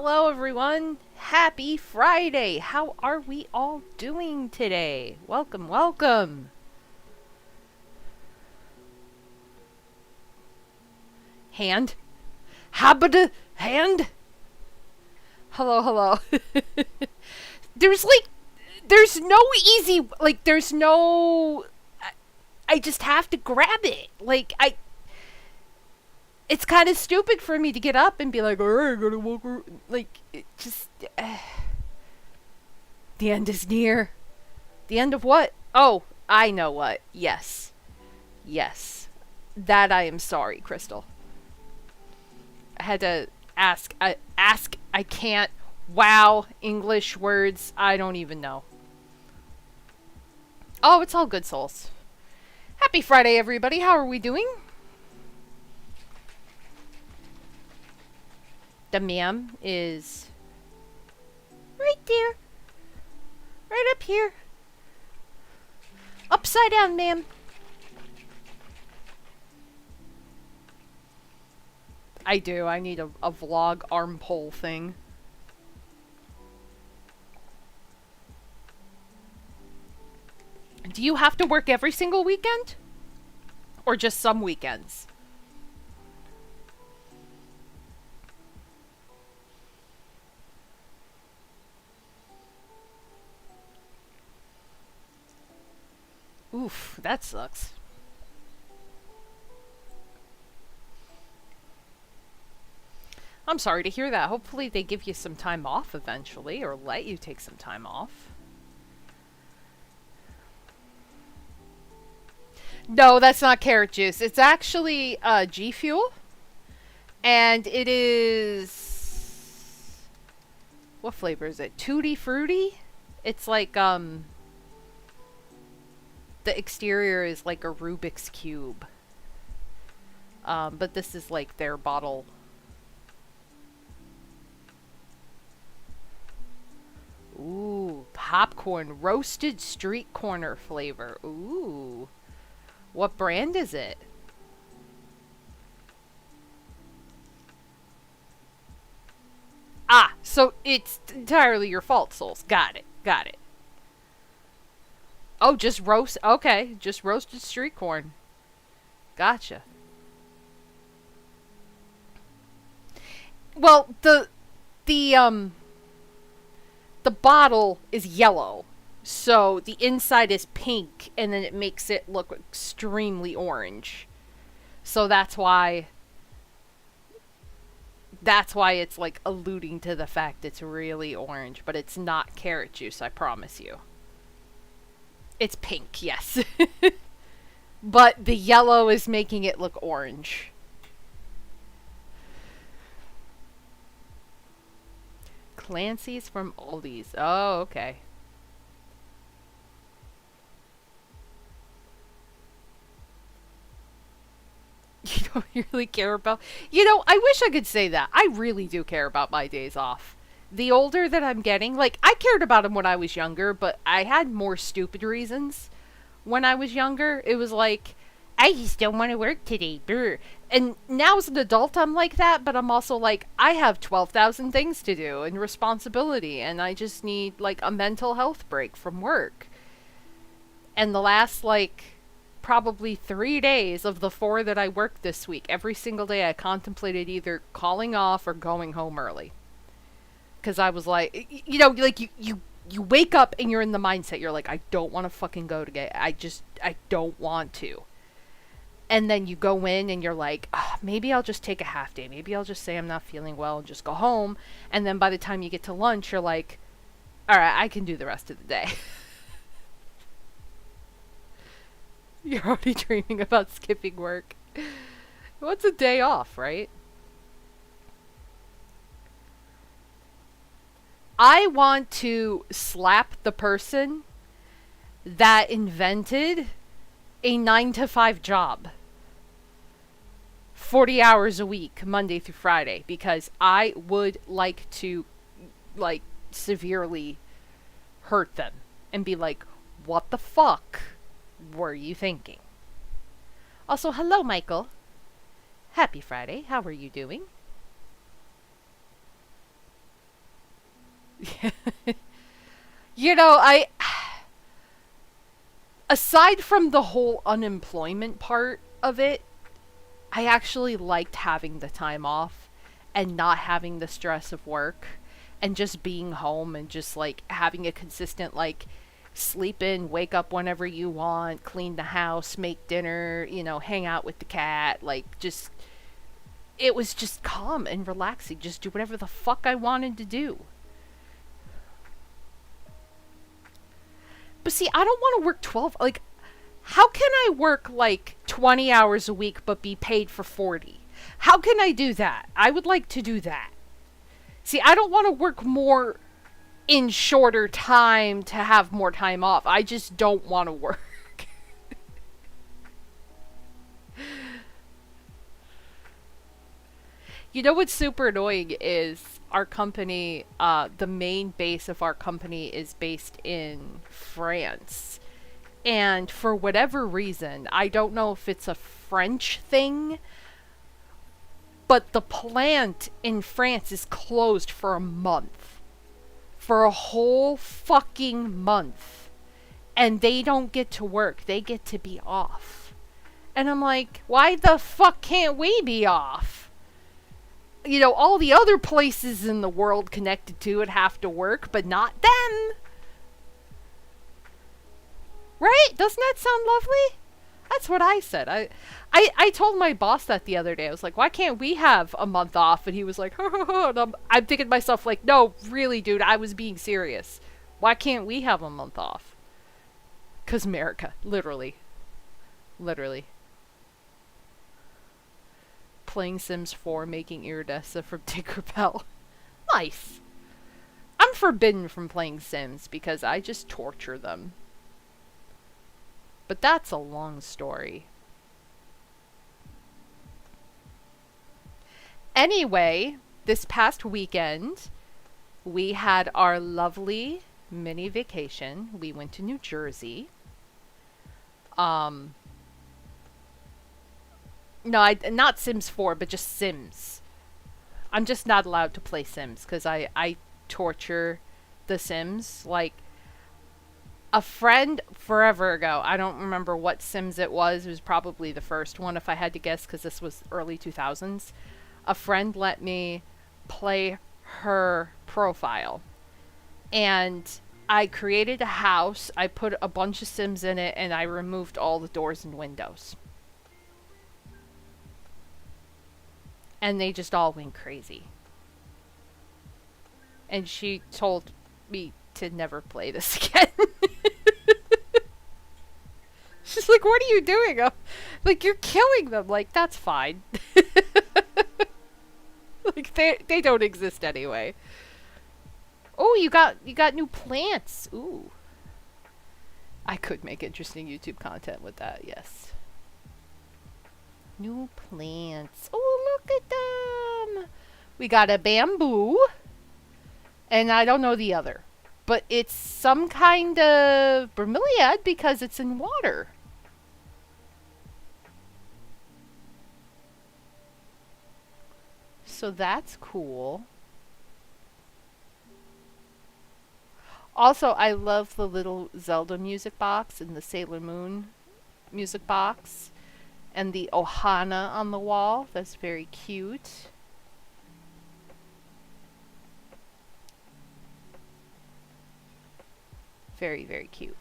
Hello, everyone. Happy Friday. How are we all doing today? Welcome, welcome. Hand. Habada hand. Hello, hello. there's like, there's no easy, like, there's no. I just have to grab it. It's kind of stupid for me to get up and be like, alright, I gotta walk around. Like, it just. The end is near. The end of what? Oh, I know what. Yes. Yes. That I am sorry, Crystal. I had to ask. I can't. Wow. English words. I don't even know. Oh, it's all good, souls. Happy Friday, everybody. How are we doing? The ma'am is right there. Right up here. Upside down, ma'am. I do. I need a vlog arm pole thing. Do you have to work every single weekend? Or just some weekends? Oof, that sucks. I'm sorry to hear that. Hopefully they give you some time off eventually, or let you take some time off. No, that's not carrot juice. It's actually G Fuel. And it is... What flavor is it? Tutti Frutti? It's like, the exterior is like a Rubik's Cube. But this is like their bottle. Ooh, popcorn. Roasted street corner flavor. Ooh. What brand is it? Ah, so it's entirely your fault, souls. Got it. Got it. Oh, just roast. Okay, just roasted street corn. Gotcha. Well, the bottle is yellow, so the inside is pink, and then it makes it look extremely orange. So that's why it's like alluding to the fact it's really orange, but it's not carrot juice, I promise you. It's pink, yes. But the yellow is making it look orange. Clancy's from Aldi's. Oh, okay. You don't really care about... You know, I wish I could say that. I really do care about my days off. The older that I'm getting, like, I cared about them when I was younger, but I had more stupid reasons when I was younger. It was like, I just don't want to work today. Brr. And now as an adult, I'm like that, but I'm also like, I have 12,000 things to do and responsibility, and I just need, like, a mental health break from work. And the last, like, probably 3 days of the 4 that I worked this week, every single day I contemplated either calling off or going home early. Because I was like, you know, like, you wake up and you're in the mindset, you're like, I don't want to fucking go today. I don't want to. And then you go in and you're like, oh, maybe I'll just take a half day. Maybe I'll just say I'm not feeling well and just go home. And then by the time you get to lunch, you're like, all right, I can do the rest of the day. You're already dreaming about skipping work. What's a day off, right? I want to slap the person that invented a 9-to-5 job. 40 hours a week, Monday through Friday, because I would like to, like, severely hurt them and be like, what the fuck were you thinking? Also, hello, Michael. Happy Friday. How are you doing? You know, I aside from the whole unemployment part of it, I actually liked having the time off and not having the stress of work and just being home and just like having a consistent like sleep in, wake up whenever you want, clean the house, make dinner, hang out with the cat, like just it was just calm and relaxing, just do whatever the fuck I wanted to do. But see, I don't want to work 12 like how can I work like 20 hours a week but be paid for 40? How can I do that? I would like to do that. See, I don't want to work more in shorter time to have more time off. I just don't want to work. You know what's super annoying is our company, the main base of our company is based in France. And for whatever reason, I don't know if it's a French thing, but the plant in France is closed for a month. For a whole fucking month. And they don't get to work. They get to be off. And I'm like, why the fuck can't we be off? All the other places in the world connected to it have to work, but not them. Right? Doesn't that sound lovely? That's what I said. I told my boss that the other day. I was like, why can't we have a month off? And he was like, and I'm thinking to myself, like, no, really, dude, I was being serious. Why can't we have a month off? 'Cause America. Literally. Literally. Playing Sims 4, making iridescent from Tinkerbell. Nice. I'm forbidden from playing Sims because I just torture them. But that's a long story. Anyway, this past weekend, we had our lovely mini vacation. We went to New Jersey. No, not Sims 4, but just Sims. I'm just not allowed to play Sims because I torture the Sims. Like, a friend forever ago, I don't remember what Sims it was probably the first one if I had to guess because this was early 2000s. A friend let me play her profile. And I created a house, I put a bunch of Sims in it, and I removed all the doors and windows. And they just all went crazy. And she told me to never play this again. She's like, what are you doing? I'm like, you're killing them. Like, that's fine. Like, they don't exist anyway. Oh, you got new plants. Ooh. I could make interesting YouTube content with that, yes. New plants. Oh, look at them. We got a bamboo. And I don't know the other. But it's some kind of bromeliad because it's in water. So that's cool. Also, I love the little Zelda music box and the Sailor Moon music box. And the Ohana on the wall. That's very cute. Very, very cute.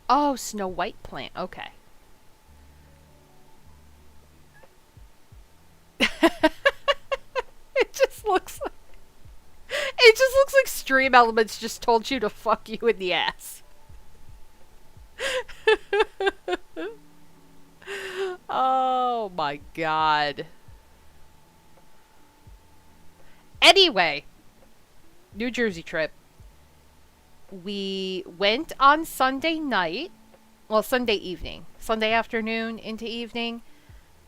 Oh, Snow White plant. Okay. It just looks like Stream Elements just told you to fuck you in the ass. Oh my god. Anyway, New Jersey trip. We went on Sunday night. Well, Sunday evening. Sunday afternoon into evening.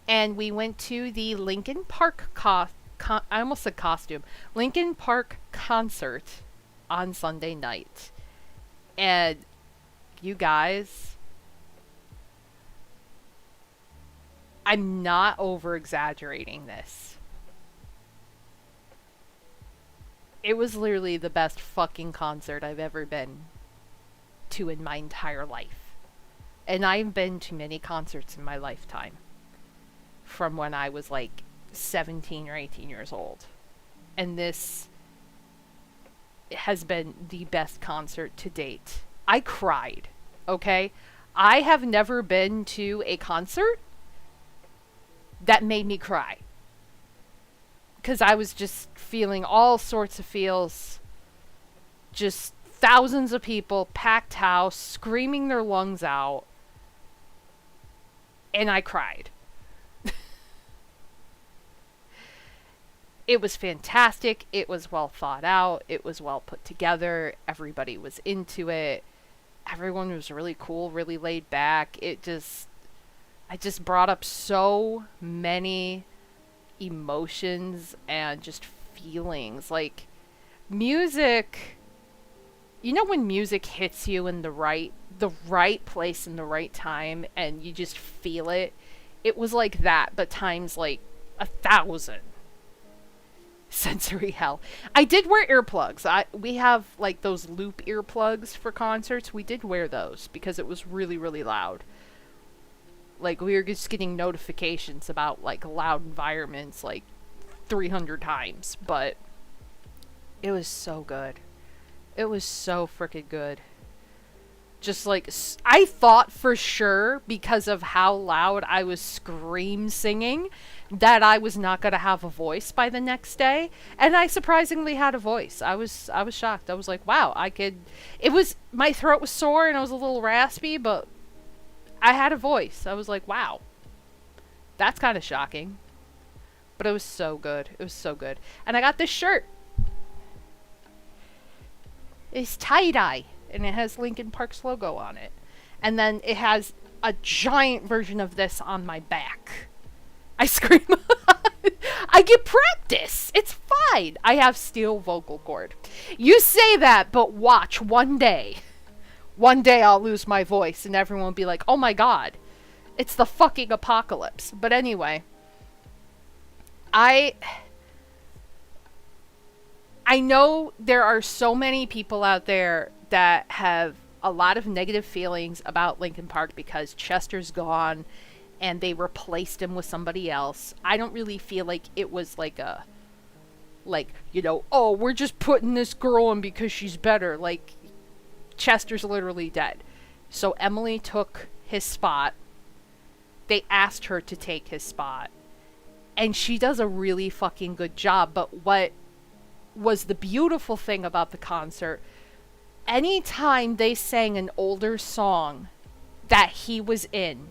And we went to the Linkin Park I almost said costume. Linkin Park concert on Sunday night. And you guys, I'm not over exaggerating this. It was literally the best fucking concert I've ever been to in my entire life. And I've been to many concerts in my lifetime. From when I was like 17 or 18 years old. And this has been the best concert to date. I cried, okay? I have never been to a concert that made me cry. Because I was just feeling all sorts of feels. Just thousands of people, packed house, screaming their lungs out. And I cried. It was fantastic. It was well thought out. It was well put together. Everybody was into it. Everyone was really cool, really laid back. I just brought up so many emotions and just feelings. Like, music, you know when music hits you in the right place in the right time and you just feel it? It was like that, but times like 1,000. Sensory hell. I did wear earplugs. We have like those loop earplugs for concerts. We did wear those because it was really, really loud. Like, we were just getting notifications about like loud environments like 300 times, but it was so good. It was so freaking good. Just like, I thought for sure, because of how loud I was scream singing, that I was not going to have a voice by the next day. And I surprisingly had a voice. I was shocked. I was like, wow, my throat was sore and I was a little raspy, but I had a voice. I was like, wow, that's kind of shocking. But it was so good. It was so good. And I got this shirt. It's tie-dye. And it has Linkin Park's logo on it. And then it has a giant version of this on my back. I scream. I get practice. It's fine. I have steel vocal cord. You say that, but watch one day. One day I'll lose my voice and everyone will be like, oh my god, it's the fucking apocalypse. But anyway, I know there are so many people out there that have a lot of negative feelings about Linkin Park because Chester's gone and they replaced him with somebody else. I don't really feel like it was like oh, we're just putting this girl in because she's better. Like, Chester's literally dead. So Emily took his spot. They asked her to take his spot. And she does a really fucking good job. But what was the beautiful thing about the concert, anytime they sang an older song that he was in,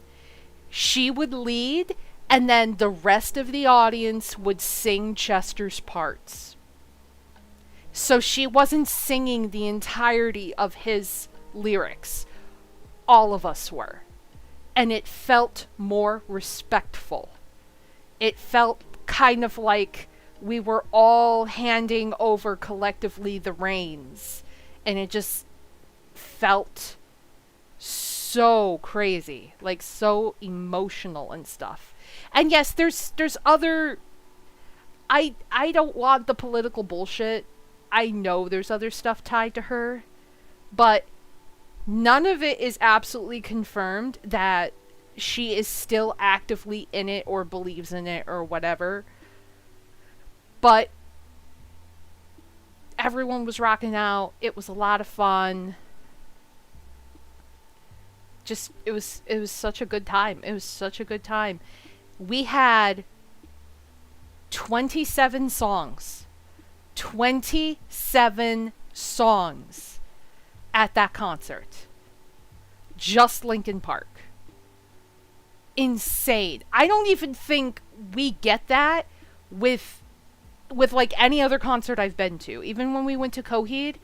she would lead, and then the rest of the audience would sing Chester's parts. So she wasn't singing the entirety of his lyrics. All of us were. And it felt more respectful. It felt kind of like we were all handing over collectively the reins. And it just felt so crazy, like so emotional and stuff. And yes, there's other, I don't want the political bullshit. I know there's other stuff tied to her, but none of it is absolutely confirmed that she is still actively in it or believes in it or whatever. But everyone was rocking out. It was a lot of fun. Just, it was such a good time. It was such a good time. We had 27 songs. 27 songs at that concert. Just Linkin Park. Insane. I don't even think we get that with like any other concert I've been to. Even when we went to Coheed,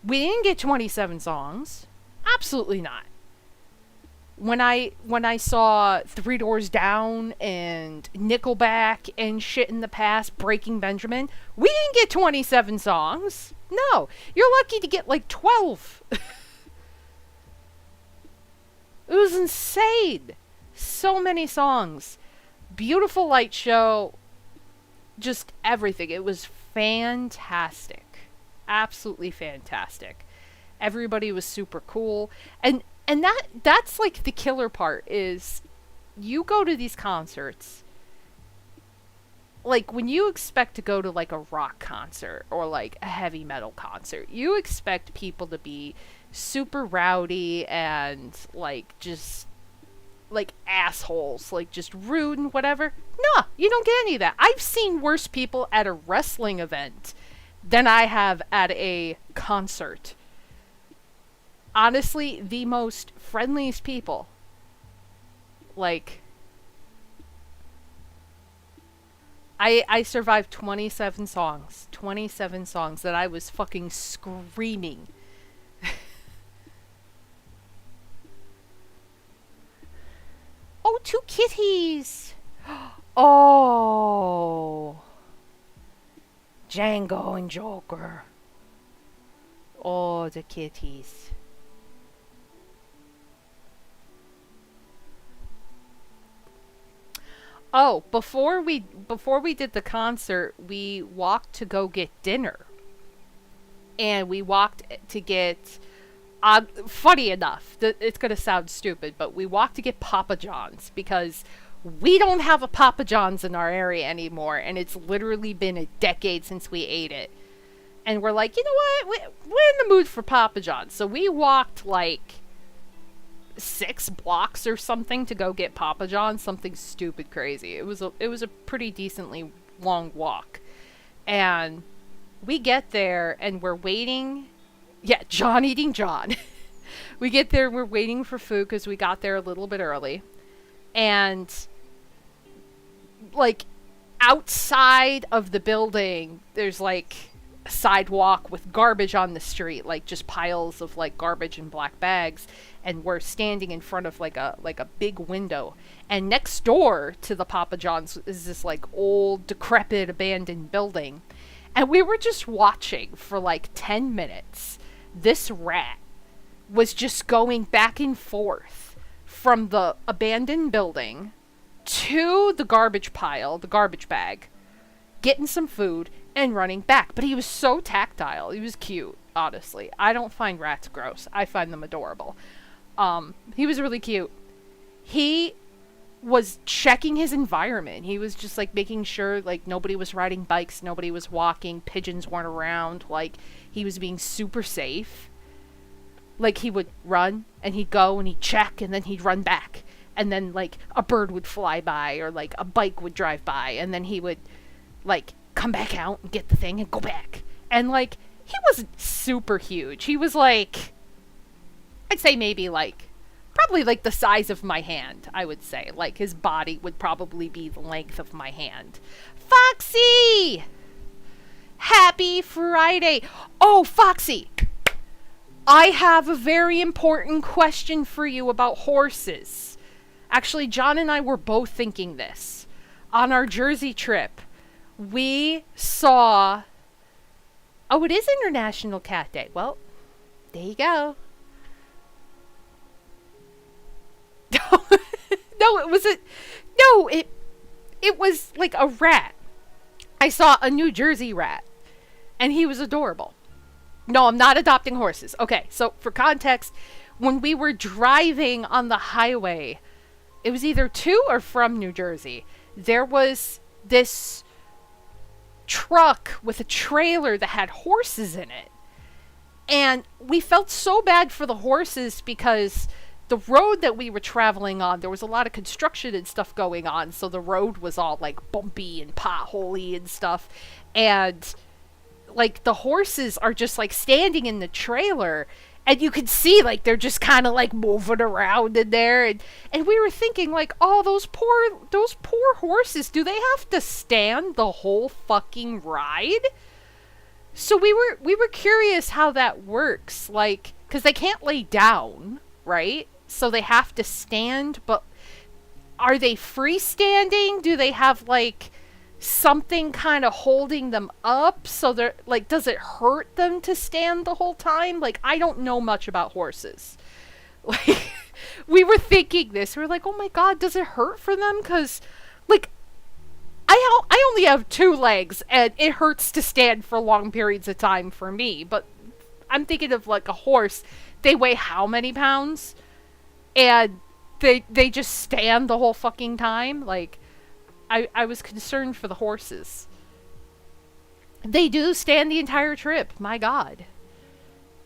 we didn't get 27 songs. Absolutely not. When I saw Three Doors Down and Nickelback and shit in the past, Breaking Benjamin, we didn't get 27 songs. No, you're lucky to get like 12. It was insane. So many songs. Beautiful light show. Just everything. It was fantastic. absolutely fantastic. Everybody was super cool. And that's like the killer part is you go to these concerts, like when you expect to go to like a rock concert or like a heavy metal concert, you expect people to be super rowdy and like just like assholes, like just rude and whatever. No, you don't get any of that. I've seen worse people at a wrestling event than I have at a concert. Honestly, the most friendliest people. Like, I survived 27 songs. 27 songs that I was fucking screaming. Oh, two kitties! Oh. Django and Joker. Oh, the kitties. Oh, before we did the concert, we walked to go get dinner. And we walked to get funny enough, it's going to sound stupid, but we walked to get Papa John's because we don't have a Papa John's in our area anymore, and it's literally been a decade since we ate it. And we're like, you know what? We're in the mood for Papa John's. So we walked like 6 blocks or something to go get Papa John's, something stupid crazy. It was a pretty decently long walk. And we get there and we're waiting. Yeah, John eating John. We get there, we're waiting for food because we got there a little bit early. And like outside of the building, there's like a sidewalk with garbage on the street, like just piles of like garbage and black bags. And we're standing in front of like a big window. And next door to the Papa John's is this like old, decrepit, abandoned building. And we were just watching for like 10 minutes. This rat was just going back and forth from the abandoned building to the garbage pile, the garbage bag, getting some food and running back. But he was so tactile. He was cute, honestly. I don't find rats gross. I find them adorable. He was really cute. He was checking his environment. He was just like making sure like nobody was riding bikes, nobody was walking, pigeons weren't around, like he was being super safe. Like he would run and he'd go and he'd check and then he'd run back. And then like a bird would fly by or like a bike would drive by and then he would like come back out and get the thing and go back. And like he wasn't super huge. He was like, I'd say maybe like probably like the size of my hand, I would say. Like his body would probably be the length of my hand. Foxy! Happy Friday! Oh, Foxy! I have a very important question for you about horses. Actually, John and I were both thinking this. On our Jersey trip, we saw... Oh, it is International Cat Day. Well, there you go. No, it was it was like a rat. I saw a New Jersey rat, and he was adorable. No, I'm not adopting horses. Okay, so for context, when we were driving on the highway, it was either to or from New Jersey, there was this truck with a trailer that had horses in it. And we felt so bad for the horses because the road that we were traveling on, there was a lot of construction and stuff going on, so the road was all like bumpy and potholey and stuff. And like the horses are just like standing in the trailer and you could see like they're just kind of like moving around in there, and we were thinking like, oh, those poor horses, do they have to stand the whole fucking ride? So we were curious how that works, like, because they can't lay down, right? So they have to stand, but are they freestanding? Do they have like something kind of holding them up? So they're like, does it hurt them to stand the whole time? Like, I don't know much about horses. Like, we were thinking this. We were like, oh my God, does it hurt for them? Because, like, I only have two legs, and it hurts to stand for long periods of time for me. But I'm thinking of like a horse. They weigh how many pounds? And they just stand the whole fucking time. Like, I was concerned for the horses. They do stand the entire trip. My God.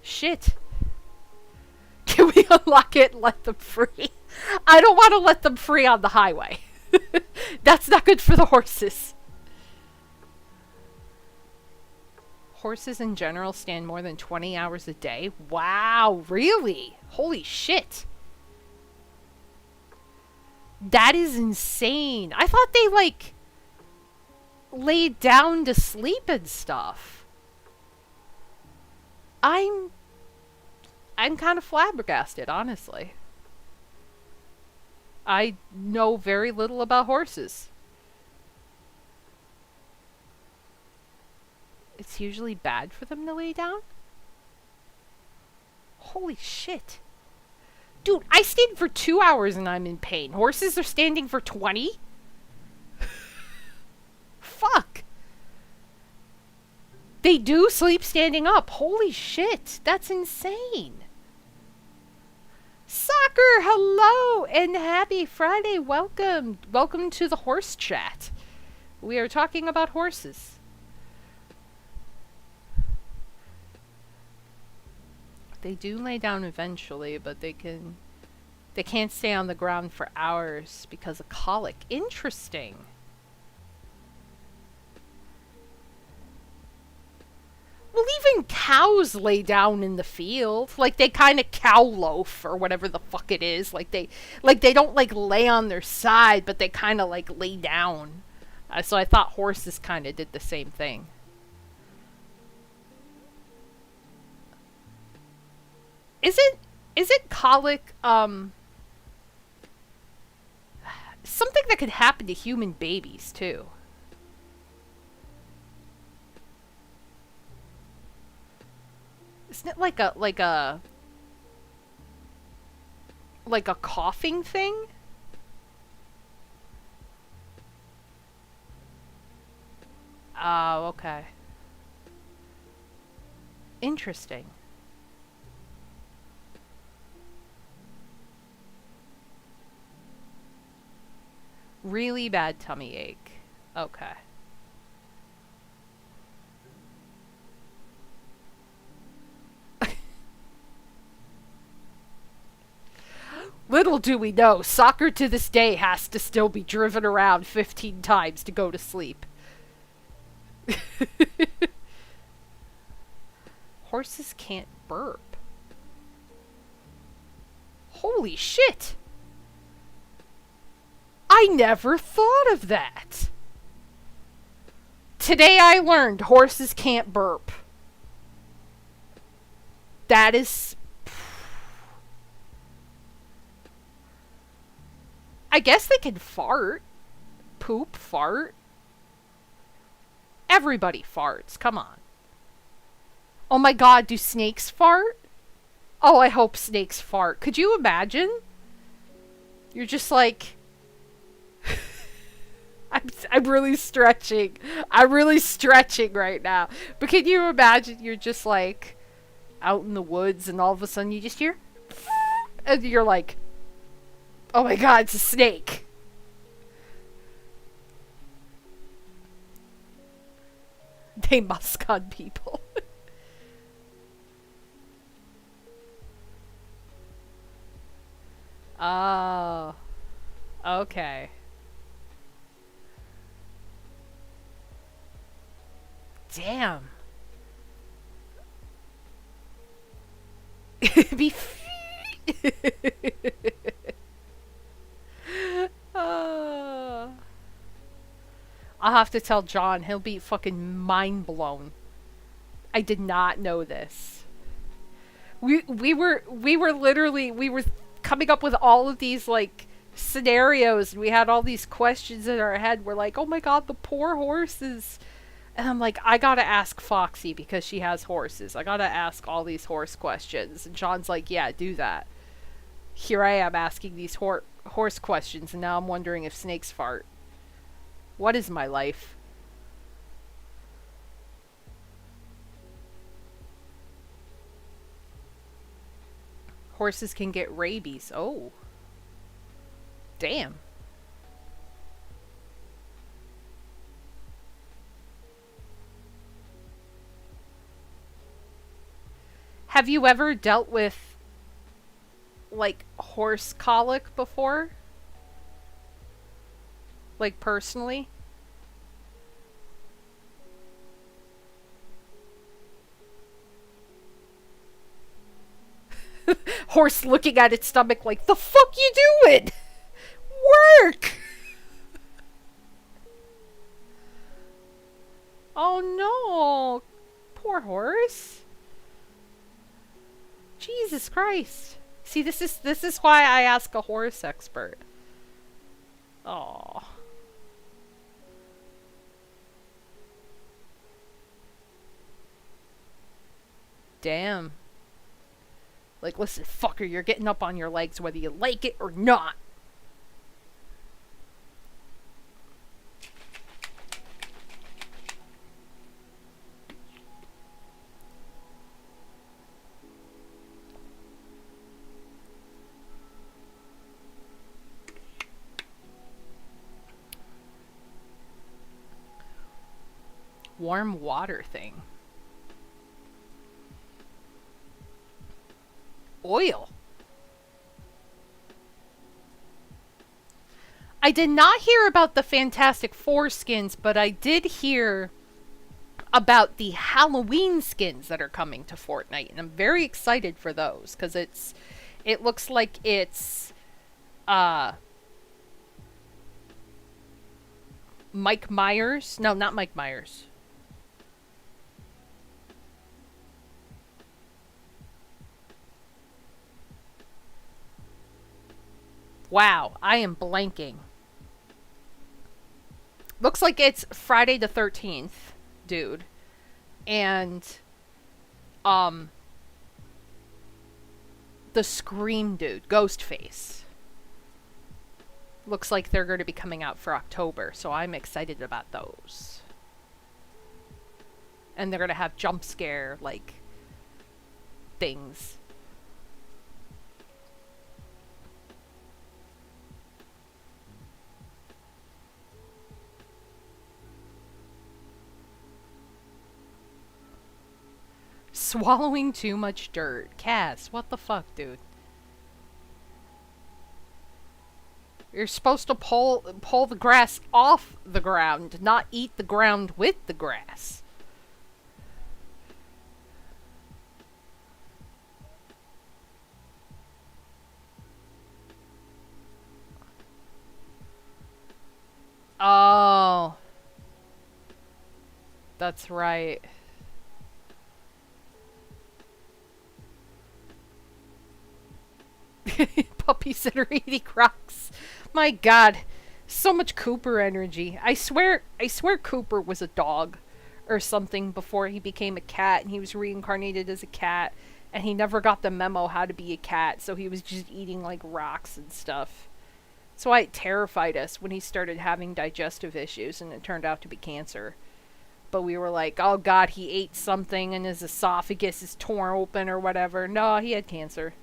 Shit. Can we unlock it and let them free? I don't want to let them free on the highway. That's not good for the horses. Horses in general stand more than 20 hours a day? Wow, really? Holy shit. That is insane. I thought they, like, laid down to sleep and stuff. I'm kind of flabbergasted, honestly. I know very little about horses. It's usually bad for them to lay down? Holy shit. Dude, I stayed for 2 hours and I'm in pain. Horses are standing for 20? Fuck. They do sleep standing up. Holy shit. That's insane. Soccer, hello, and happy Friday. Welcome. Welcome to the horse chat. We are talking about horses. They do lay down eventually, but they can't stay on the ground for hours because of colic. Interesting. Well, even cows lay down in the field. Like, they kind of cow loaf or whatever the fuck it is. Like they don't, like, lay on their side, but they kind of, like, lay down. So I thought horses kind of did the same thing. Isn't colic, something that could happen to human babies, too? Isn't it like a coughing thing? Oh, okay. Interesting. Really bad tummy ache. Okay. Little do we know, soccer to this day has to still be driven around 15 times to go to sleep. Horses can't burp. Holy shit! I never thought of that. Today I learned horses can't burp. That is... I guess they can fart. Poop, fart. Everybody farts. Come on. Oh my god, do snakes fart? Oh, I hope snakes fart. Could you imagine? You're just like... I'm really stretching. I'm really stretching right now. But can you imagine you're just like out in the woods and all of a sudden you just hear... And you're like... Oh my god, it's a snake. They musk on people. Oh. Okay. Damn. Be I'll have to tell John. He'll be fucking mind blown. I did not know this. We were coming up with all of these like scenarios, and we had all these questions in our head. We're like, oh my god, the poor horses. And I'm like, I gotta ask Foxy because she has horses. I gotta ask all these horse questions. And John's like, yeah, do that. Here I am asking these horse questions, and now I'm wondering if snakes fart. What is my life? Horses can get rabies. Oh, damn. Have you ever dealt with, like, horse colic before? Like, personally? Horse looking at its stomach like, the fuck you doing? Work! Oh no! Poor horse. Jesus Christ. See, this is why I ask a horse expert. Oh. Damn. Like, listen, fucker, you're getting up on your legs whether you like it or not. Warm water thing. Oil. I did not hear about the Fantastic Four skins, but I did hear about the Halloween skins that are coming to Fortnite, and I'm very excited for those because it looks like it's uh Mike Myers. No, not Mike Myers. Wow, I am blanking. Looks like it's Friday the 13th, dude. And um the Scream dude, Ghostface. Looks like they're going to be coming out for October, so I'm excited about those. And they're going to have jump scare like things. Swallowing too much dirt. Cass, what the fuck, dude? You're supposed to pull the grass off the ground, not eat the ground with the grass. Oh, that's right. Puppies that are eating rocks. My god. So much Cooper energy. I swear Cooper was a dog or something before he became a cat and he was reincarnated as a cat and he never got the memo how to be a cat, so he was just eating like rocks and stuff. So why it terrified us when he started having digestive issues and it turned out to be cancer. But we were like, oh god, he ate something and his esophagus is torn open or whatever. No, he had cancer.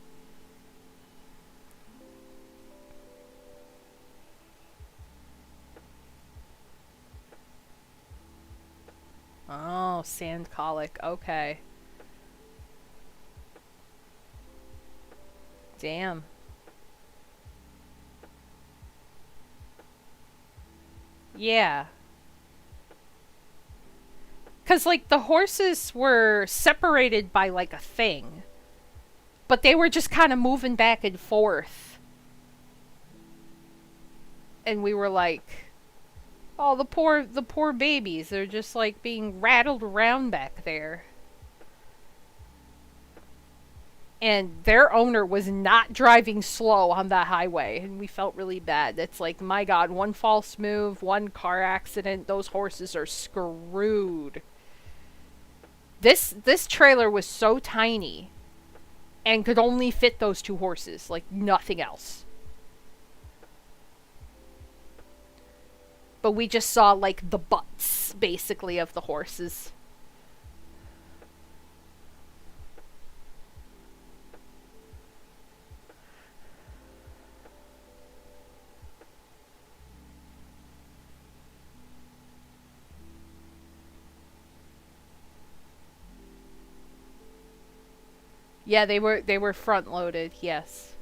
Oh, sand colic. Okay. Damn. Yeah. Because, like, the horses were separated by, like, a thing. But they were just kind of moving back and forth. And we were like, oh, the poor babies. They're just, like, being rattled around back there. And their owner was not driving slow on that highway, and we felt really bad. It's like, my god, one false move, one car accident, those horses are screwed. This trailer was so tiny and could only fit those two horses, like nothing else. But we just saw like the butts basically of the horses. Yeah, they were front loaded, yes.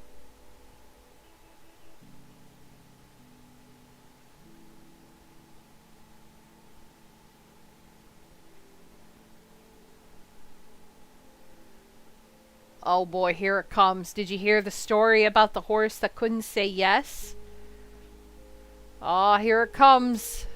Oh boy, here it comes. Did you hear the story about the horse that couldn't say yes? Oh, here it comes.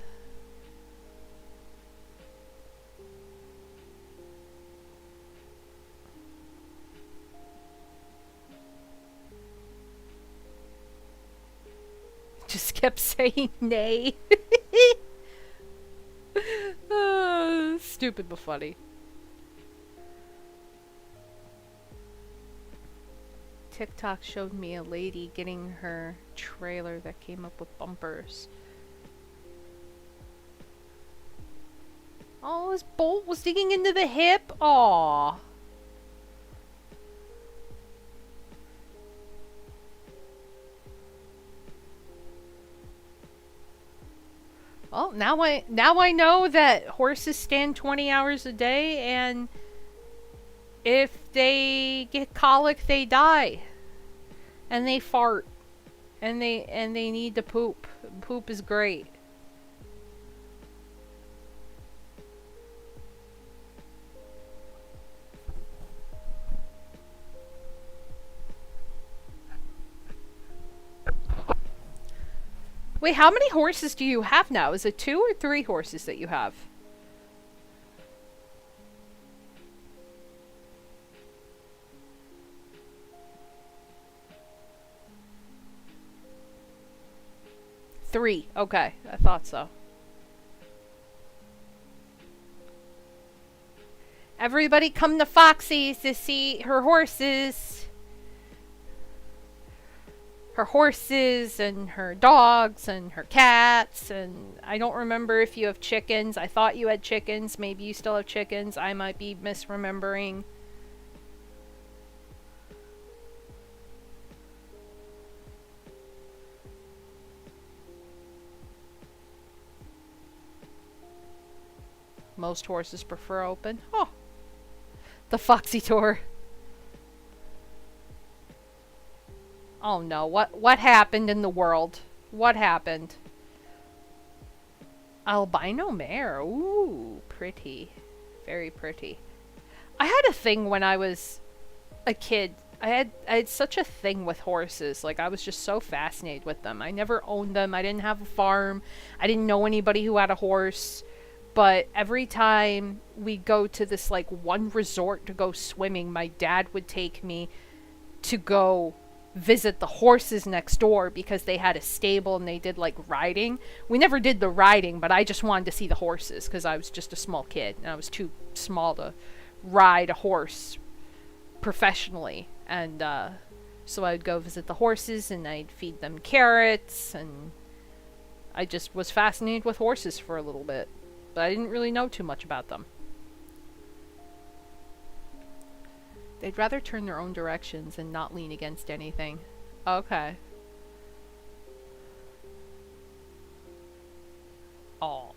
Just kept saying nay. Stupid but funny. TikTok showed me a lady getting her trailer that came up with bumpers. Oh, his bolt was digging into the hip. Aw. Well, now I know that horses stand 20 hours a day, and if they get colic, they die, and they fart, and they need to poop. Poop is great. Wait, how many horses do you have now? Is it 2 or 3 horses that you have? 3. Okay, I thought so. Everybody come to Foxy's to see her horses. Her horses and her dogs and her cats, and I don't remember if you have chickens. I thought you had chickens. Maybe you still have chickens. I might be misremembering. Most horses prefer open. Oh, the Foxy tour. Oh no, what happened in the world? What happened? Albino mare. Ooh, pretty. Very pretty. I had a thing when I was a kid. I had such a thing with horses. Like, I was just so fascinated with them. I never owned them. I didn't have a farm. I didn't know anybody who had a horse. But every time we go to this like one resort to go swimming, my dad would take me to go visit the horses next door because they had a stable and they did like riding. We never did the riding, but I just wanted to see the horses because I was just a small kid and I was too small to ride a horse professionally. And so I would go visit the horses and I'd feed them carrots, and I just was fascinated with horses for a little bit, but I didn't really know too much about them. They'd rather turn their own directions and not lean against anything. Okay. Oh.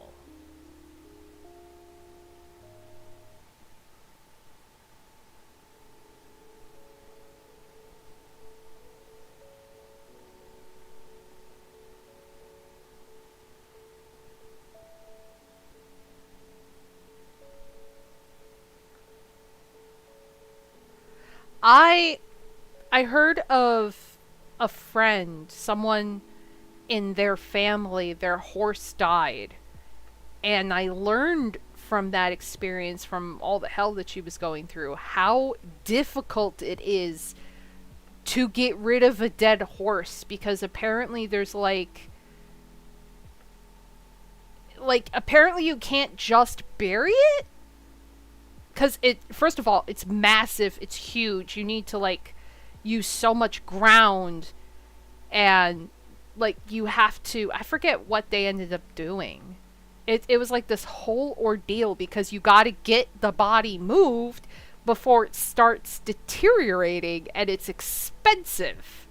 I I heard of a friend, someone in their family, their horse died. And I learned from that experience, from all the hell that she was going through, how difficult it is to get rid of a dead horse, because apparently there's like apparently you can't just bury it, cuz it, first of all, it's massive, it's huge. You need to like use so much ground, and like you have to, I forget what they ended up doing. It was like this whole ordeal because you got to get the body moved before it starts deteriorating, and it's expensive.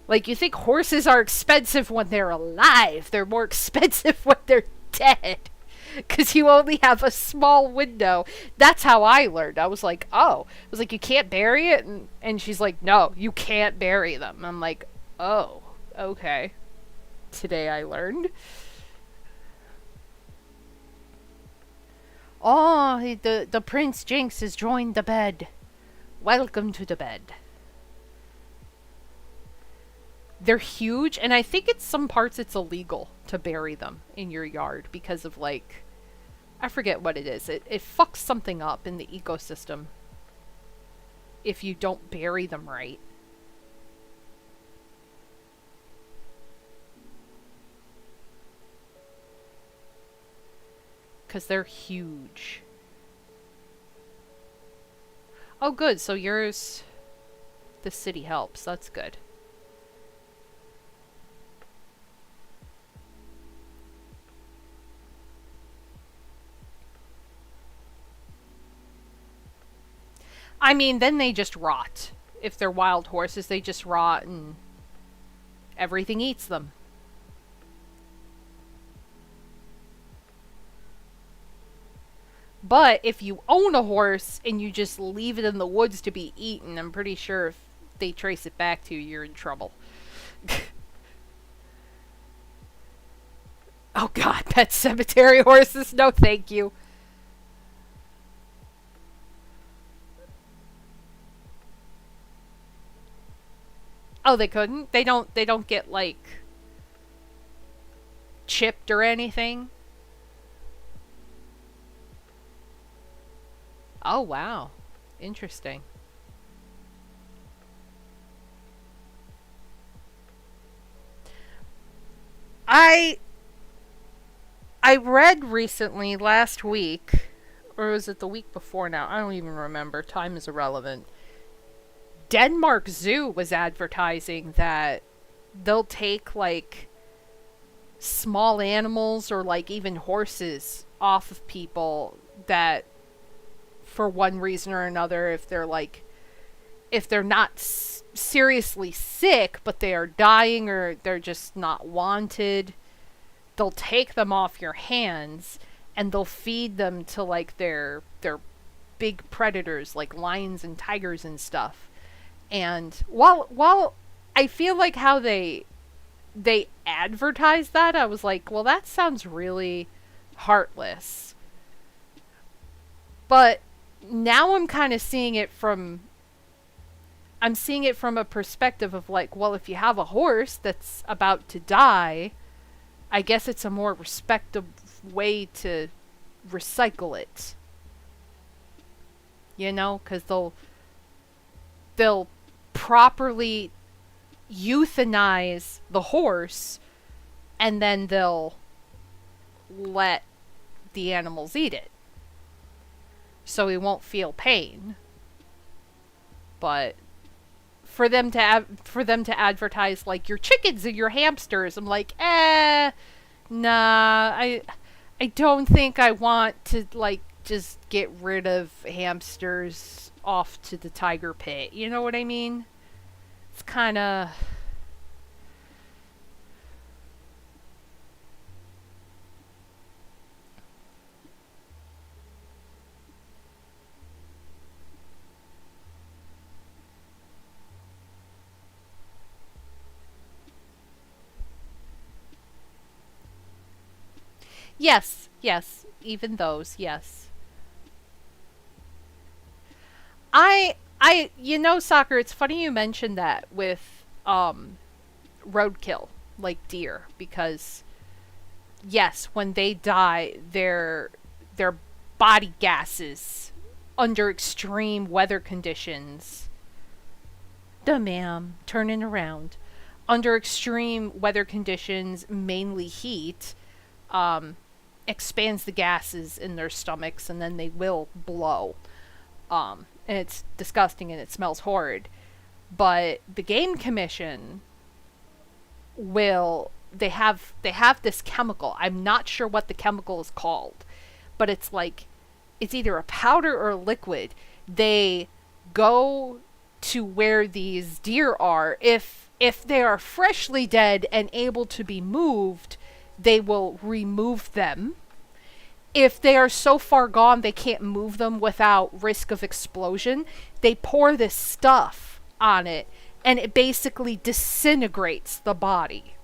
Like, you think horses are expensive when they're alive. They're more expensive when they're dead. Because you only have a small window. That's how I learned. I was like, oh. I was like, you can't bury it? And she's like, no, you can't bury them. I'm like, oh, okay. Today I learned. Oh, the Prince Jinx has joined the bed. Welcome to the bed. They're huge, and I think it's some parts it's illegal to bury them in your yard because of, like, I forget what it is. It fucks something up in the ecosystem if you don't bury them right. Because they're huge. Oh, good. So yours, the city helps. That's good. I mean, then they just rot. If they're wild horses, they just rot and everything eats them. But if you own a horse and you just leave it in the woods to be eaten, I'm pretty sure if they trace it back to you, you're in trouble. Oh god, pet cemetery horses? No thank you. Oh, they couldn't? They don't get, like, chipped or anything? Oh, wow. Interesting. I I read recently last week, or was it the week before now? I don't even remember. Time is irrelevant. Denmark Zoo was advertising that they'll take, like, small animals or, like, even horses off of people that, for one reason or another, if they're, like, if they're not seriously sick but they are dying or they're just not wanted, they'll take them off your hands and they'll feed them to, like, their big predators like lions and tigers and stuff. And while I feel like how they advertise that, I was like, well, that sounds really heartless. But now I'm seeing it from a perspective of, like, well, if you have a horse that's about to die, I guess it's a more respectable way to recycle it. You know, cuz they'll properly euthanize the horse and then they'll let the animals eat it. So he won't feel pain. But for them to advertise, like, your chickens and your hamsters, I'm like, nah, I don't think I want to, like, just get rid of hamsters off to the tiger pit. You know what I mean? It's kind of... Yes, yes, even those, yes. You know, Soccer, it's funny you mentioned that with, roadkill, like deer, because, yes, when they die, their body gases under extreme weather conditions. Duh, ma'am, turning around. Under extreme weather conditions, mainly heat, um, expands the gases in their stomachs and then they will blow. And it's disgusting and it smells horrid. But the Game Commission will they have this chemical. I'm not sure what the chemical is called, but it's like it's either a powder or a liquid. They go to where these deer are. If they are freshly dead and able to be moved, they will remove them. If they are so far gone they can't move them without risk of explosion, they pour this stuff on it and it basically disintegrates the body.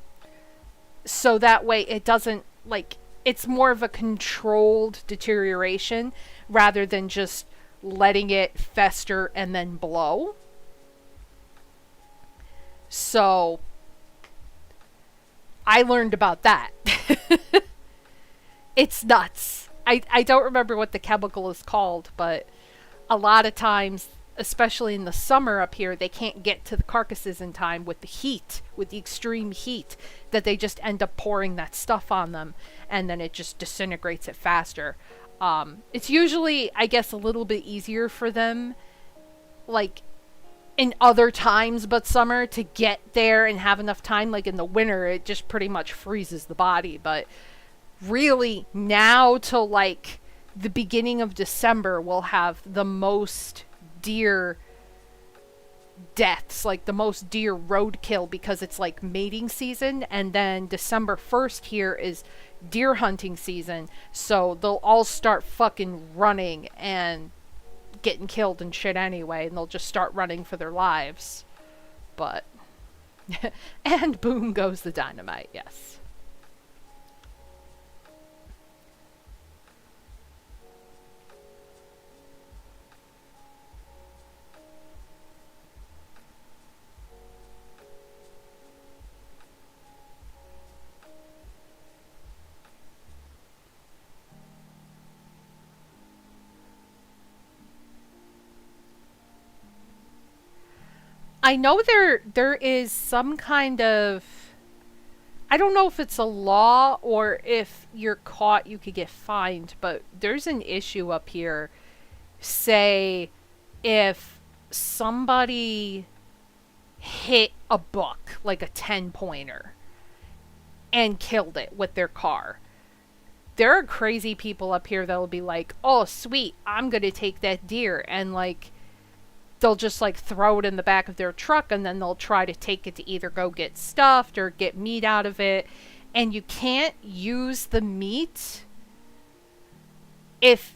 So that way it doesn't, like, it's more of a controlled deterioration rather than just letting it fester and then blow. So I learned about that. It's nuts. I don't remember what the chemical is called, but a lot of times, especially in the summer up here, they can't get to the carcasses in time with the heat, with the extreme heat, that they just end up pouring that stuff on them, and then it just disintegrates it faster. It's usually, I guess, a little bit easier for them, like, in other times but summer, to get there and have enough time. Like in the winter, it just pretty much freezes the body, but really now till like the beginning of December we'll have the most deer deaths, like the most deer roadkill, because it's like mating season, and then December 1st here is deer hunting season, so they'll all start fucking running and getting killed and shit anyway, and they'll just start running for their lives. But and boom goes the dynamite. Yes. I know there is some kind of, I don't know if it's a law or if you're caught you could get fined, but there's an issue up here. Say if somebody hit a buck, like a 10 pointer, and killed it with their car. There are crazy people up here that'll be like, "Oh, sweet, I'm going to take that deer," and like they'll just like throw it in the back of their truck, and then they'll try to take it to either go get stuffed or get meat out of it. And you can't use the meat if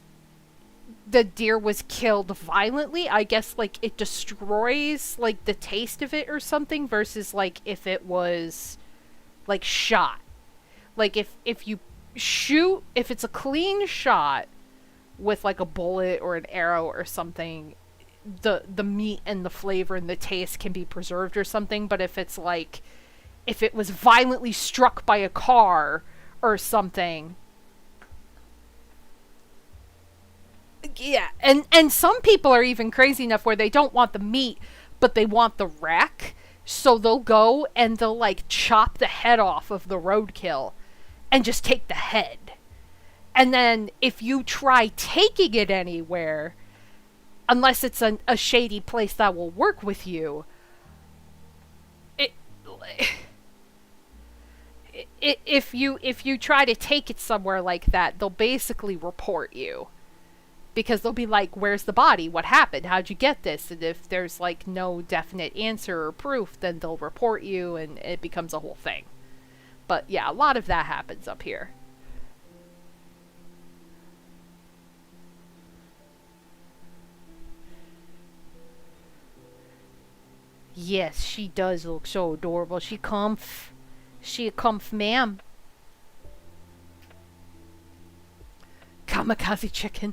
the deer was killed violently. I guess like it destroys like the taste of it or something, versus like if it was like shot. Like if you shoot, if it's a clean shot with like a bullet or an arrow or something, the meat and the flavor and the taste can be preserved or something. But if it's like, if it was violently struck by a car or something, yeah. And some people are even crazy enough where they don't want the meat, but they want the rack, so they'll go and they'll like chop the head off of the roadkill and just take the head. And then if you try taking it anywhere, unless it's a shady place that will work with you, it, if you try to take it somewhere like that, they'll basically report you. Because they'll be like, "Where's the body? What happened? How'd you get this?" And if there's like no definite answer or proof, then they'll report you and it becomes a whole thing. But yeah, a lot of that happens up here. Yes, she does look so adorable. She comf. She a comf ma'am. Kamikaze chicken.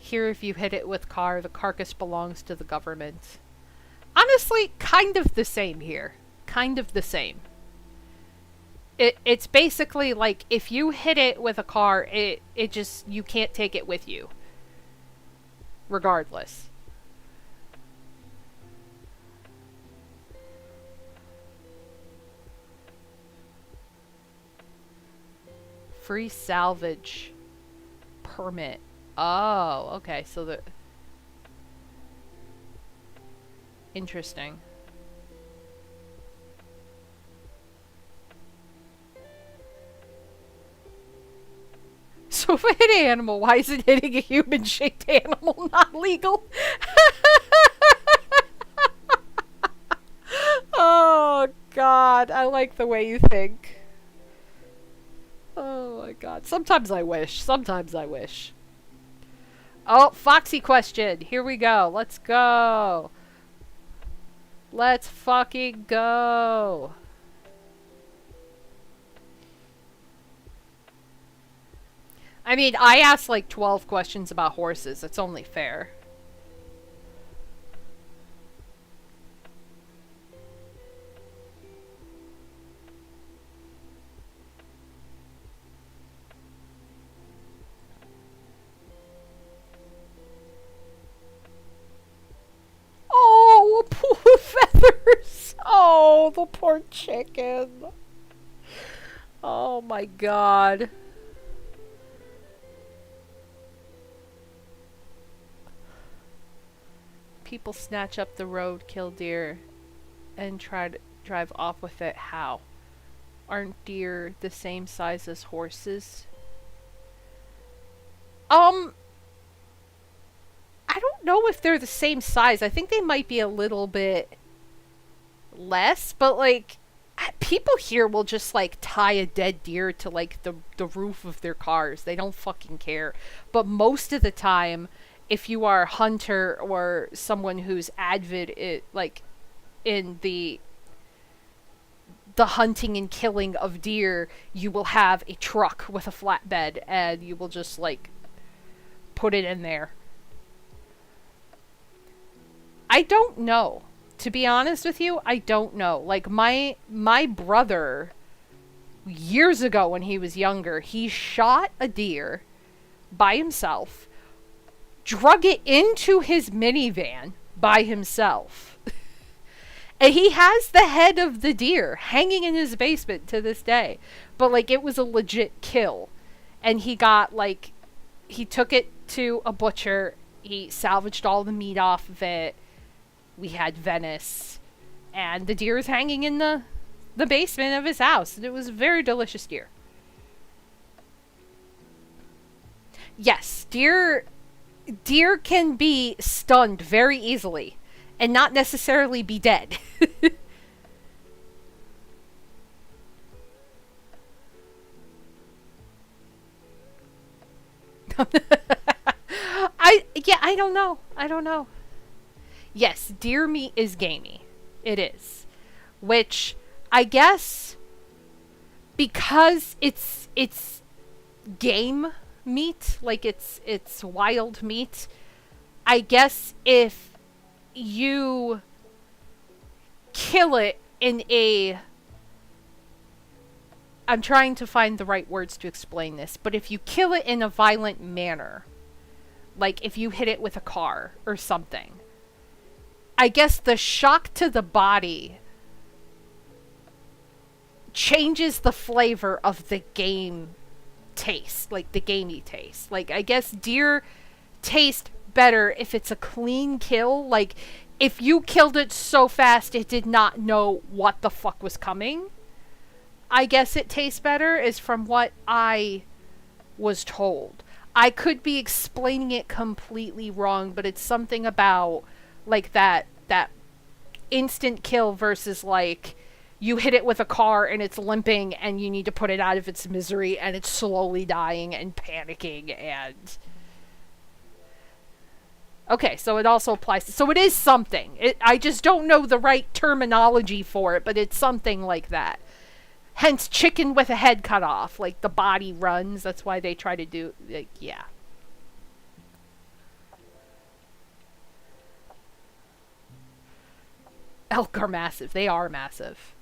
Here, if you hit it with car, the carcass belongs to the government. Honestly, kind of the same here. Kind of the same. It's basically like if you hit it with a car, it just, you can't take it with you. Regardless. Free salvage permit. Oh, okay. So the interesting. So if I hit an animal, why isn't hitting a human-shaped animal not legal? Oh, God. I like the way you think. Oh, my God. Sometimes I wish. Sometimes I wish. Oh, Foxy question. Here we go. Let's go. Let's fucking go. I mean, I asked like 12 questions about horses. It's only fair. Oh, poor feathers. Oh, the poor chicken. Oh my God. People snatch up the road, kill deer, and try to drive off with it. How? Aren't deer the same size as horses? Um, I don't know if they're the same size. I think they might be a little bit less, but like people here will just like tie a dead deer to like the roof of their cars. They don't fucking care. But most of the time, if you are a hunter or someone who's avid like in the hunting and killing of deer, you will have a truck with a flatbed and you will just like put it in there. I don't know. To be honest with you, I don't know. Like my brother years ago when he was younger, he shot a deer by himself, drug it into his minivan by himself. And he has the head of the deer hanging in his basement to this day. But like it was a legit kill. And he got like he took it to a butcher, he salvaged all the meat off of it. We had Venice, and the deer is hanging in the basement of his house. And it was a very delicious deer. Yes, deer can be stunned very easily and not necessarily be dead. I don't know. I don't know. Yes, deer meat is gamey. It is. Which I guess because it's game meat, like it's wild meat, I guess if you kill it in a I'm trying to find the right words to explain this, but if you kill it in a violent manner, like if you hit it with a car or something, I guess the shock to the body changes the flavor of the game taste, like the gamey taste. Like I guess deer taste better if it's a clean kill. Like if you killed it so fast it did not know what the fuck was coming, I guess it tastes better, is from what I was told. I could be explaining it completely wrong, but it's something about like that instant kill versus like you hit it with a car and it's limping and you need to put it out of its misery and it's slowly dying and panicking and okay, so it also applies to, so it is something. I just don't know the right terminology for it, but it's something like that. Hence, chicken with a head cut off. Like, the body runs. That's why they try to do... like, yeah. Elk are massive. They are massive.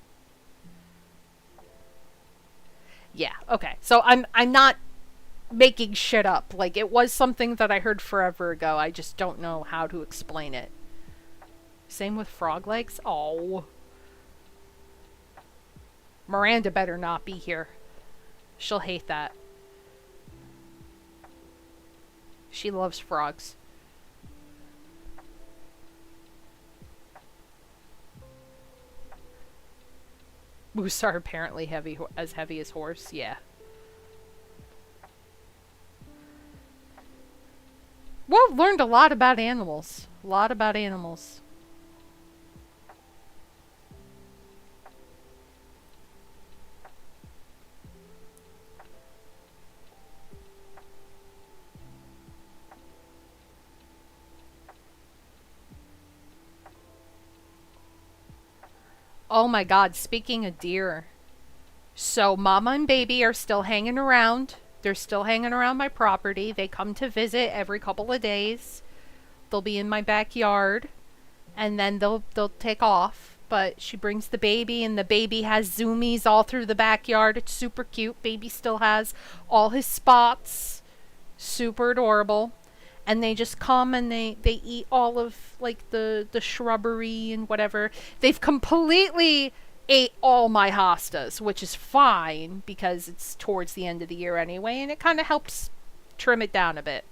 Yeah, okay. So, I'm not making shit up. Like, it was something that I heard forever ago. I just don't know how to explain it. Same with frog legs. Oh. Miranda better not be here. She'll hate that. She loves frogs. Moose are apparently heavy as horse. Yeah. Well, learned a lot about animals. A lot about animals. Oh my god, speaking of deer. So, mama and baby are still hanging around. They're still hanging around my property. They come to visit every couple of days. They'll be in my backyard and then they'll take off. But she brings the baby and the baby has zoomies all through the backyard. It's super cute. Baby still has all his spots. Super adorable. And they just come and they eat all of like the shrubbery and whatever. They've completely ate all my hostas, which is fine because it's towards the end of the year anyway, and it kind of helps trim it down a bit.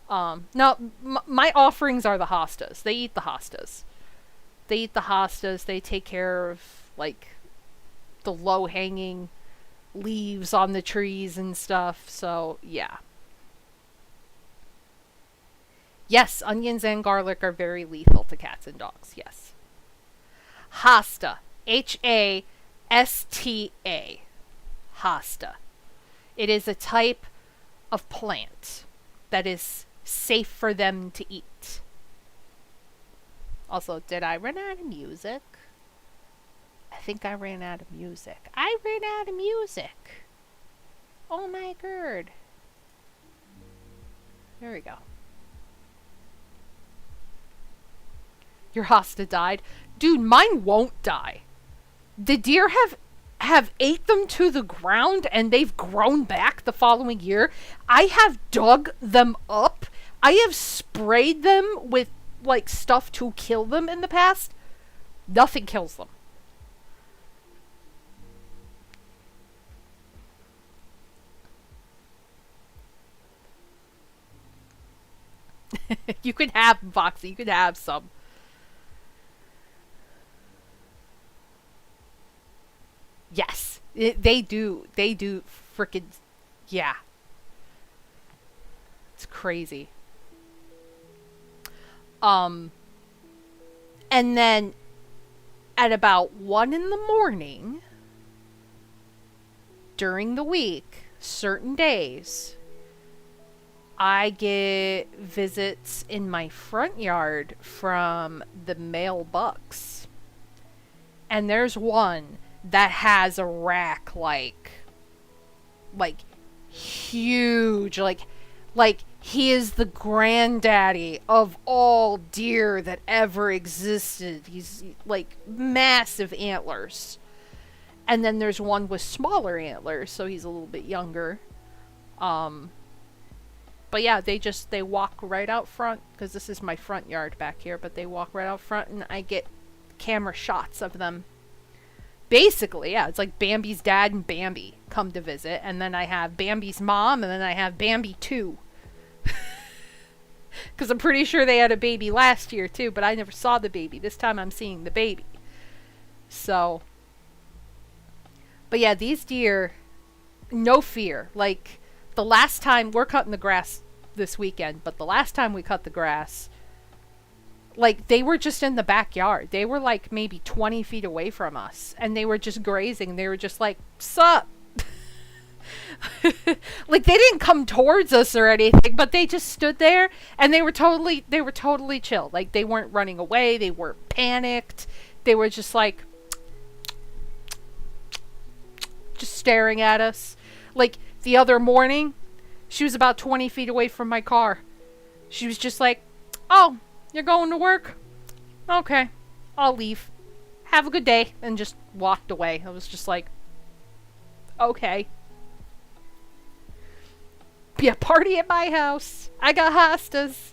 No, my offerings are the hostas. They eat the hostas. They eat the hostas. They take care of like the low hanging leaves on the trees and stuff. So yeah. Yes, onions and garlic are very lethal to cats and dogs. Yes. Hosta. Hasta. Hosta. It is a type of plant that is safe for them to eat. Also, did I run out of music? I think I ran out of music. I ran out of music. Oh my god. There we go. Your hosta died. Dude, mine won't die. The deer have ate them to the ground and they've grown back the following year. I have dug them up. I have sprayed them with like stuff to kill them in the past. Nothing kills them. You could have Voxy, you could have some. Yes, they do. They do frickin' yeah. It's crazy. Um and then at about 1 in the morning during the week, certain days, I get visits in my front yard from the male bucks. And there's one that has a rack like huge, like he is the granddaddy of all deer that ever existed. He's like massive antlers. And then there's one with smaller antlers, so he's a little bit younger. But yeah, they walk right out front, because this is my front yard back here, but they walk right out front and I get camera shots of them. Basically, yeah, it's like Bambi's dad and Bambi come to visit, and then I have Bambi's mom, and then I have Bambi 2. Because I'm pretty sure they had a baby last year too, but I never saw the baby. This time I'm seeing the baby. So, but yeah, these deer, no fear. Like, the last time, we're cutting the grass this weekend, but the last time we cut the grass, like, they were just in the backyard. They were like maybe 20 feet away from us, and they were just grazing. They were just like, sup? Like, they didn't come towards us or anything, but they just stood there and they were totally chill. Like, they weren't running away, they weren't panicked. They were just like just staring at us. Like, the other morning, she was about 20 feet away from my car. She was just like, "Oh, you're going to work? Okay, I'll leave. Have a good day," and just walked away. I was just like, okay. Be a party at my house. I got hostas.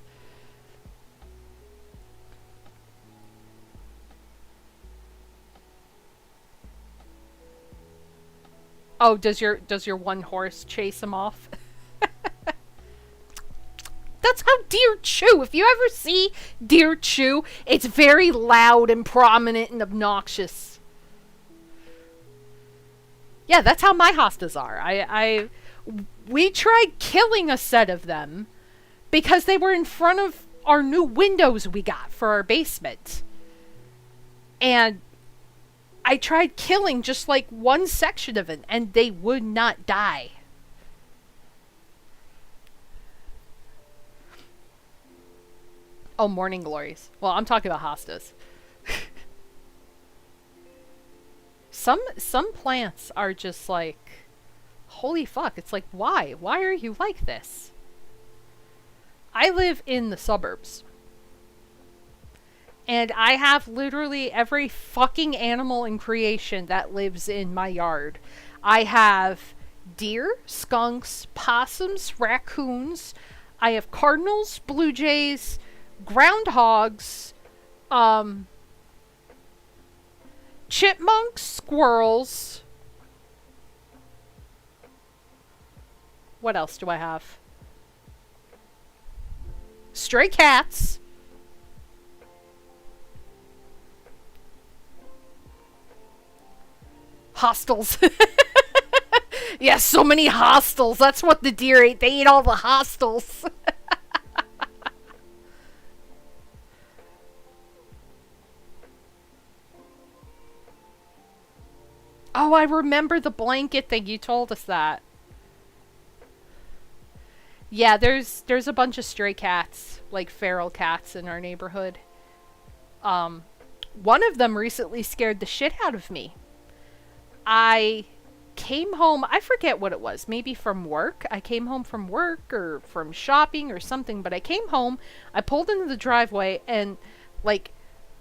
Oh, does your one horse chase him off? That's how deer chew. If you ever see deer chew, it's very loud and prominent and obnoxious. Yeah, that's how my hostas are. We tried killing a set of them because they were in front of our new windows we got for our basement. And I tried killing just like one section of it, and they would not die. Oh, morning glories. Well, I'm talking about hostas. Some plants are just like, holy fuck. It's like, why? Why are you like this? I live in the suburbs. And I have literally every fucking animal in creation that lives in my yard. I have deer, skunks, possums, raccoons. I have cardinals, blue jays, groundhogs, chipmunks, squirrels. What else do I have? Stray cats. Hostels. Yes, so many hostels. That's what the deer ate. They ate all the hostels. Oh, I remember the blanket thing. You told us that. Yeah, there's a bunch of stray cats, like feral cats in our neighborhood. One of them recently scared the shit out of me. I came home, I forget what it was, maybe from work. I came home from work or from shopping or something, but I came home, I pulled into the driveway, and like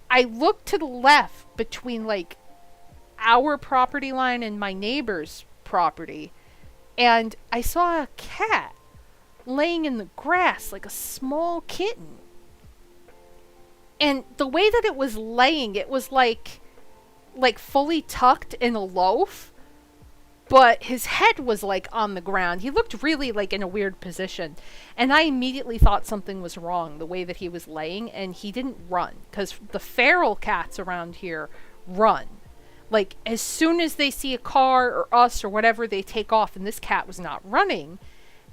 I looked to the left between like our property line and my neighbor's property, and I saw a cat laying in the grass like a small kitten. And the way that it was laying, it was like fully tucked in a loaf, but his head was like on the ground. He looked really like in a weird position, and I immediately thought something was wrong the way that he was laying. And he didn't run, because the feral cats around here run. Like as soon as they see a car or us or whatever, they take off, and this cat was not running,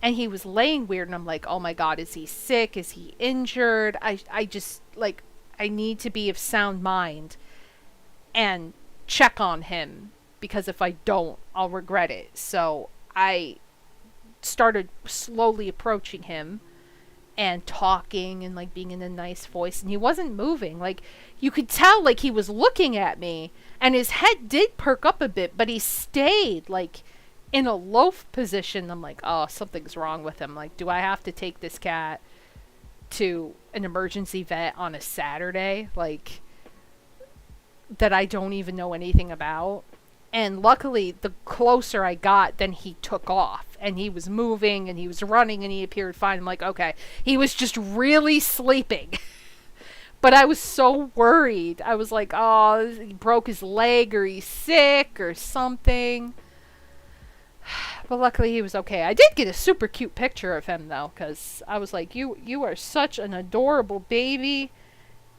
and he was laying weird. And I'm like, oh my god, is he sick? Is he injured? I just like, I need to be of sound mind and check on him, because if I don't, I'll regret it. So I started slowly approaching him and talking and like being in a nice voice, and he wasn't moving. Like you could tell like he was looking at me, and his head did perk up a bit, but he stayed like in a loaf position. I'm like, oh, something's wrong with him. Like, do I have to take this cat to an emergency vet on a Saturday? Like, that I don't even know anything about. And luckily, the closer I got, then he took off. And he was moving, and he was running, and he appeared fine. I'm like, okay. He was just really sleeping. But I was so worried. I was like, oh, he broke his leg, or he's sick, or something. But luckily, he was okay. I did get a super cute picture of him, though, because I was like, you are such an adorable baby.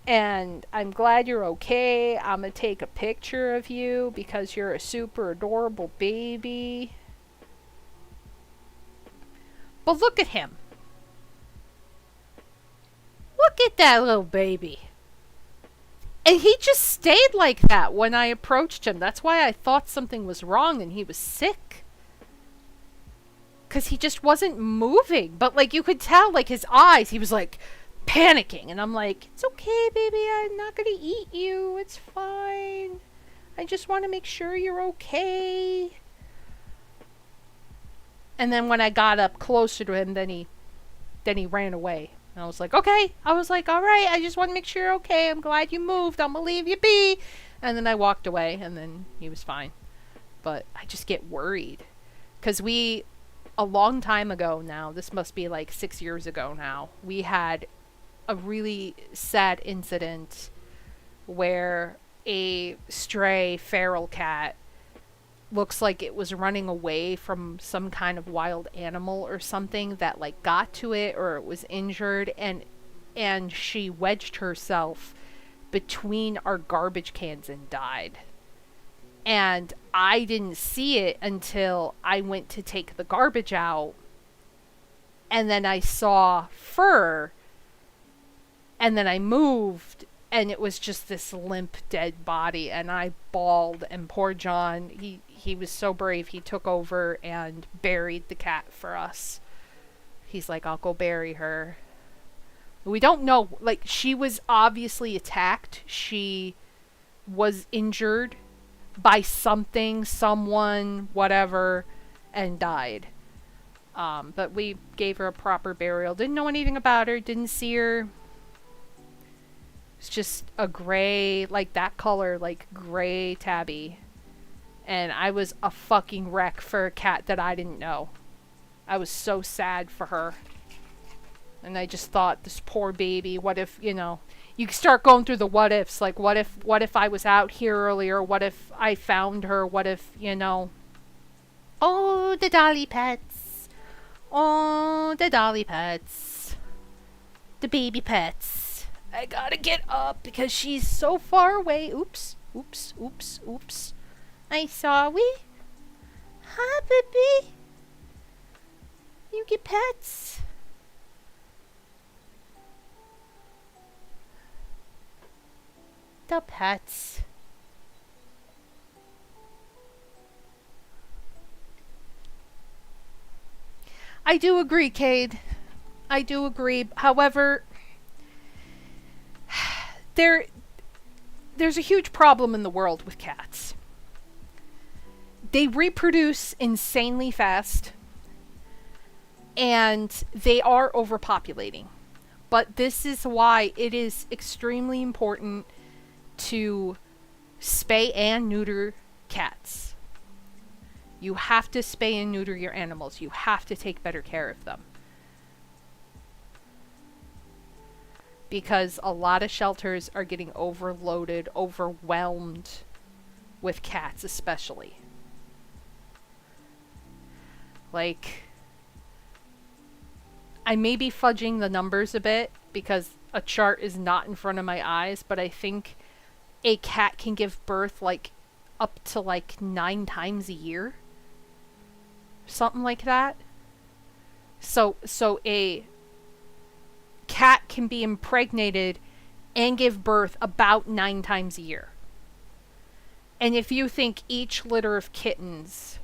And I'm glad you're okay. I'm going to take a picture of you because you're a super adorable baby. But look at him. Look at that little baby. And he just stayed like that when I approached him. That's why I thought something was wrong and he was sick. Because he just wasn't moving. But like you could tell, like his eyes, he was like panicking, and I'm like, it's okay, baby, I'm not gonna eat you, it's fine, I just want to make sure you're okay. And then when I got up closer to him, then he ran away, and I was like, okay, I was like, all right, I just want to make sure you're okay, I'm glad you moved, I'm gonna leave you be. And then I walked away, and then he was fine. But I just get worried, because a long time ago now, this must be like 6 years ago now, we had a really sad incident where a stray feral cat looks like it was running away from some kind of wild animal or something that like got to it, or it was injured, and she wedged herself between our garbage cans and died. And I didn't see it until I went to take the garbage out, And then I saw fur, and then I moved, and it was just this limp, dead body, and I bawled. And poor John, he was so brave. He took over and buried the cat for us. He's like, I'll go bury her. We don't know. Like, she was obviously attacked. She was injured by something, someone, whatever, and died. But we gave her a proper burial. Didn't know anything about her. Didn't see her. It's just a gray, like that color, like gray tabby. And I was a fucking wreck for a cat that I didn't know. I was so sad for her. And I just thought, this poor baby, what if, you know, you start going through the what ifs, like what if I was out here earlier, what if I found her, what if, you know. Oh, the dolly pets. Oh, the dolly pets. The baby pets. I gotta get up because she's so far away. Oops, oops, oops, oops. I saw we. Hi, baby. You get pets. The pets. I do agree, Cade. I do agree. However, there's a huge problem in the world with cats. They reproduce insanely fast, and they are overpopulating. But this is why it is extremely important to spay and neuter cats. You have to spay and neuter your animals. You have to take better care of them. Because a lot of shelters are getting overloaded, overwhelmed with cats especially. Like, I may be fudging the numbers a bit because a chart is not in front of my eyes, but I think a cat can give birth like up to like 9 times a year. Something like that. So a cat can be impregnated and give birth about 9 times a year. And if you think each litter of kittens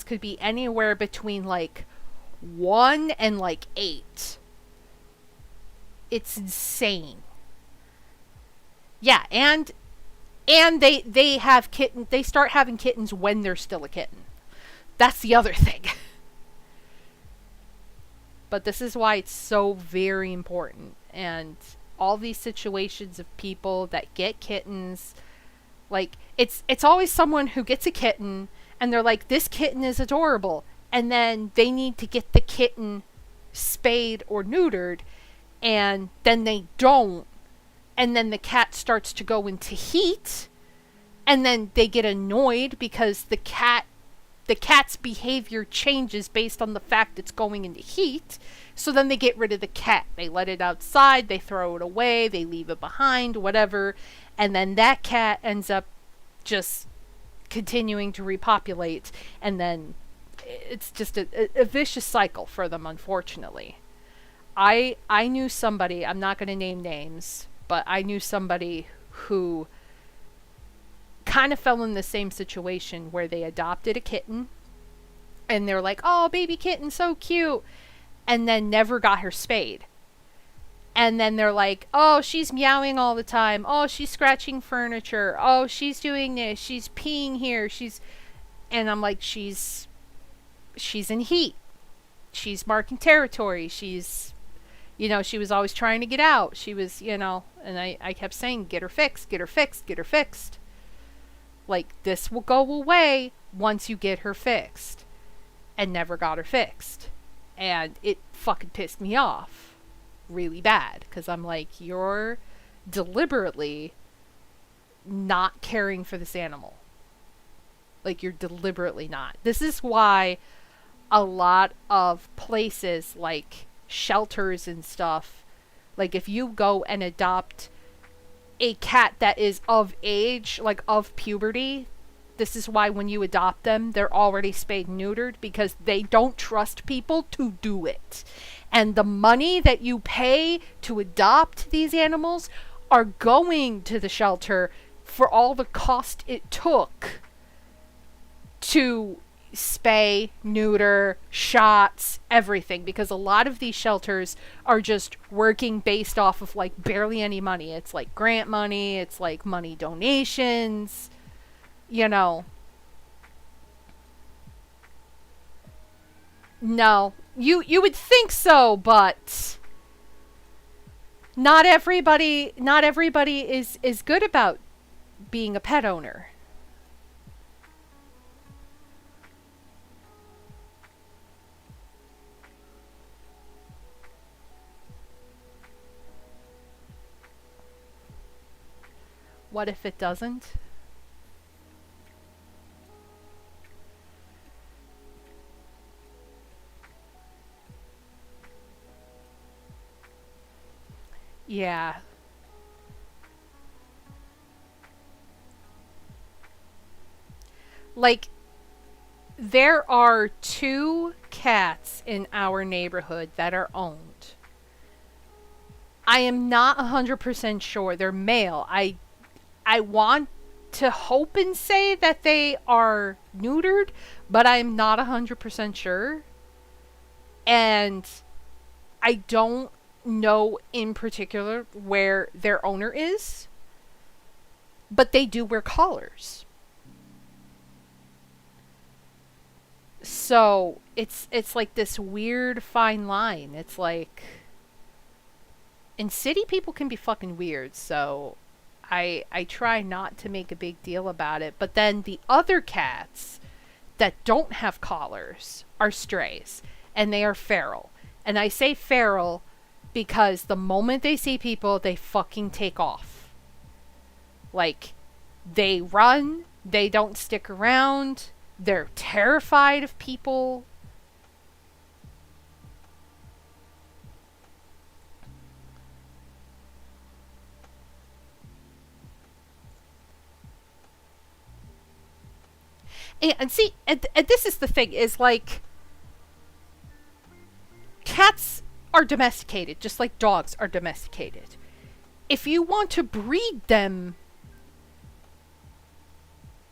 could be anywhere between like 1 and like 8. It's insane. Yeah, and they have they start having kittens when they're still a kitten. That's the other thing. But this is why it's so very important. And all these situations of people that get kittens, like it's always someone who gets a kitten and they're like, this kitten is adorable, and then they need to get the kitten spayed or neutered, and then they don't, and then the cat starts to go into heat, and then they get annoyed because the cat's behavior changes based on the fact it's going into heat. So then they get rid of the cat. They let it outside, they throw it away, they leave it behind, whatever, and then that cat ends up just continuing to repopulate, and then it's just a vicious cycle for them, unfortunately. I knew somebody, I'm not going to name names, but I knew somebody who kind of fell in the same situation where they adopted a kitten and they're like, oh, baby kitten, so cute, and then never got her spayed. And then they're like, oh, she's meowing all the time. Oh, she's scratching furniture. Oh, she's doing this. She's peeing here. And I'm like, she's in heat. She's marking territory. She's, she was always trying to get out. She was, and I kept saying, get her fixed, get her fixed, get her fixed. Like, this will go away once you get her fixed. And never got her fixed. And it fucking pissed me off really bad, because I'm like, you're deliberately not caring for this animal. Like, you're deliberately not. This is why a lot of places, like shelters and stuff, like if you go and adopt a cat that is of age, like of puberty, This is why when you adopt them, they're already spayed and neutered because they don't trust people to do it. And the money that you pay to adopt these animals are going to the shelter for all the cost it took to spay, neuter, shots, everything, because a lot of these shelters are just working based off of like barely any money. It's like grant money, it's like money donations, you know. No, you would think so, but not everybody is good about being a pet owner. What if it doesn't? Yeah. Like, there are two cats in our neighborhood that are owned. I am not 100% sure. They're male. I want to hope and say that they are neutered, but I'm not 100% sure. And I don't know in particular where their owner is, but they do wear collars. So it's like this weird fine line. It's like, and city people can be fucking weird, so I try not to make a big deal about it. But then the other cats that don't have collars are strays, and they are feral. And I say feral because the moment they see people, they fucking take off. Like, they run, they don't stick around, they're terrified of people. And see, and this is the thing, is like, cats are domesticated, just like dogs are domesticated. If you want to breed them,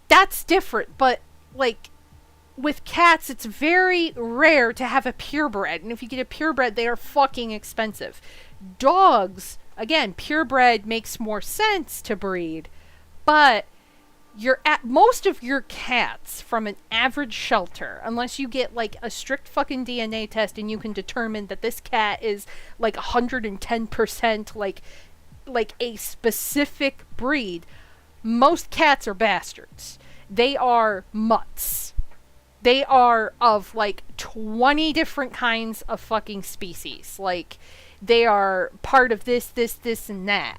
that's different, but, like, with cats, it's very rare to have a purebred, and if you get a purebred, they are fucking expensive. Dogs, again, purebred makes more sense to breed, but most of your cats from an average shelter, unless you get like a strict fucking DNA test and you can determine that this cat is like 110% like a specific breed, most cats are bastards. They are mutts. They are of like 20 different kinds of fucking species. Like, they are part of this, and that.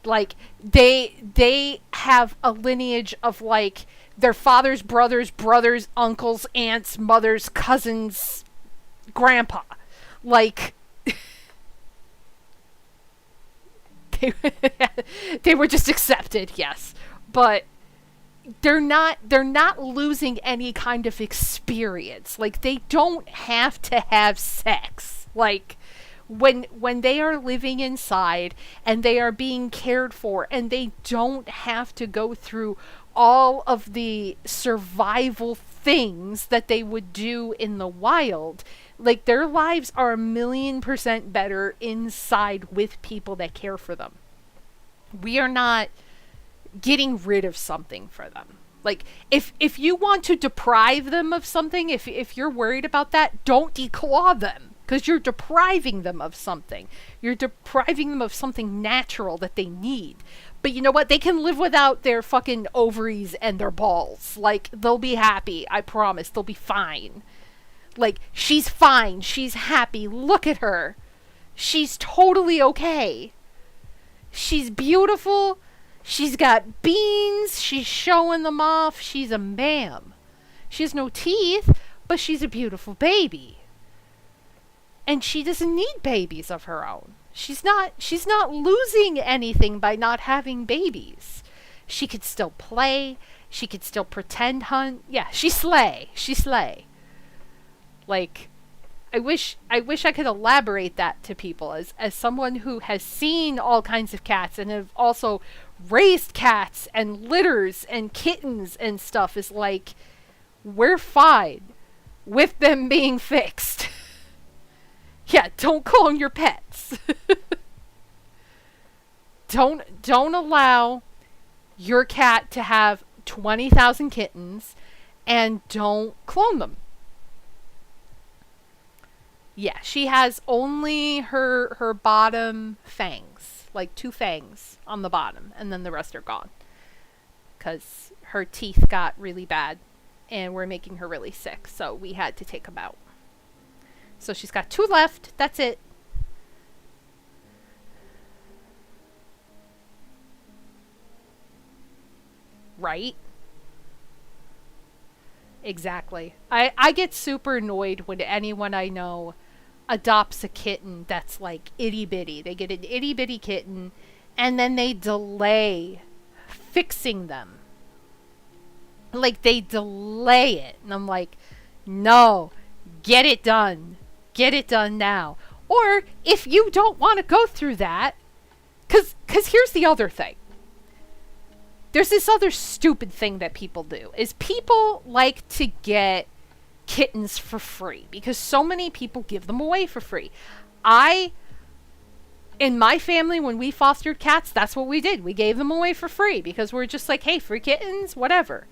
Like, they have a lineage of, like, their father's brothers, uncles, aunts, mothers, cousins, grandpa. Like, they, they were just accepted, yes. But they're not losing any kind of experience. Like, they don't have to have sex. Like, when they are living inside and they are being cared for and they don't have to go through all of the survival things that they would do in the wild, like, their lives are 1,000,000% better inside with people that care for them. We are not getting rid of something for them. Like, if you want to deprive them of something, if you're worried about that, don't declaw them. Because you're depriving them of something. You're depriving them of something natural that they need. But you know what? They can live without their fucking ovaries and their balls. Like, they'll be happy. I promise. They'll be fine. Like, she's fine. She's happy. Look at her. She's totally okay. She's beautiful. She's got beans. She's showing them off. She's a ma'am. She has no teeth, but she's a beautiful baby. And she doesn't need babies of her own. She's not losing anything by not having babies. She could still play. She could still pretend hunt. Yeah, she slay. She slay. Like, I wish I could elaborate that to people as someone who has seen all kinds of cats and have also raised cats and litters and kittens and stuff, is like, we're fine with them being fixed. Yeah, don't clone your pets. Don't allow your cat to have 20,000 kittens, and don't clone them. Yeah, she has only her bottom fangs, like 2 fangs on the bottom, and then the rest are gone. Because her teeth got really bad, and were making her really sick, so we had to take them out. So she's got 2 left, that's it. Right? Exactly. I get super annoyed when anyone I know adopts a kitten that's like itty bitty. They get an itty bitty kitten and then they delay fixing them. Like, they delay it. And I'm like, no, get it done. Get it done now. Or if you don't want to go through that, because here's the other thing. There's this other stupid thing that people do, is people like to get kittens for free because so many people give them away for free. In my family, when we fostered cats, that's what we did. We gave them away for free because we're just like, hey, free kittens, whatever.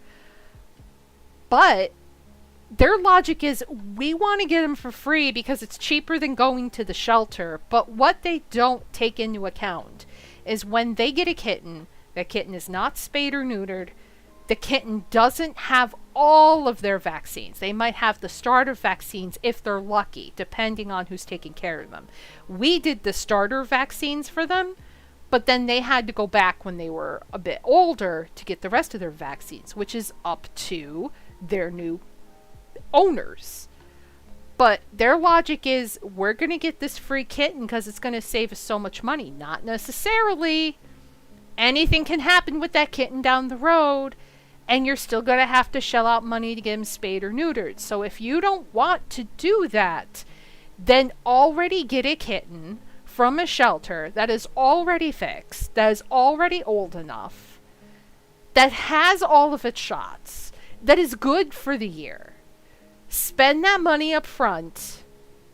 But their logic is, we want to get them for free because it's cheaper than going to the shelter. But what they don't take into account is when they get a kitten, that kitten is not spayed or neutered. The kitten doesn't have all of their vaccines. They might have the starter vaccines if they're lucky, depending on who's taking care of them. We did the starter vaccines for them, but then they had to go back when they were a bit older to get the rest of their vaccines, which is up to their new owners. But their logic is, we're going to get this free kitten because it's going to save us so much money. Not necessarily. Anything can happen with that kitten down the road, and you're still going to have to shell out money to get him spayed or neutered. So if you don't want to do that, then already get a kitten from a shelter that is already fixed, that is already old enough, that has all of its shots, that is good for the year. Spend that money up front,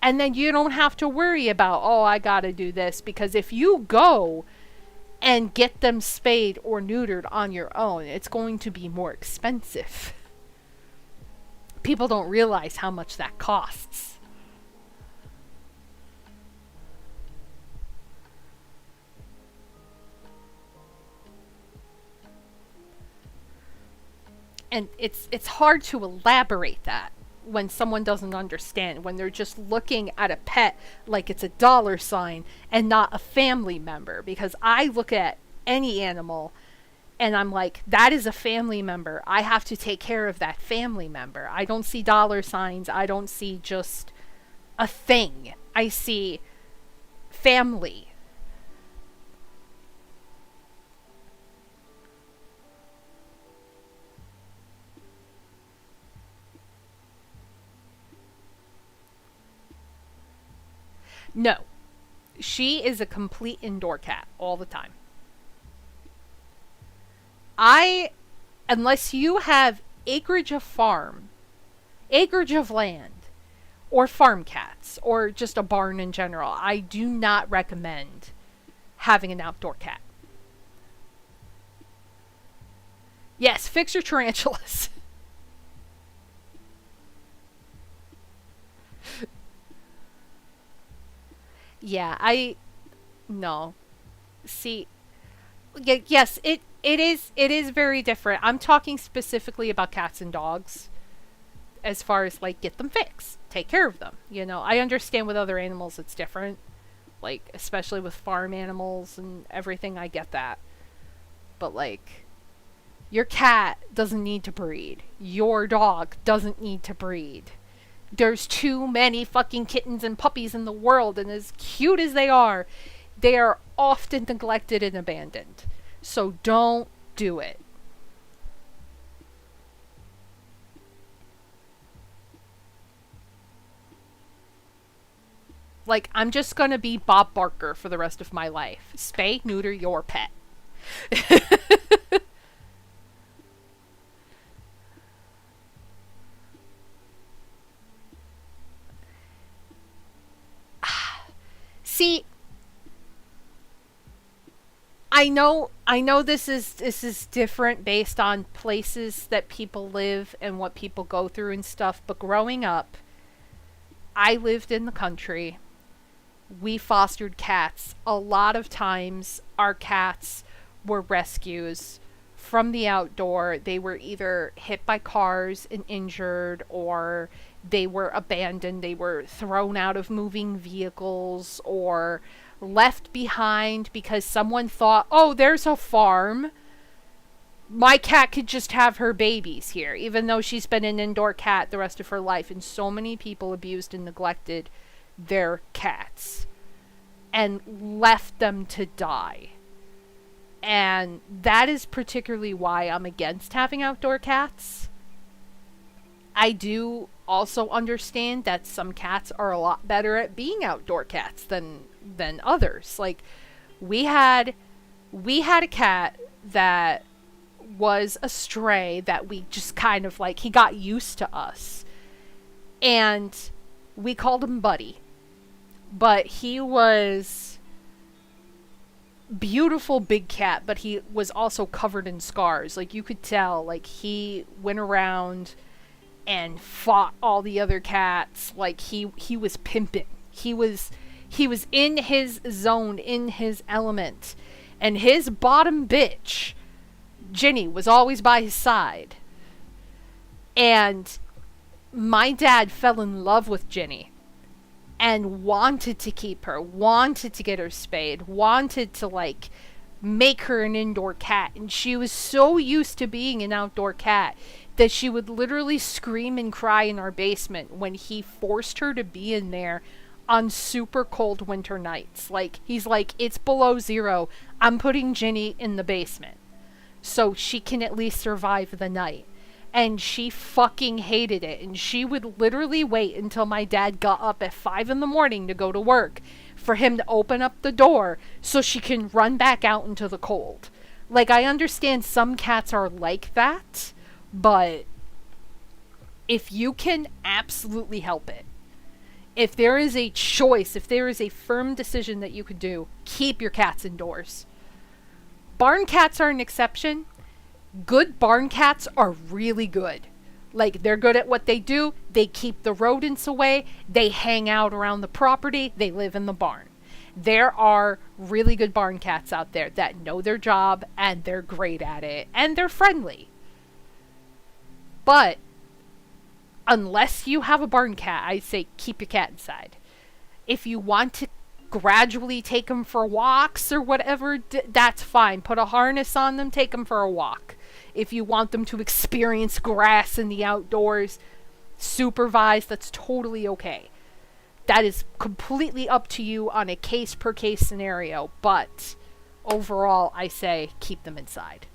and then you don't have to worry about, oh, I got to do this, because if you go and get them spayed or neutered on your own, it's going to be more expensive. People don't realize how much that costs. And it's hard to elaborate that when someone doesn't understand, when they're just looking at a pet like it's a dollar sign and not a family member. Because I look at any animal and I'm like, that is a family member. I have to take care of that family member. I don't see dollar signs. I don't see just a thing. I see family. No, she is a complete indoor cat all the time. Unless you have acreage of farm, acreage of land, or farm cats, or just a barn in general, I do not recommend having an outdoor cat. Yes, fix your tarantulas. Yeah, no. See, yes, it is very different. I'm talking specifically about cats and dogs, as far as like, get them fixed, take care of them. I understand with other animals it's different, like especially with farm animals and everything. I get that, but like, your cat doesn't need to breed. Your dog doesn't need to breed. There's too many fucking kittens and puppies in the world, and as cute as they are often neglected and abandoned. So don't do it. Like, I'm just gonna be Bob Barker for the rest of my life. Spay, neuter your pet. See, I know this is different based on places that people live and what people go through and stuff, but growing up, I lived in the country. We fostered cats. A lot of times our cats were rescues from the outdoor. They were either hit by cars and injured, or they were abandoned. They were thrown out of moving vehicles or left behind because someone thought, oh, there's a farm. My cat could just have her babies here, even though she's been an indoor cat the rest of her life. And so many people abused and neglected their cats and left them to die. And that is particularly why I'm against having outdoor cats. I do also understand that some cats are a lot better at being outdoor cats than others. Like, we had a cat that was a stray that we just kind of like, he got used to us. And we called him Buddy. But he was beautiful big cat, but he was also covered in scars. Like, you could tell, like, he went around and fought all the other cats. Like, he was pimping. He was in his zone, in his element. And his bottom bitch, Ginny, was always by his side. And my dad fell in love with Ginny and wanted to keep her, wanted to get her spayed, wanted to, like, make her an indoor cat. And she was so used to being an outdoor cat that she would literally scream and cry in our basement when he forced her to be in there on super cold winter nights. Like, he's like, it's below zero. I'm putting Ginny in the basement so she can at least survive the night. And she fucking hated it. And she would literally wait until my dad got up at 5 a.m. to go to work for him to open up the door so she can run back out into the cold. Like, I understand some cats are like that, but if you can absolutely help it, if there is a choice, if there is a firm decision that you could do, keep your cats indoors. Barn cats are an exception. Good barn cats are really good. Like, they're good at what they do. They keep the rodents away. They hang out around the property. They live in the barn. There are really good barn cats out there that know their job and they're great at it and they're friendly. But unless you have a barn cat, I say keep your cat inside. If you want to gradually take them for walks or whatever, that's fine. Put a harness on them, take them for a walk. If you want them to experience grass in the outdoors, supervised, that's totally okay. That is completely up to you on a case per case scenario, but overall, I say keep them inside.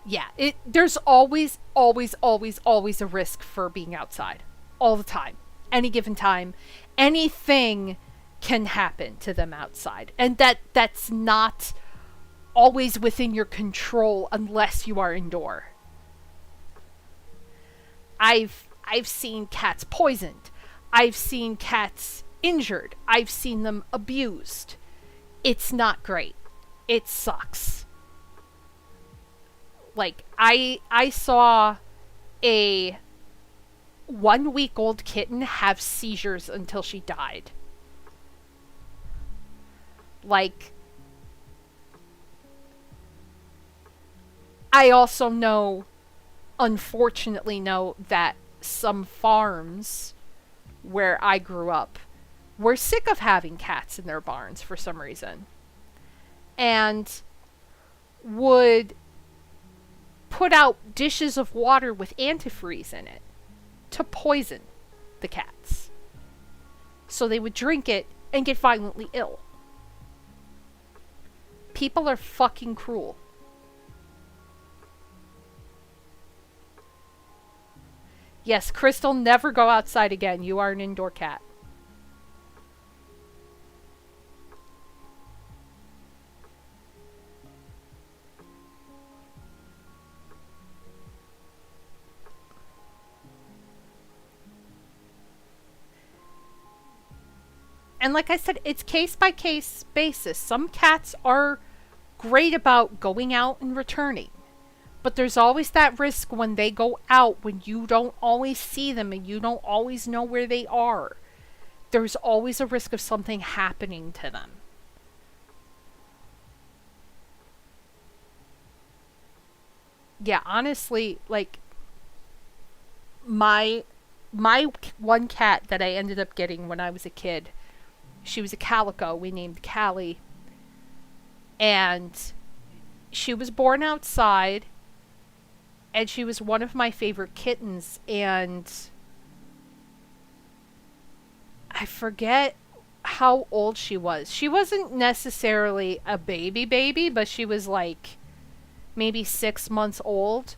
Yeah, there's always a risk for being outside. All the time. Any given time. Anything can happen to them outside. And that's not always within your control unless you are indoor. I've seen cats poisoned. I've seen cats injured. I've seen them abused. It's not great. It sucks. Like, I saw a 1-week-old kitten have seizures until she died. Like, I also unfortunately know that some farms where I grew up were sick of having cats in their barns for some reason. And would put out dishes of water with antifreeze in it to poison the cats. So they would drink it and get violently ill. People are fucking cruel. Yes, Crystal, never go outside again. You are an indoor cat. And like I said, it's case by case basis. Some cats are great about going out and returning. But there's always that risk when they go out, when you don't always see them and you don't always know where they are. There's always a risk of something happening to them. Yeah, honestly, like my my one cat that I ended up getting when I was a kid, she was a calico. We named Callie, and she was born outside, and she was one of my favorite kittens. And I forget how old she was. She wasn't necessarily a baby, but she was like maybe 6 months old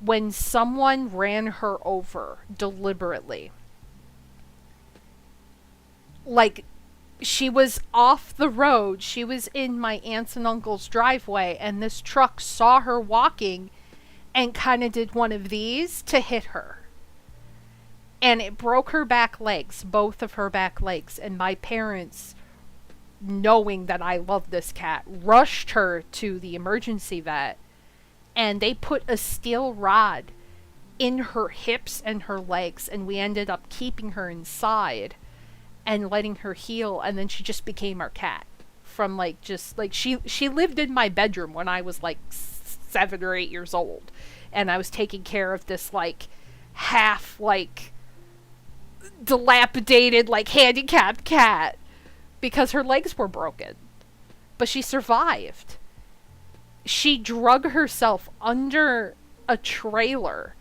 when someone ran her over deliberately. Like, she was off the road. She was in my aunt's and uncle's driveway, and this truck saw her walking and kind of did one of these to hit her. And it broke her back legs, both of her back legs. And my parents, knowing that I loved this cat, rushed her to the emergency vet, and they put a steel rod in her hips and her legs, and we ended up keeping her inside and letting her heal. And then she just became our cat. From like, just like, she lived in my bedroom when I was like 7 or 8 years old, and I was taking care of this like half like dilapidated, like handicapped cat because her legs were broken. But she survived. She drug herself under a trailer,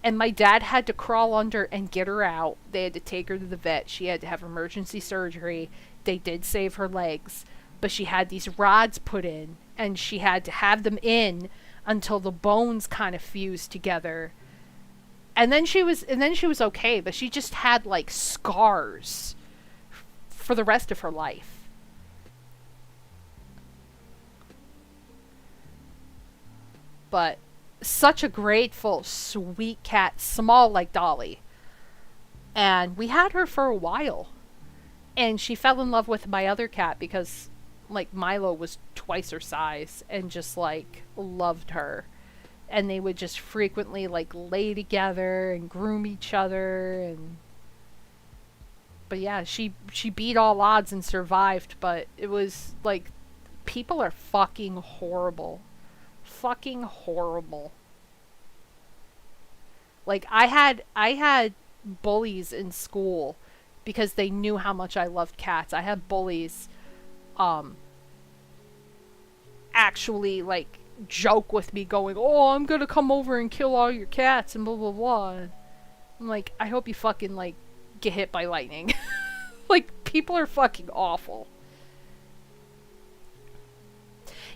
and my dad had to crawl under and get her out. They had to take her to the vet. She had to have emergency surgery. They did save her legs, but she had these rods put in, and she had to have them in until the bones kind of fused together. And then she was okay, but she just had like scars for the rest of her life. But such a grateful, sweet cat, small like Dolly. And we had her for a while. And she fell in love with my other cat because like Milo was twice her size, and just like loved her. And they would just frequently like lay together and groom each other. And but yeah, she beat all odds and survived. But it was like, people are fucking horrible. Fucking horrible. Like, I had bullies in school because they knew how much I loved cats. I had bullies actually like joke with me, going, "Oh, I'm gonna come over and kill all your cats," and blah blah blah. And I'm like, I hope you fucking like get hit by lightning. Like, people are fucking awful.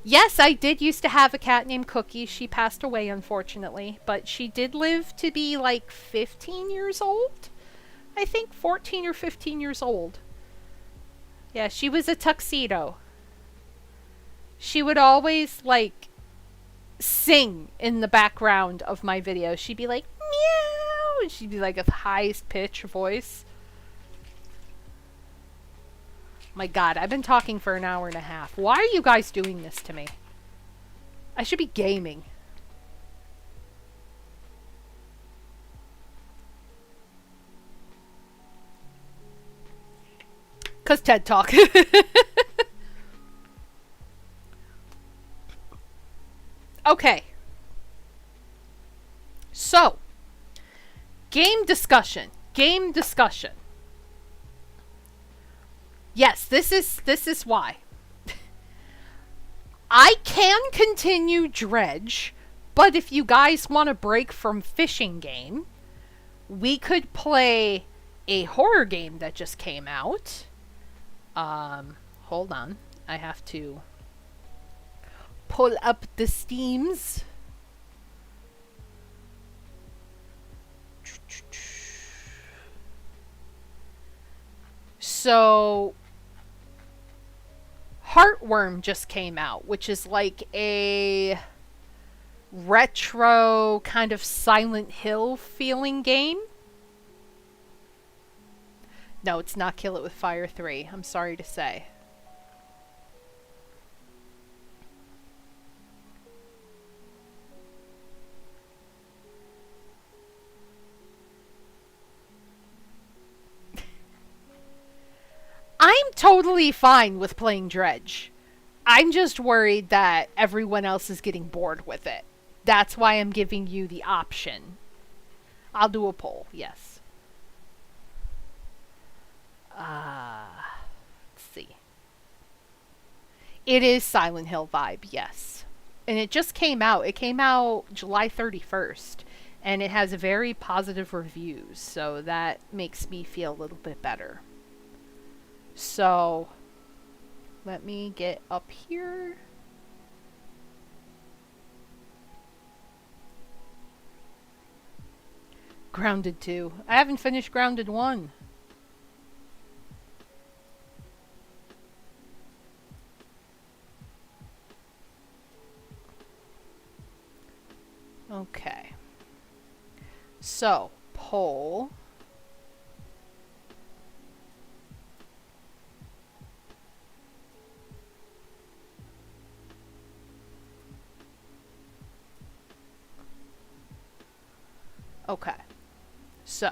Yes, I did used to have a cat named Cookie. She passed away, unfortunately, but she did live to be like 15 years old. I think 14 or 15 years old. Yeah, she was a tuxedo. She would always like sing in the background of my videos. She'd be like, meow, and she'd be like a highest pitch voice. My God, I've been talking for an hour and a half. Why are you guys doing this to me? I should be gaming. Cause TED Talk. Okay. So, game discussion. Game discussion. Yes, this is why. I can continue Dredge, but if you guys want to break from fishing game, we could play a horror game that just came out. Hold on. I have to pull up the Steams. So Heartworm just came out, which is like a retro kind of Silent Hill feeling game. No, it's not Kill It With Fire 3. I'm sorry to say. I'm totally fine with playing Dredge. I'm just worried that everyone else is getting bored with it. That's why I'm giving you the option. I'll do a poll, yes. Let's see. It is Silent Hill vibe, yes. And it just came out. It came out July 31st. And it has very positive reviews. So that makes me feel a little bit better. So, let me get up here. Grounded 2. I haven't finished Grounded 1. Okay. So, poll. Okay. So.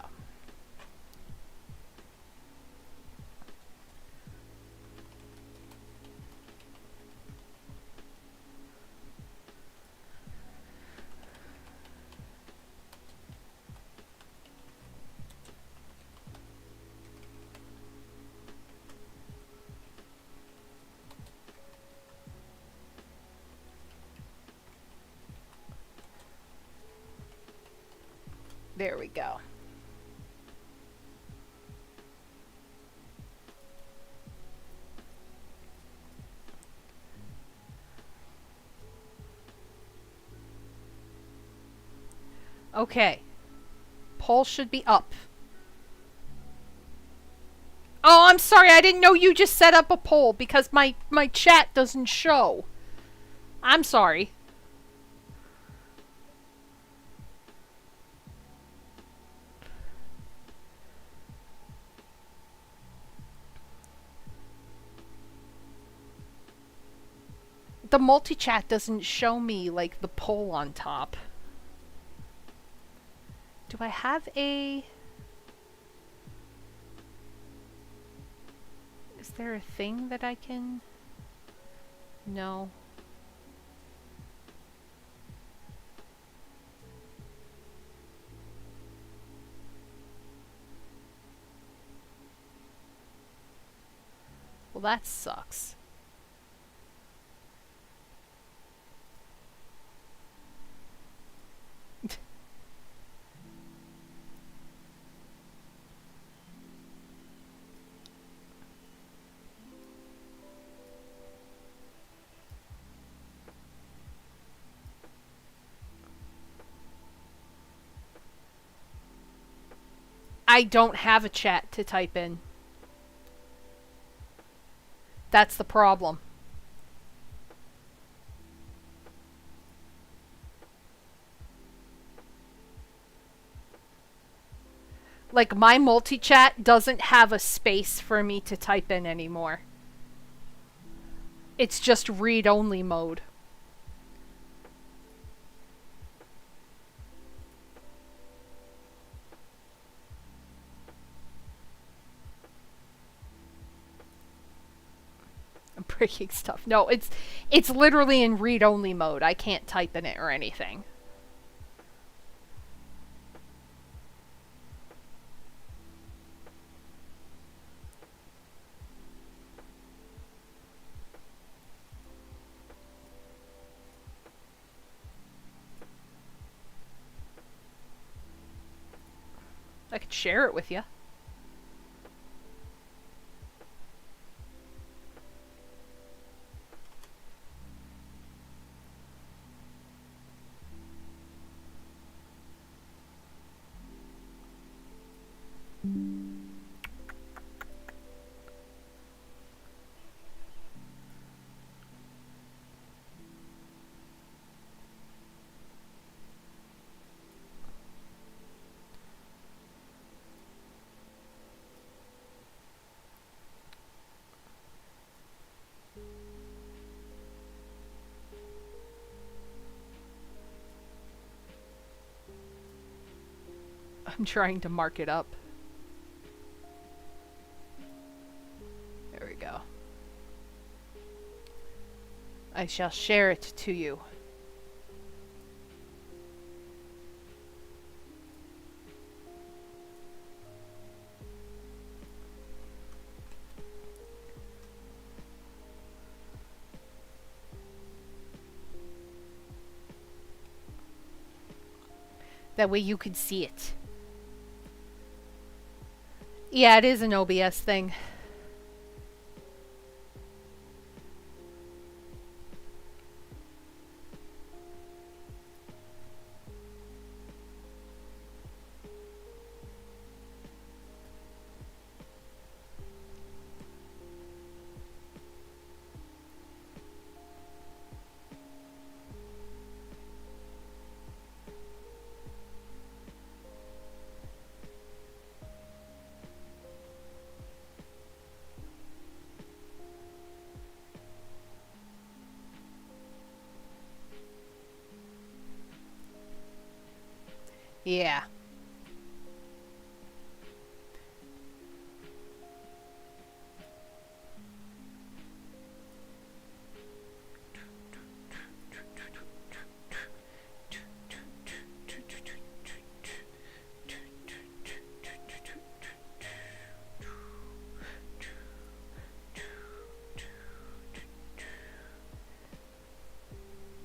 There we go. Okay. Poll should be up. Oh, I'm sorry. I didn't know you just set up a poll because my chat doesn't show. I'm sorry. The multi-chat doesn't show me, like, the poll on top. Do I have a... Is there a thing that I can... No. Well, that sucks. I don't have a chat to type in. That's the problem. Like, my multi-chat doesn't have a space for me to type in anymore. It's just read-only mode. I'm breaking stuff. No, it's literally in read-only mode. I can't type in it or anything. I could share it with you. I'm trying to mark it up. There we go. I shall share it to you. That way you could see it. Yeah, it is an OBS thing. Yeah.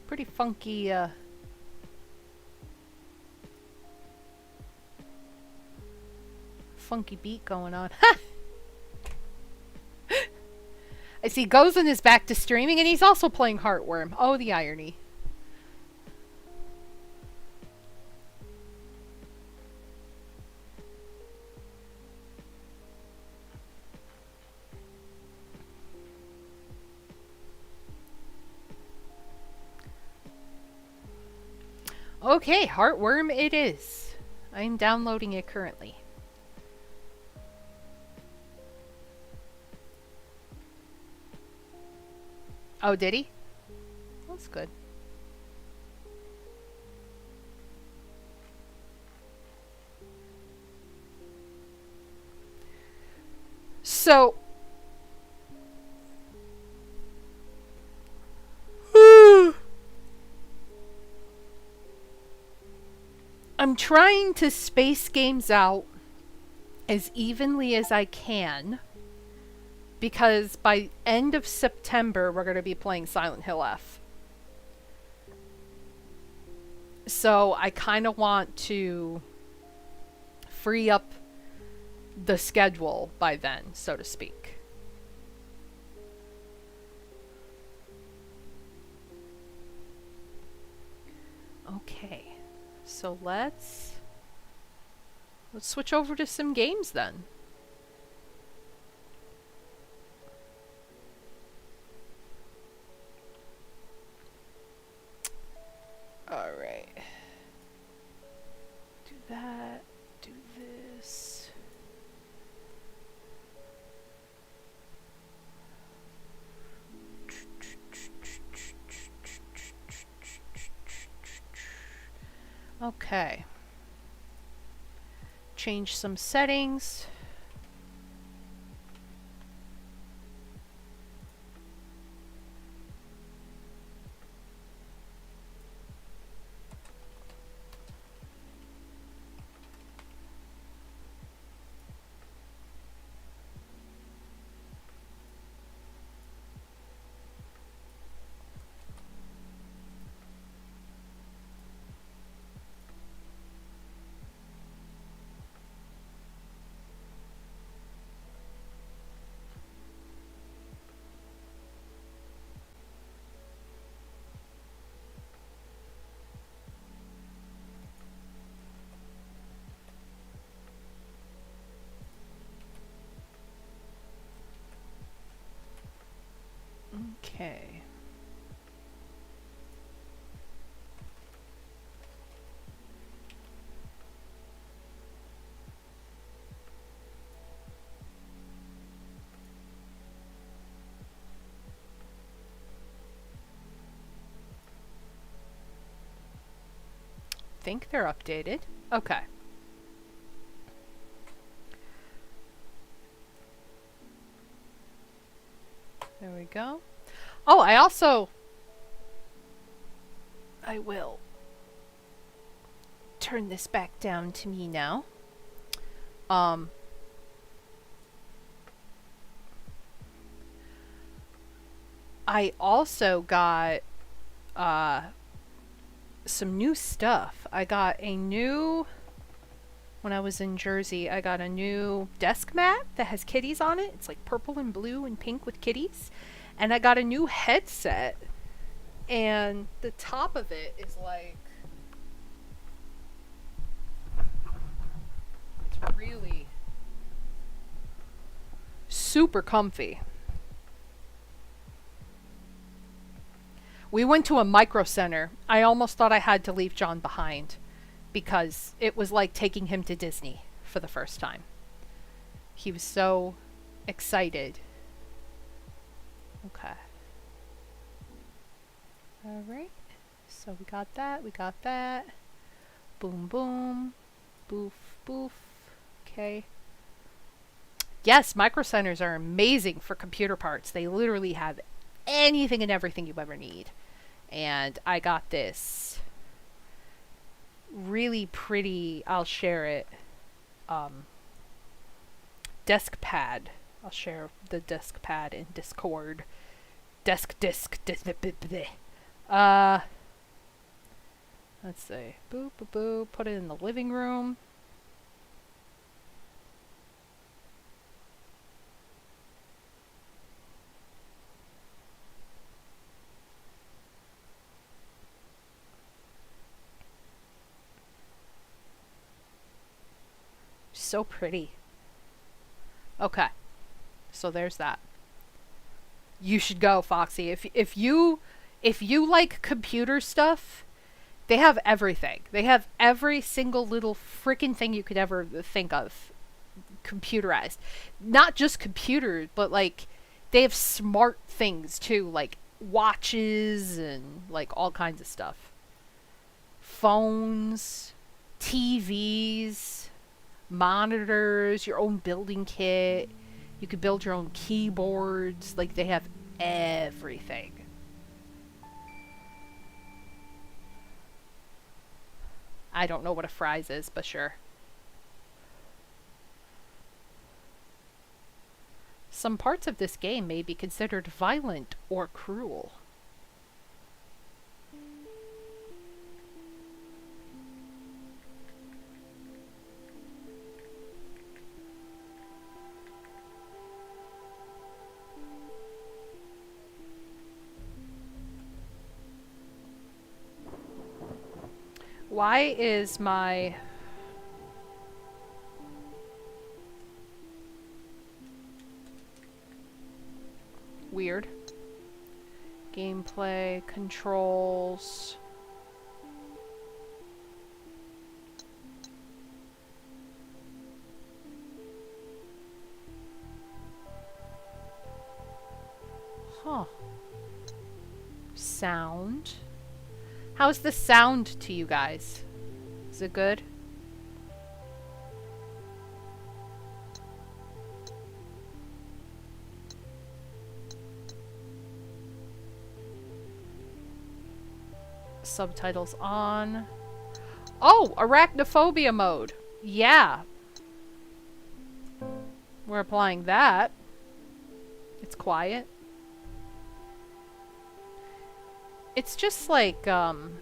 Pretty funky, funky beat going on. I see Gozen is back to streaming and he's also playing Heartworm. Oh, the irony. Okay, Heartworm it is. I'm downloading it currently. Oh, did he? That's good. So... I'm trying to space games out as evenly as I can, because by end of September we're going to be playing Silent Hill F. So I kind of want to free up the schedule by then, so to speak. Okay. So let's switch over to some games then. All right. Do that. Do this. Okay. Change some settings. Okay. Think they're updated. Okay. There we go. Oh, I will turn this back down to me now. Um, I also got some new stuff. When I was in Jersey, I got a new desk mat that has kitties on it. It's like purple and blue and pink with kitties. And I got a new headset. And the top of it is like, it's really super comfy. We went to a micro center. I almost thought I had to leave John behind because it was like taking him to Disney for the first time. He was so excited. Okay. All right. So we got that. We got that. Boom, boom. Boof, boof. Okay. Yes, micro centers are amazing for computer parts. They literally have anything and everything you ever need. And I got this really pretty, I'll share it, desk pad. I'll share the desk pad in Discord. Let's see. Boop, boop, boop. Put it in the living room. So pretty. Okay. So there's that. You should go, Foxy. If you like computer stuff, they have everything. They have every single little freaking thing you could ever think of computerized. Not just computers, but like they have smart things too, like watches and like all kinds of stuff. Phones, TVs, monitors, your own building kit. You could build your own keyboards. Like, they have everything. I don't know what a fries is, but sure. Some parts of this game may be considered violent or cruel. Why is my... Weird. Gameplay, controls... Huh. Sound... How's the sound to you guys? Is it good? Subtitles on. Oh, arachnophobia mode. Yeah. We're applying that. It's quiet. It's just like, damn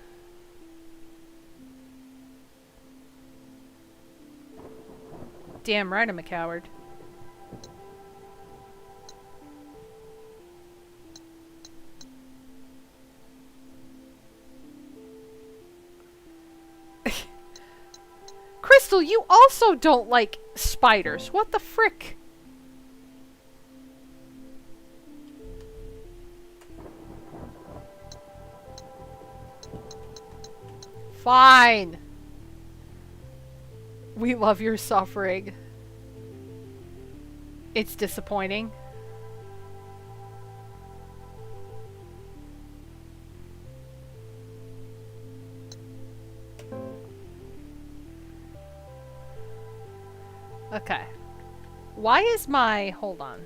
right I'm a coward. Crystal, you also don't like spiders. What the frick? Fine. We love your suffering. It's disappointing. Okay. Why is my... Hold on.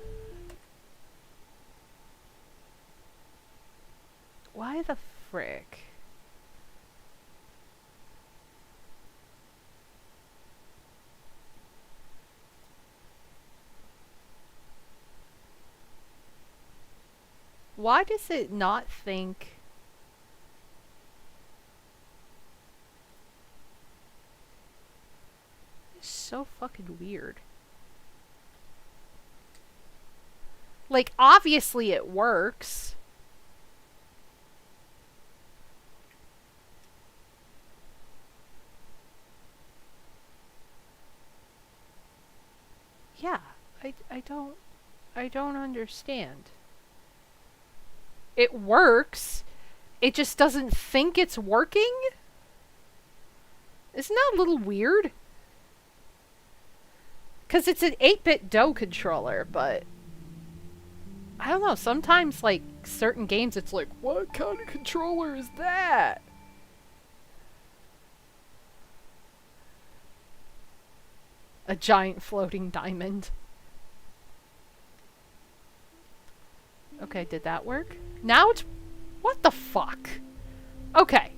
Why the frick? Why does it not think... It's so fucking weird. Like, obviously it works. Yeah, I don't understand. It works. It just doesn't think it's working? Isn't that a little weird? Because it's an 8-bit DOE controller, but... I don't know, sometimes, like, certain games it's like, what kind of controller is that? A giant floating diamond. Okay, did that work? Now it's... What the fuck? Okay.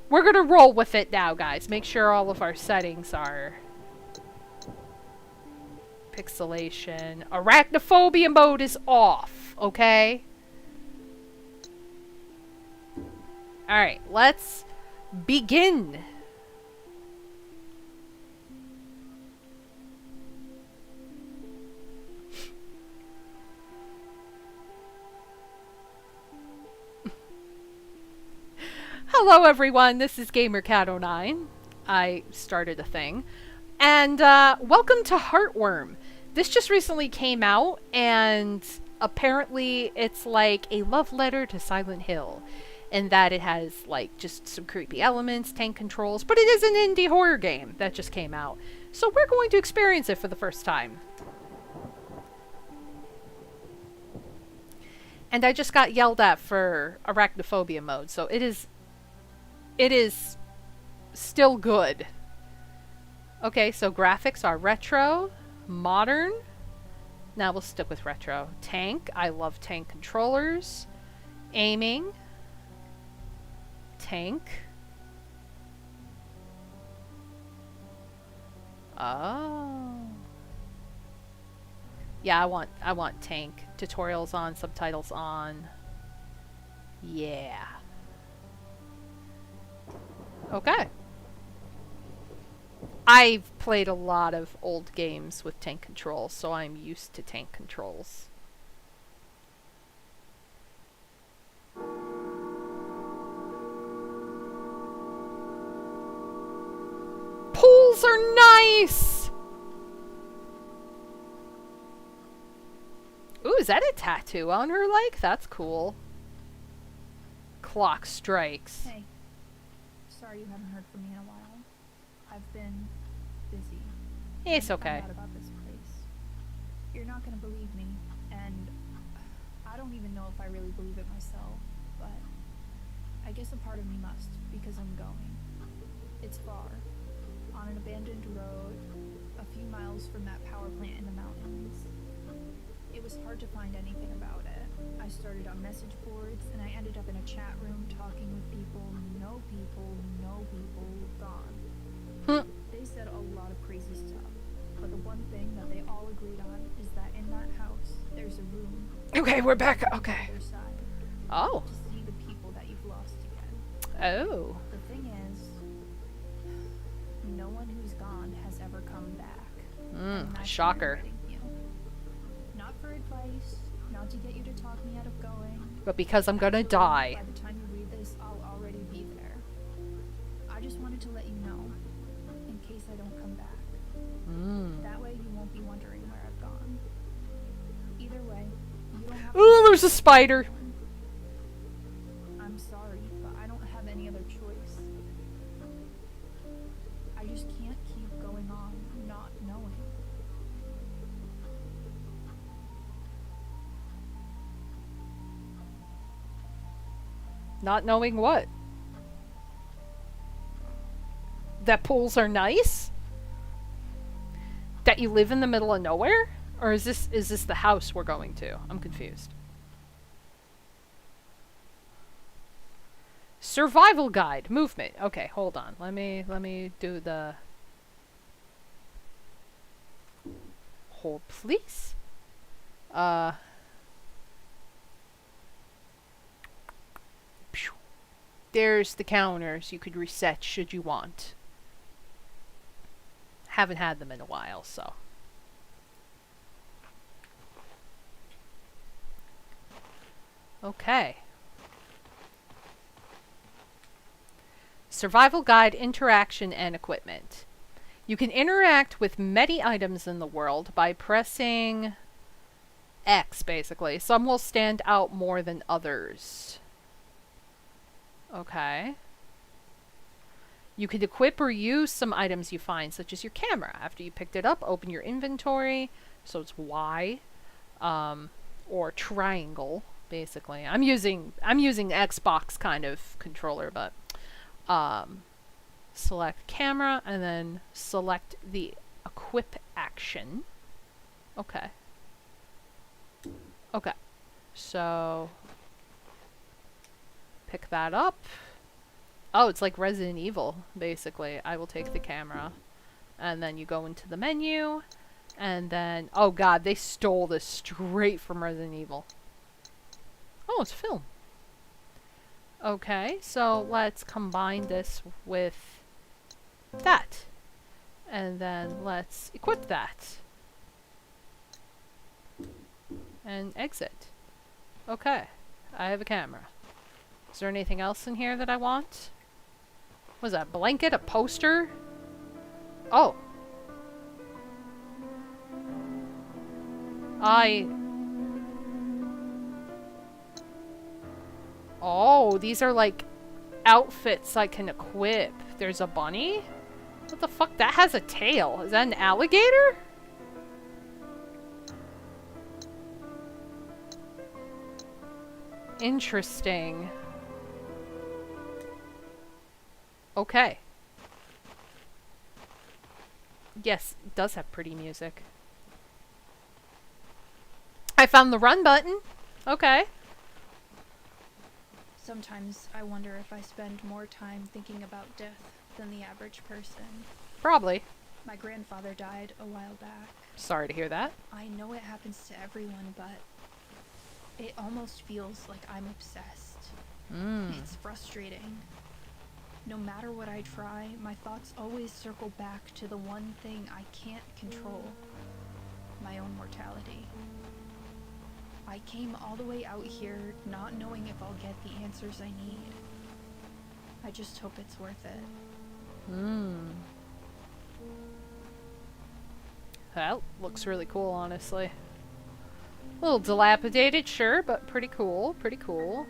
We're gonna roll with it now, guys. Make sure all of our settings are... Pixelation. Arachnophobia mode is off, okay? Alright, let's begin. Hello everyone, this is GamerCat09. I started a thing. And welcome to Heartworm. This just recently came out, and apparently it's like a love letter to Silent Hill. In that it has like just some creepy elements, tank controls, but it is an indie horror game that just came out. So we're going to experience it for the first time. And I just got yelled at for arachnophobia mode, so it is still good. Okay, so graphics are retro, modern. Now we'll stick with retro. Tank, I love tank controllers. Aiming. Tank. Oh. Yeah, I want tank. Tutorials on, subtitles on. Yeah. Okay. I've played a lot of old games with tank controls, so I'm used to tank controls. Pools are nice! Ooh, is that a tattoo on her leg? That's cool. Clock strikes. Hey. Sorry you haven't heard from me in a while. I've been busy. It's okay. I found out about this place. You're not gonna believe me, and I don't even know if I really believe it myself, but I guess a part of me must, because I'm going. It's far, on an abandoned road, a few miles from that power plant in the mountains. It was hard to find anything about it. I started on message boards, and I ended up in a chat room talking with people, no people, gone. They said a lot of crazy stuff, but the one thing that they all agreed on is that in that house, there's a room. Okay, we're back. Okay. On the other side, Oh. to see the people that you've lost again. Oh. The thing is, no one who's gone has ever come back. And that's Shocker. why I'm writing you. Not for advice, not to get you to talk me out of going. But because I'm gonna Actually, die. By the time you read this, I'll already be there. I just wanted to let you know, in case I don't come back. That way you won't be wondering where I've gone. Either way, you don't have Ooh, there's a spider. I'm sorry, but I don't have any other choice. I just can't keep going on not knowing. Not knowing what? That pools are nice? That you live in the middle of nowhere? Or is this the house we're going to? I'm confused. Survival guide. Movement. Okay, hold on. Let me do the... Hold, please. There's the counters you could reset should you want. Haven't had them in a while, so. Okay. Survival guide, interaction, and equipment. You can interact with many items in the world by pressing X, basically. Some will stand out more than others. Okay. You can equip or use some items you find, such as your camera. After you picked it up, open your inventory. So it's Y. Or triangle, basically. I'm using Xbox kind of controller, but select camera and then select the equip action. Okay. Okay. So pick that up. Oh, it's like Resident Evil, basically. I will take the camera. And then you go into the menu. And then... Oh god, they stole this straight from Resident Evil. Oh, it's film. Okay, so let's combine this with that. And then let's equip that. And exit. Okay, I have a camera. Is there anything else in here that I want? Was that blanket? A poster? Oh. Oh, these are like outfits I can equip. There's a bunny? What the fuck? That has a tail. Is that an alligator? Interesting. Okay. Yes, it does have pretty music. I found the run button. Okay. Sometimes I wonder if I spend more time thinking about death than the average person. Probably. My grandfather died a while back. Sorry to hear that. I know it happens to everyone, but it almost feels like I'm obsessed. It's frustrating. No matter what I try, my thoughts always circle back to the one thing I can't control. My own mortality. I came all the way out here not knowing if I'll get the answers I need. I just hope it's worth it. That looks really cool, honestly. A little dilapidated, sure, but pretty cool. Pretty cool.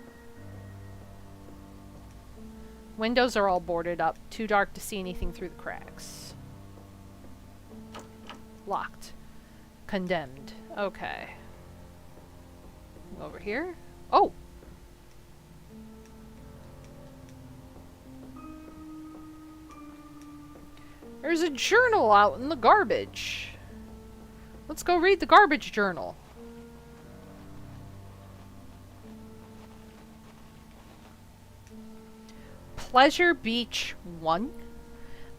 Windows are all boarded up. Too dark to see anything through the cracks. Locked. Condemned. Okay. Over here. Oh! There's a journal out in the garbage. Let's go read the garbage journal. Pleasure Beach 1.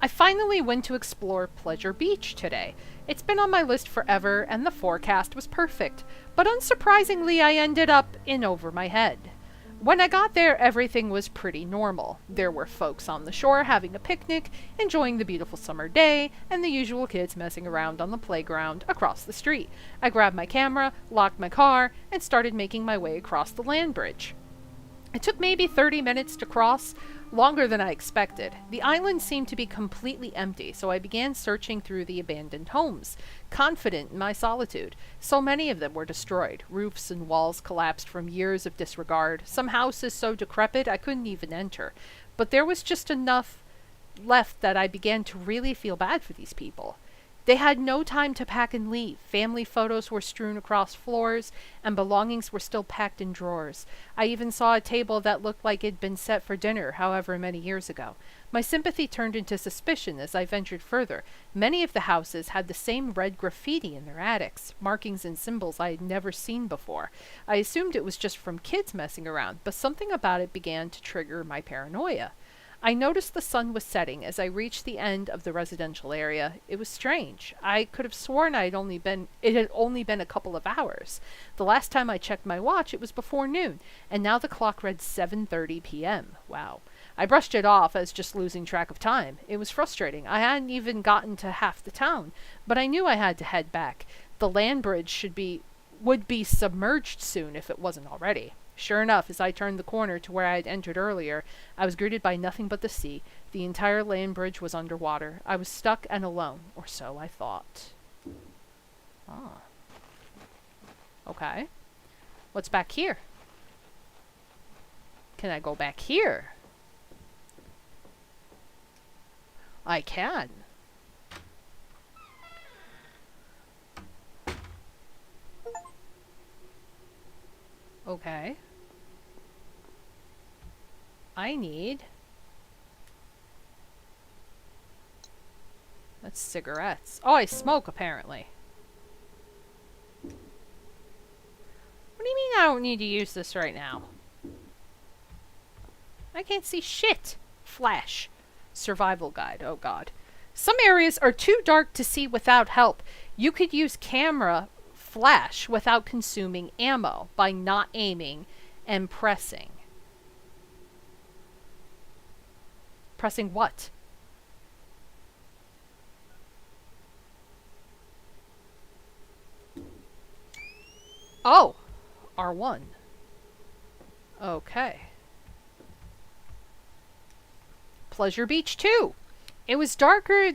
I finally went to explore Pleasure Beach today. It's been on my list forever, and the forecast was perfect, but unsurprisingly I ended up in over my head. When I got there, everything was pretty normal. There were folks on the shore having a picnic, enjoying the beautiful summer day, and the usual kids messing around on the playground across the street. I grabbed my camera, locked my car, and started making my way across the land bridge. It took maybe 30 minutes to cross, longer than I expected. The island seemed to be completely empty, so I began searching through the abandoned homes, confident in my solitude. So many of them were destroyed. Roofs and walls collapsed from years of disregard. Some houses so decrepit I couldn't even enter. But there was just enough left that I began to really feel bad for these people. They had no time to pack and leave. Family photos were strewn across floors, and belongings were still packed in drawers. I even saw a table that looked like it'd been set for dinner, however many years ago. My sympathy turned into suspicion as I ventured further. Many of the houses had the same red graffiti in their attics, markings and symbols I had never seen before. I assumed it was just from kids messing around, but something about it began to trigger my paranoia. I noticed the sun was setting as I reached the end of the residential area. It was strange. I could have sworn it had only been a couple of hours. The last time I checked my watch, it was before noon, and now the clock read 7:30 p.m. Wow. I brushed it off as just losing track of time. It was frustrating. I hadn't even gotten to half the town, but I knew I had to head back. The land bridge would be submerged soon if it wasn't already. Sure enough, as I turned the corner to where I had entered earlier, I was greeted by nothing but the sea. The entire land bridge was underwater. I was stuck and alone, or so I thought. Ah. Okay. What's back here? Can I go back here? I can. Okay. I need... That's cigarettes. Oh, I smoke, apparently. What do you mean I don't need to use this right now? I can't see shit. Flash. Survival guide. Oh, God. Some areas are too dark to see without help. You could use camera flash without consuming ammo by not aiming and pressing. Pressing what? Oh, R1. Okay. Pleasure Beach 2. It was darker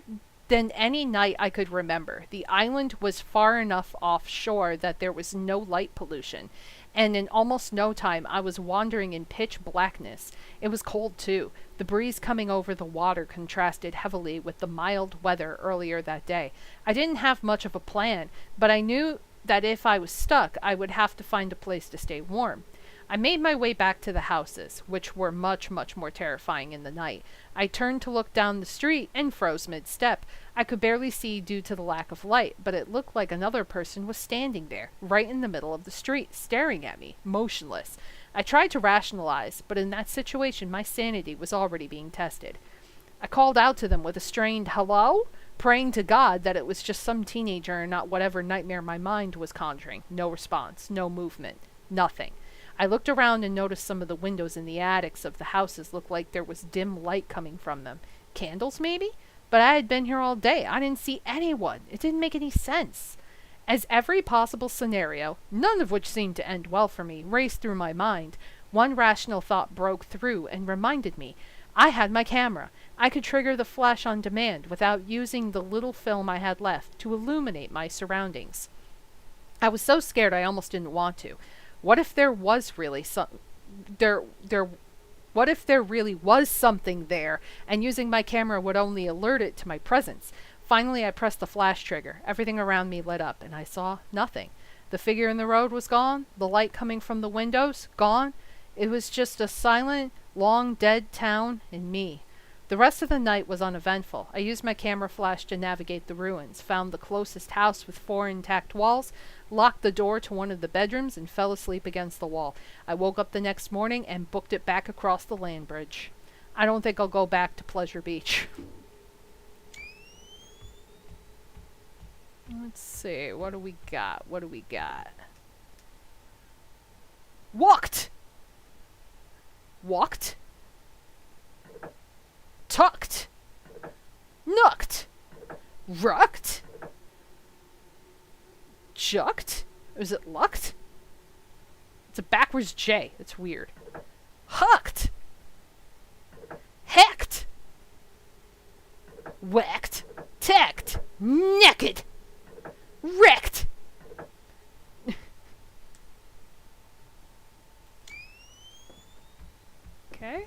than any night I could remember. The island was far enough offshore that there was no light pollution, and in almost no time I was wandering in pitch blackness. It was cold too. The breeze coming over the water contrasted heavily with the mild weather earlier that day. I didn't have much of a plan, but I knew that if I was stuck, I would have to find a place to stay warm. I made my way back to the houses, which were much, much more terrifying in the night. I turned to look down the street and froze mid-step. I could barely see due to the lack of light, but it looked like another person was standing there, right in the middle of the street, staring at me, motionless. I tried to rationalize, but in that situation my sanity was already being tested. I called out to them with a strained hello, praying to God that it was just some teenager and not whatever nightmare my mind was conjuring. No response, no movement, nothing. I looked around and noticed some of the windows in the attics of the houses looked like there was dim light coming from them. Candles, maybe? But I had been here all day. I didn't see anyone. It didn't make any sense. As every possible scenario, none of which seemed to end well for me, raced through my mind, one rational thought broke through and reminded me. I had my camera. I could trigger the flash on demand without using the little film I had left to illuminate my surroundings. I was so scared I almost didn't want to. What if there was really what if there really was something there, and using my camera would only alert it to my presence? Finally, I pressed the flash trigger. Everything around me lit up, and I saw nothing. The figure in the road was gone. The light coming from the windows, gone. It was just a silent, long dead town and me. The rest of the night was uneventful. I used my camera flash to navigate the ruins, found the closest house with 4 intact walls, locked the door to one of the bedrooms, and fell asleep against the wall. I woke up the next morning and booked it back across the land bridge. I don't think I'll go back to Pleasure Beach. Let's see, what do we got? What do we got? Walked! Walked? Tucked? Knocked? Rucked? Jucked? Or is it lucked? It's a backwards J. It's weird. Hucked? Hecked? Whacked? Tacked? Naked? Wrecked? Okay.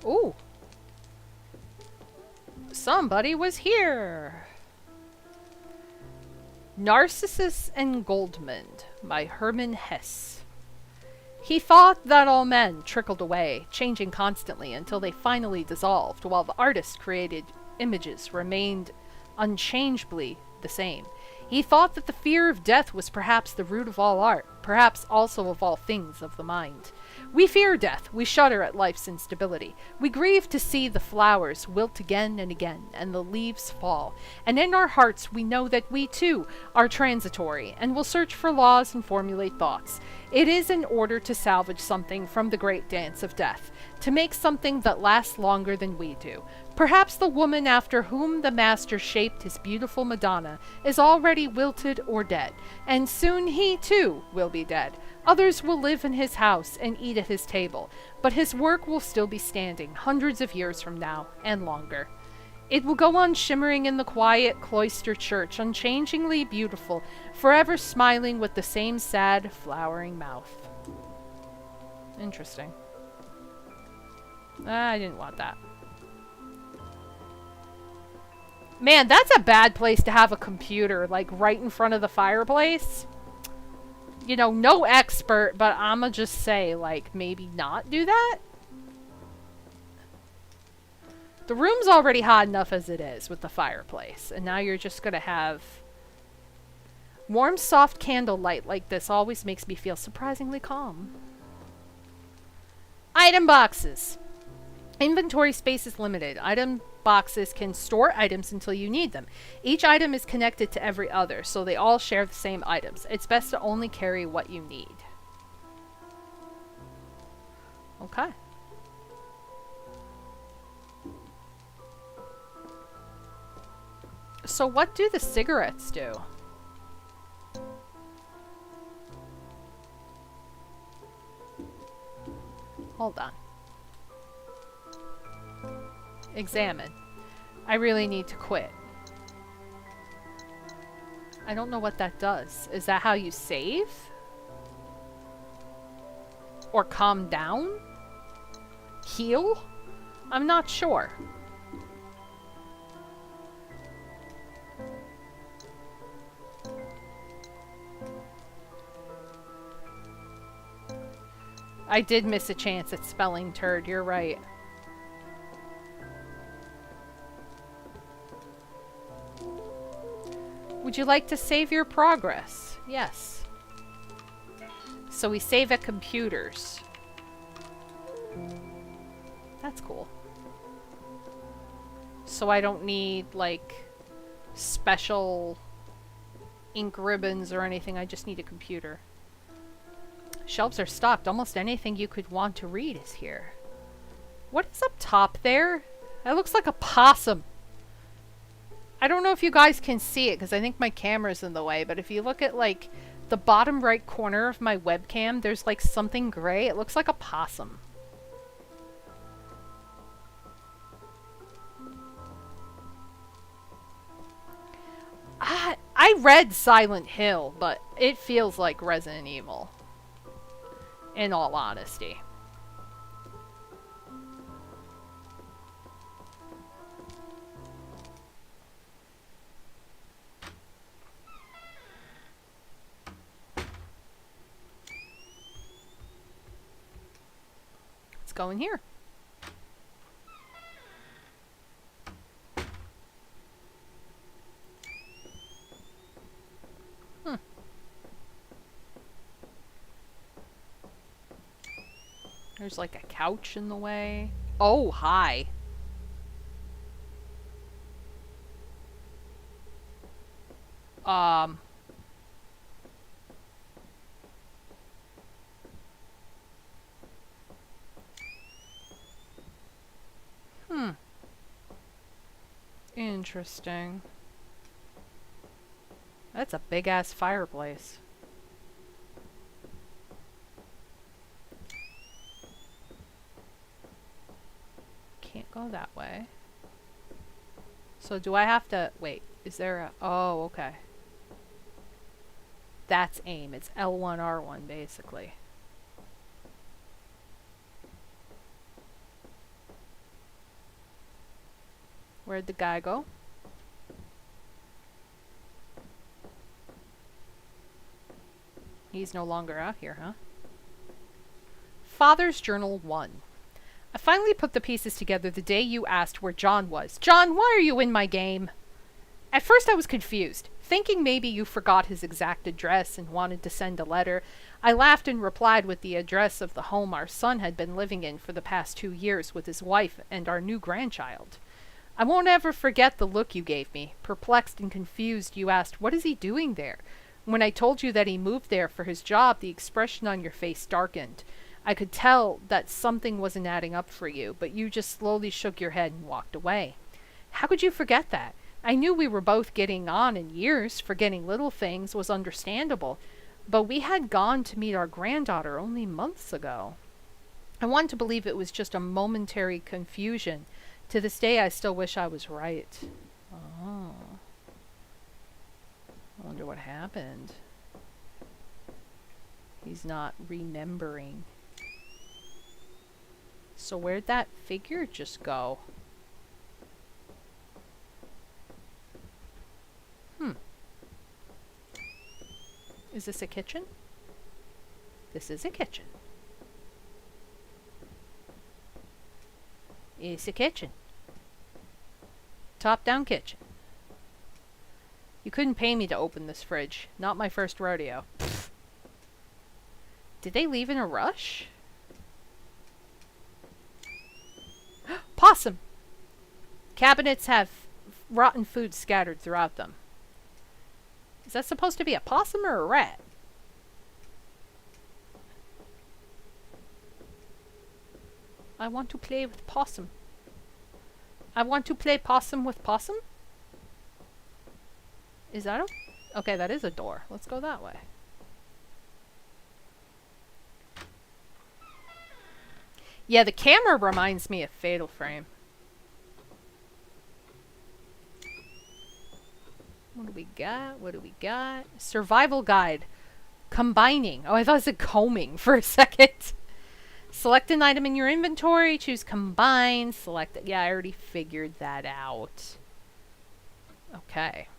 Ooh. Somebody was here. Narcissus and Goldmund by Hermann Hesse. He thought that all men trickled away, changing constantly until they finally dissolved, while the artist created images remained unchangeably the same. He thought that the fear of death was perhaps the root of all art, perhaps also of all things of the mind. We fear death, we shudder at life's instability. We grieve to see the flowers wilt again and again, and the leaves fall. And in our hearts we know that we too are transitory, and will search for laws and formulate thoughts. It is in order to salvage something from the great dance of death, to make something that lasts longer than we do. Perhaps the woman after whom the master shaped his beautiful Madonna is already wilted or dead, and soon he too will be dead. Others will live in his house and eat at his table, but his work will still be standing hundreds of years from now and longer. It will go on shimmering in the quiet cloister church, unchangingly beautiful, forever smiling with the same sad, flowering mouth. Interesting. I didn't want that. Man, that's a bad place to have a computer, like right in front of the fireplace. You know, no expert, but I'ma just say, like, maybe not do that? The room's already hot enough as it is with the fireplace, and now you're just gonna have... Warm, soft candlelight like this always makes me feel surprisingly calm. Item boxes. Inventory space is limited. Item boxes can store items until you need them. Each item is connected to every other, so they all share the same items. It's best to only carry what you need. Okay. So what do the cigarettes do? Hold on. Examine. I really need to quit. I don't know what that does. Is that how you save? Or calm down? Heal? I'm not sure. I did miss a chance at spelling turd, you're right. Would you like to save your progress? Yes. So we save at computers. That's cool. So I don't need, like, special ink ribbons or anything. I just need a computer. Shelves are stocked. Almost anything you could want to read is here. What is up top there? That looks like a possum. I don't know if you guys can see it because I think my camera's in the way, but if you look at, like, the bottom right corner of my webcam, there's, like, something gray. It looks like a possum. I read Silent Hill, but it feels like Resident Evil. In all honesty. Let's go in here. There's like a couch in the way. Oh, hi. Interesting. That's a big-ass fireplace. Can't go that way. So do I have to... Wait, is there a... Oh, okay. That's aim. It's L1, R1, basically. Where'd the guy go? He's no longer out here, huh? Father's Journal 1. I finally put the pieces together the day you asked where John was. John, why are you in my game? At first I was confused, thinking maybe you forgot his exact address and wanted to send a letter. I laughed and replied with the address of the home our son had been living in for the past 2 years with his wife and our new grandchild. I won't ever forget the look you gave me. Perplexed and confused, you asked, "What is he doing there?" When I told you that he moved there for his job, the expression on your face darkened. I could tell that something wasn't adding up for you, but you just slowly shook your head and walked away. How could you forget that? I knew we were both getting on in years. Forgetting little things was understandable, but we had gone to meet our granddaughter only months ago. I wanted to believe it was just a momentary confusion. To this day, I still wish I was right. Oh. I wonder what happened. He's not remembering. So where'd that figure just go? Is this a kitchen? This is a kitchen. It's a kitchen. Top-down kitchen. You couldn't pay me to open this fridge. Not my first rodeo. Pfft. Did they leave in a rush? Possum! Cabinets have rotten food scattered throughout them. Is that supposed to be a possum or a rat? I want to play with possum. I want to play possum with possum? Is that a... Okay, that is a door. Let's go that way. Yeah, the camera reminds me of Fatal Frame. What do we got? What do we got? Survival guide. Combining. Oh, I thought it said combing for a second. Select an item in your inventory. Choose combine. Select it. Yeah, I already figured that out. Okay.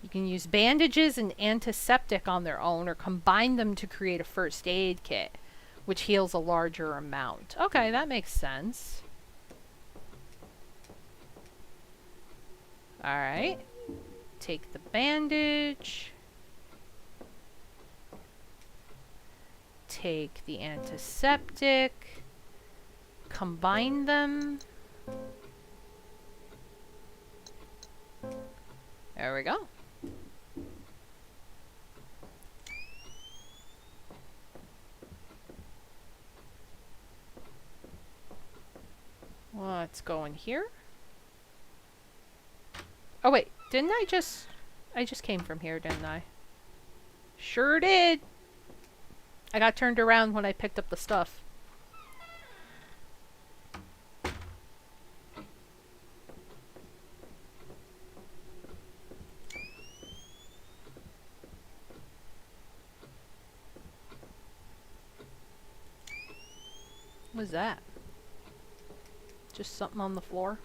You can use bandages and antiseptic on their own or combine them to create a first aid kit, which heals a larger amount. Okay, that makes sense. Alright. Take the bandage. Take the antiseptic. Combine them. There we go. Let's go in here. Oh wait, didn't I just came from here, didn't I? Sure did. I got turned around when I picked up the stuff. What was that? Just something on the floor?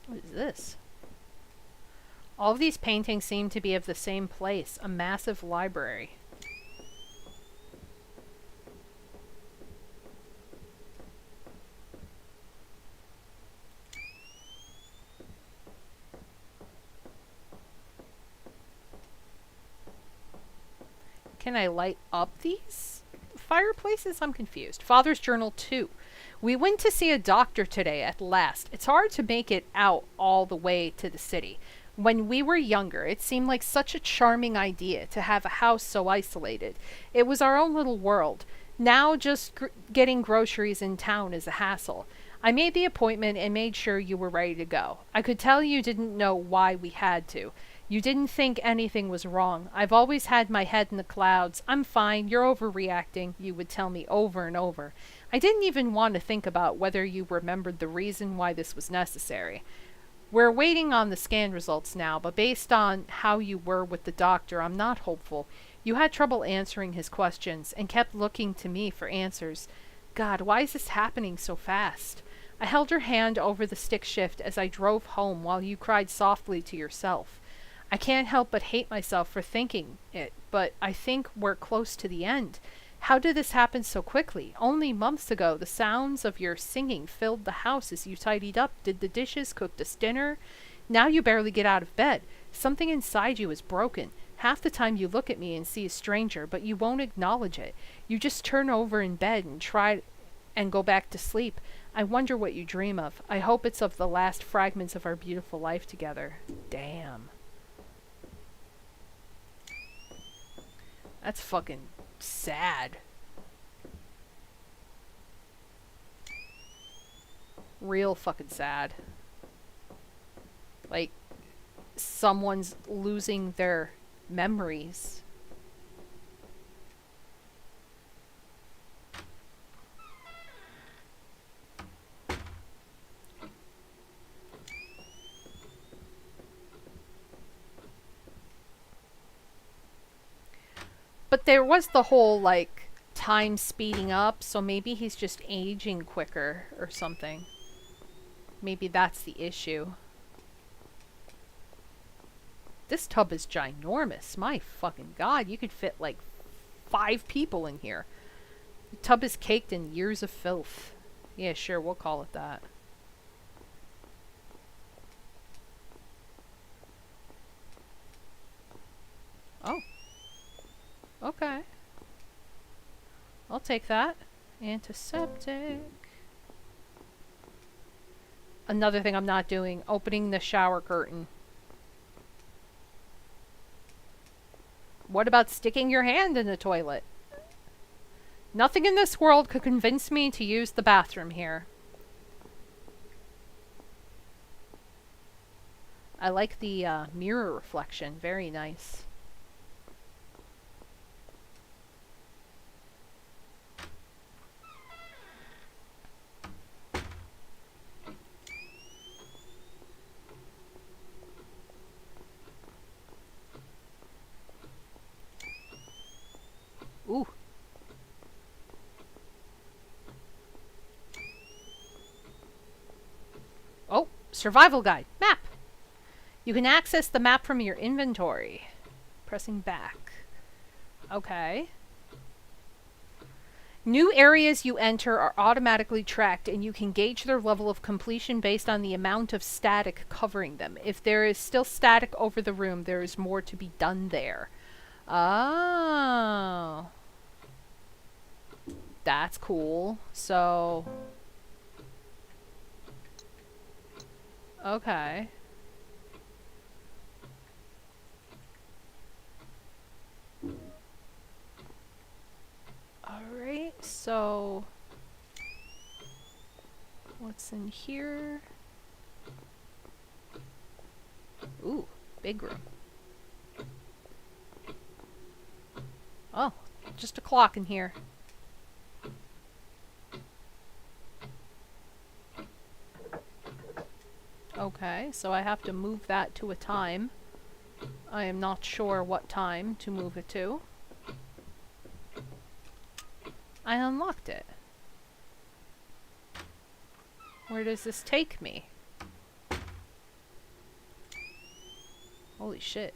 What is this? All of these paintings seem to be of the same place, a massive library. Can I light up these fireplaces? I'm confused. Father's Journal 2. We went to see a doctor today at last. It's hard to make it out all the way to the city. When we were younger, it seemed like such a charming idea to have a house so isolated. It was our own little world. Now just getting groceries in town is a hassle. I made the appointment and made sure you were ready to go. I could tell you didn't know why we had to. You didn't think anything was wrong. I've always had my head in the clouds. I'm fine. You're overreacting, you would tell me over and over. I didn't even want to think about whether you remembered the reason why this was necessary. We're waiting on the scan results now, but based on how you were with the doctor, I'm not hopeful. You had trouble answering his questions and kept looking to me for answers. God, why is this happening so fast? I held your hand over the stick shift as I drove home while you cried softly to yourself. I can't help but hate myself for thinking it, but I think we're close to the end. How did this happen so quickly? Only months ago, the sounds of your singing filled the house as you tidied up, did the dishes, cooked us dinner. Now you barely get out of bed. Something inside you is broken. Half the time you look at me and see a stranger, but you won't acknowledge it. You just turn over in bed and try and go back to sleep. I wonder what you dream of. I hope it's of the last fragments of our beautiful life together. Damn. That's fucking sad. Real fucking sad. Like, someone's losing their memories. But there was the whole, like, time speeding up, so maybe he's just aging quicker or something. Maybe that's the issue. This tub is ginormous. My fucking god, you could fit like 5 people in here. The tub is caked in years of filth. Yeah, sure, we'll call it that. Oh. Okay. I'll take that. Antiseptic. Another thing I'm not doing, opening the shower curtain. What about sticking your hand in the toilet? Nothing in this world could convince me to use the bathroom here. I like the mirror reflection. Very nice. Ooh. Oh, survival guide. Map. You can access the map from your inventory. Pressing back. Okay. New areas you enter are automatically tracked, and you can gauge their level of completion based on the amount of static covering them. If there is still static over the room, there is more to be done there. Oh. That's cool. So... okay. Alright, so... what's in here? Ooh, big room. Oh, just a clock in here. Okay, so I have to move that to a time. I am not sure what time to move it to. I unlocked it. Where does this take me? Holy shit.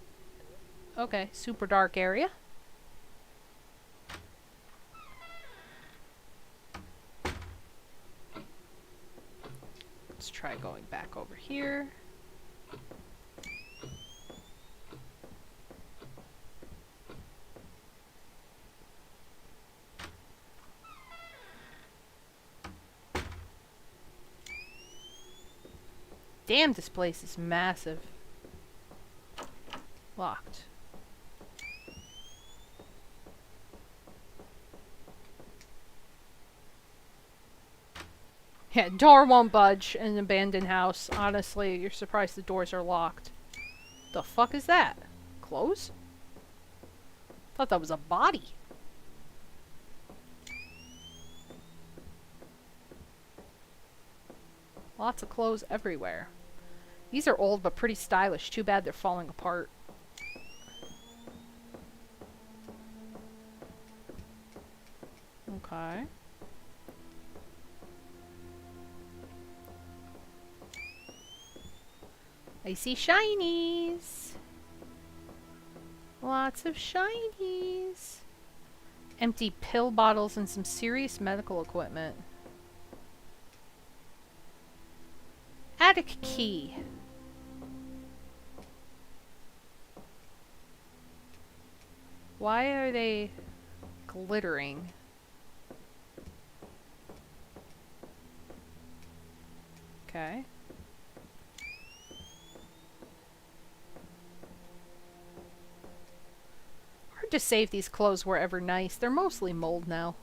Okay, super dark area. Let's try going back over here. Damn, this place is massive. Locked. Yeah, door won't budge in an abandoned house. Honestly, you're surprised the doors are locked. The fuck is that? Clothes? Thought that was a body. Lots of clothes everywhere. These are old but pretty stylish. Too bad they're falling apart. Okay. I see shinies. Lots of shinies. Empty pill bottles and some serious medical equipment. Attic key. Why are they glittering? Okay. Hard to say if these clothes were ever nice. They're mostly mold now.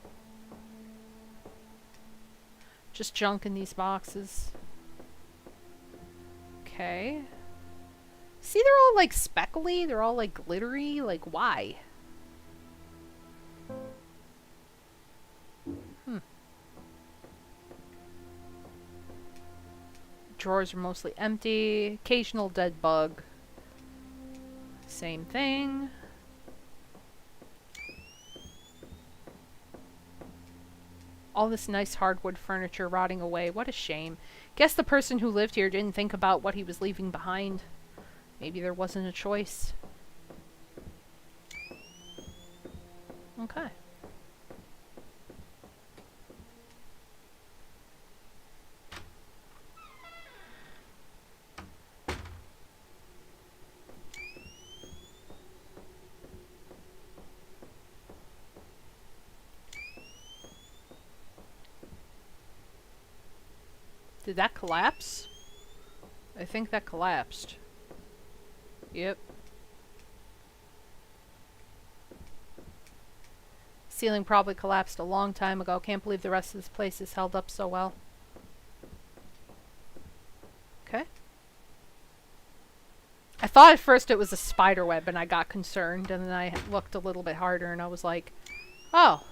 Just junk in these boxes. Okay. See, they're all like speckly. They're all like glittery. Like, why? Drawers are mostly empty. Occasional dead bug. Same thing. All this nice hardwood furniture rotting away. What a shame. Guess the person who lived here didn't think about what he was leaving behind. Maybe there wasn't a choice. Okay. Did that collapse? I think that collapsed. Yep. Ceiling probably collapsed a long time ago. Can't believe the rest of this place is held up so well. Okay. I thought at first it was a spider web and I got concerned, and then I looked a little bit harder and I was like, oh.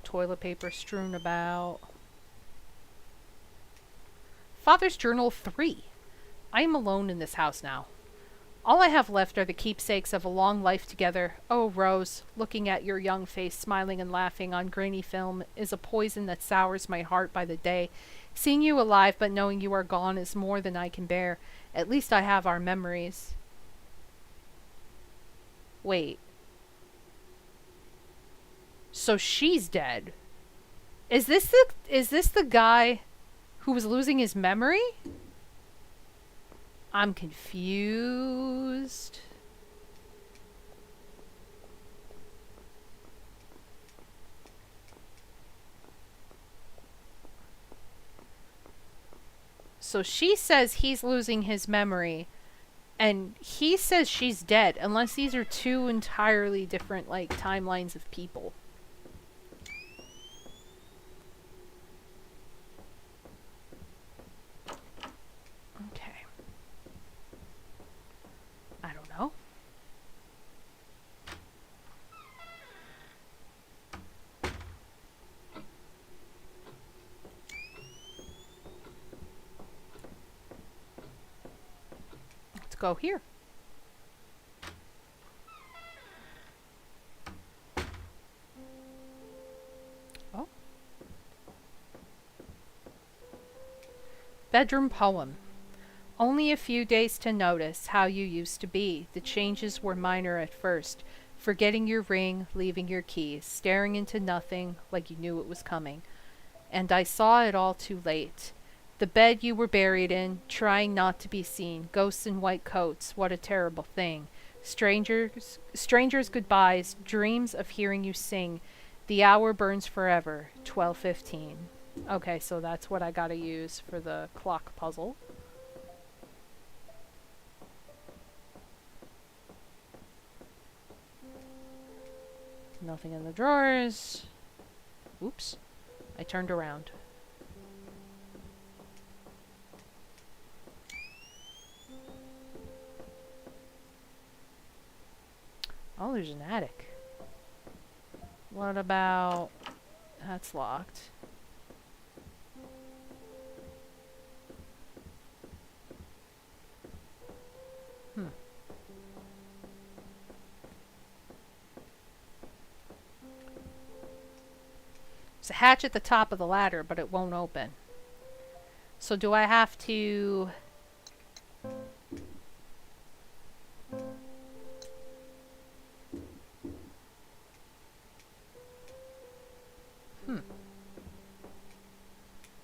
Toilet paper strewn about. Father's Journal 3. I am alone in this house now. All I have left are the keepsakes of a long life together. Oh, Rose, looking at your young face smiling and laughing on grainy film is a poison that sours my heart by the day. Seeing you alive but knowing you are gone is more than I can bear. At least I have our memories. Wait. So she's dead. Is this the guy who was losing his memory? I'm confused. So she says he's losing his memory, and he says she's dead, unless these are two entirely different, like, timelines of people. Okay. I don't know. Let's go here. Oh. Bedroom poem. Only a few days to notice how you used to be. The changes were minor at first. Forgetting your ring, leaving your keys, staring into nothing like you knew it was coming. And I saw it all too late. The bed you were buried in, trying not to be seen. Ghosts in white coats, what a terrible thing. Strangers goodbyes, dreams of hearing you sing. The hour burns forever, 12:15. Okay, so that's what I gotta use for the clock puzzle. Nothing in the drawers. Oops. I turned around. Oh, there's an attic. What about... That's locked. There's a hatch at the top of the ladder, but it won't open. So do I have to...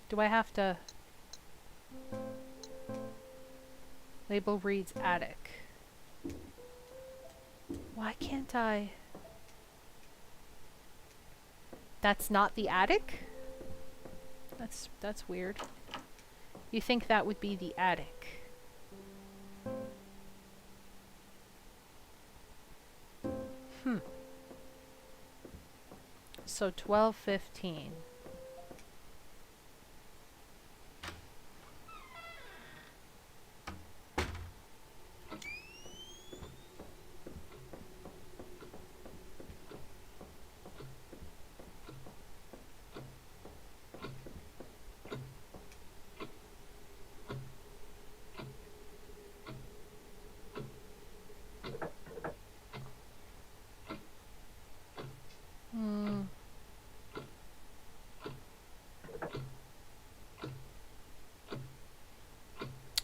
Do I have to... Label reads attic. Why can't I... That's not the attic? That's weird. You think that would be the attic. So 12:15.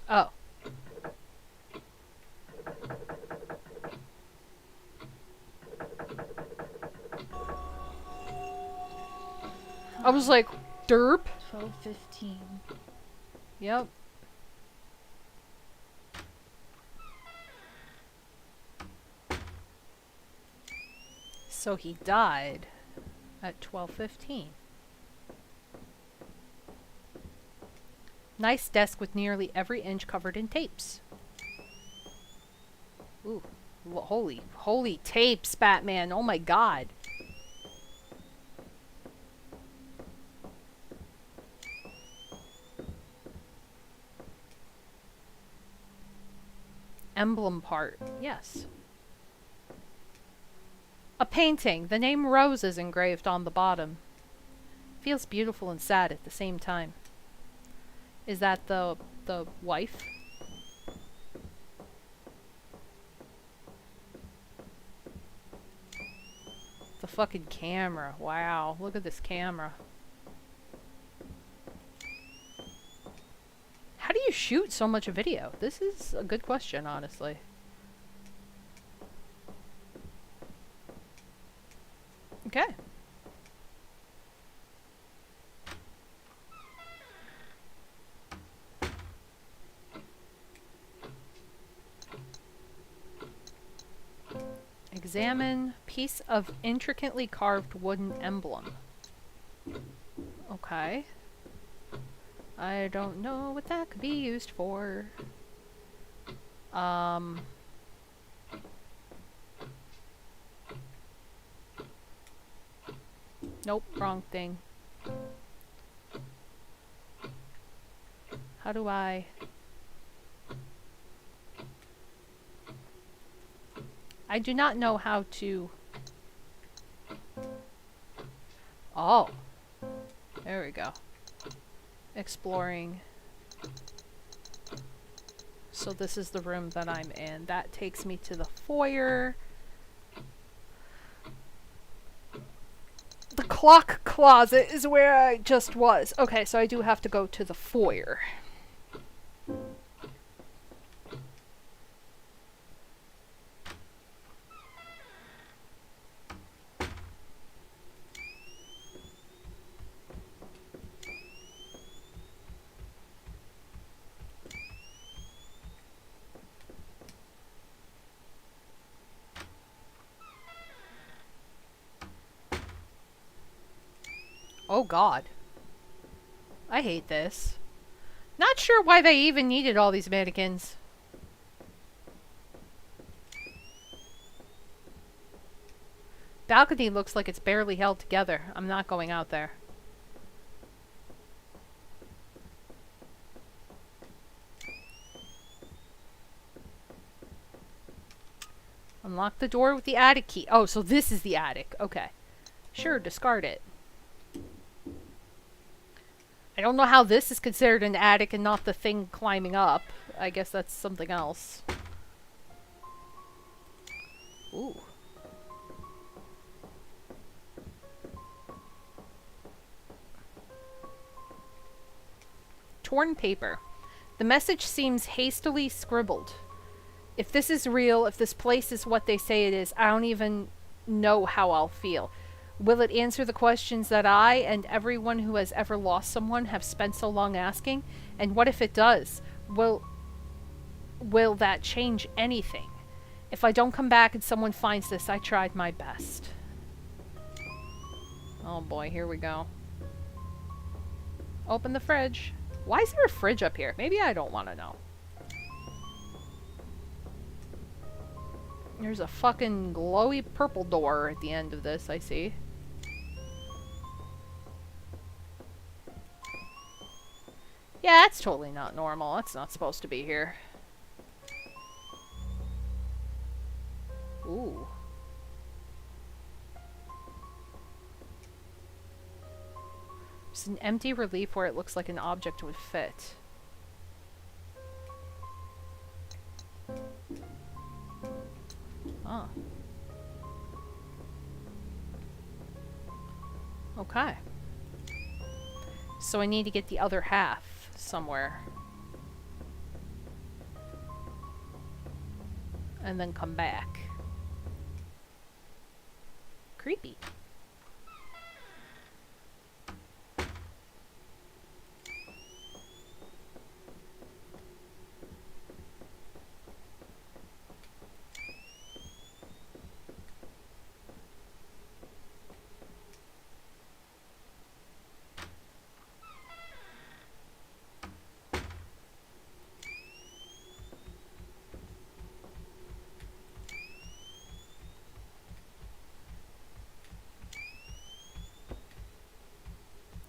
Oh. I was like, derp. 12:15. Yep. So he died at 12:15. Nice desk with nearly every inch covered in tapes. Ooh. Holy tapes, Batman. Oh my god. Emblem part. Yes. A painting. The name Rose is engraved on the bottom. Feels beautiful and sad at the same time. Is that the wife? The fucking camera. Wow, look at this camera. How do you shoot so much video? This is a good question, honestly. Okay. Examine piece of intricately carved wooden emblem. Okay. I don't know what that could be used for. Nope, wrong thing. How do I... I do not know how to... Oh. There we go. Exploring. So this is the room that I'm in. That takes me to the foyer. The clock closet is where I just was. Okay, so I do have to go to the foyer. Oh god. I hate this. Not sure why they even needed all these mannequins. Balcony looks like it's barely held together. I'm not going out there. Unlock the door with the attic key. Oh, so this is the attic. Okay. Sure, discard it. I don't know how this is considered an attic and not the thing climbing up. I guess that's something else. Ooh. torn paper. The message seems hastily scribbled. If this is real, if this place is what they say it is, I don't even know how I'll feel. Will it answer the questions that I and everyone who has ever lost someone have spent so long asking? And what if it does? Will that change anything? If I don't come back and someone finds this, I tried my best. Oh boy, here we go. Open the fridge. Why is there a fridge up here? Maybe I don't want to know. There's a fucking glowy purple door at the end of this, I see. Yeah, that's totally not normal. That's not supposed to be here. Ooh. There's an empty relief where it looks like an object would fit. Oh. Okay. So I need to get the other half somewhere. And then come back. Creepy.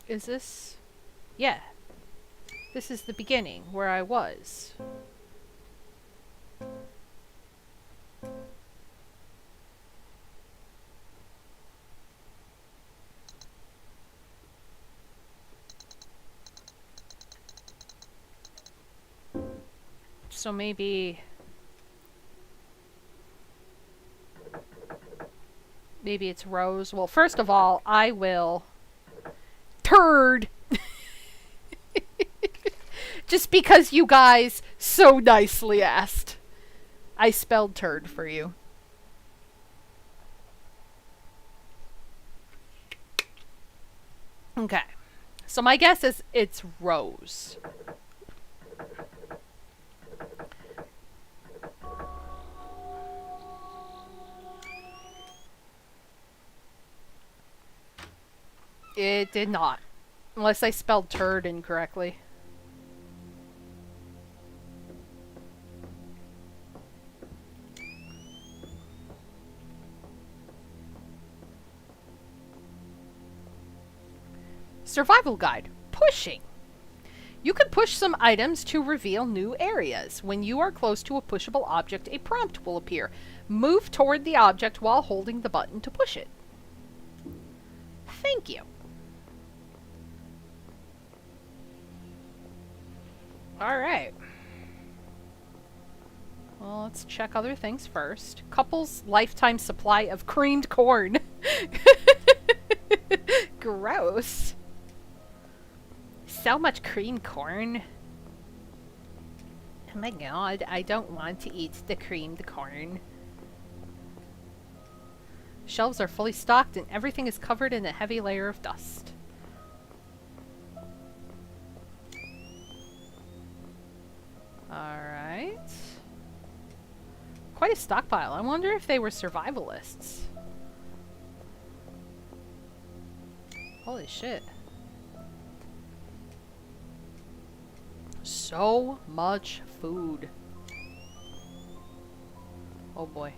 Is this... Yeah. This is the beginning, where I was. So maybe... Maybe it's Rose. Well, first of all, I will... Turd! Just because you guys so nicely asked. I spelled turd for you. Okay. So my guess is it's Rose. It did not. Unless I spelled turd incorrectly. Survival guide. Pushing. You can push some items to reveal new areas. When you are close to a pushable object, a prompt will appear. Move toward the object while holding the button to push it. Thank you. Alright. Well, let's check other things first. Couple's lifetime supply of creamed corn. Gross. So much creamed corn. Oh my god, I don't want to eat the creamed corn. Shelves are fully stocked and everything is covered in a heavy layer of dust. Alright. Quite a stockpile. I wonder if they were survivalists. Holy shit. So much food. Oh boy.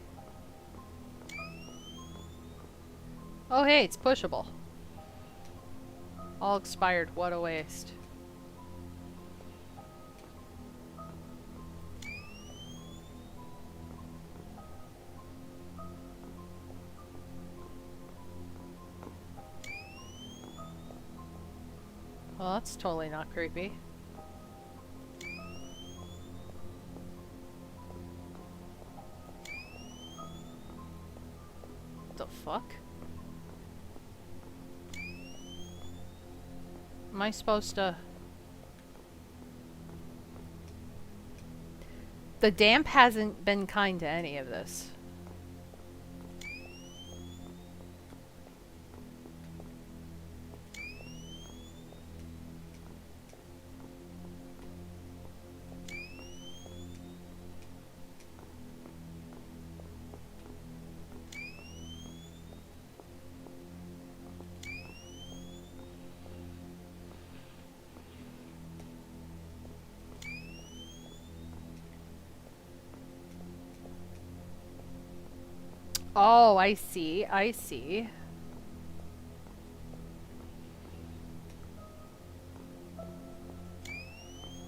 Oh hey, it's pushable. All expired. What a waste. Well, that's totally not creepy. The fuck? Am I supposed to... The damp hasn't been kind to any of this. Oh, I see. I see.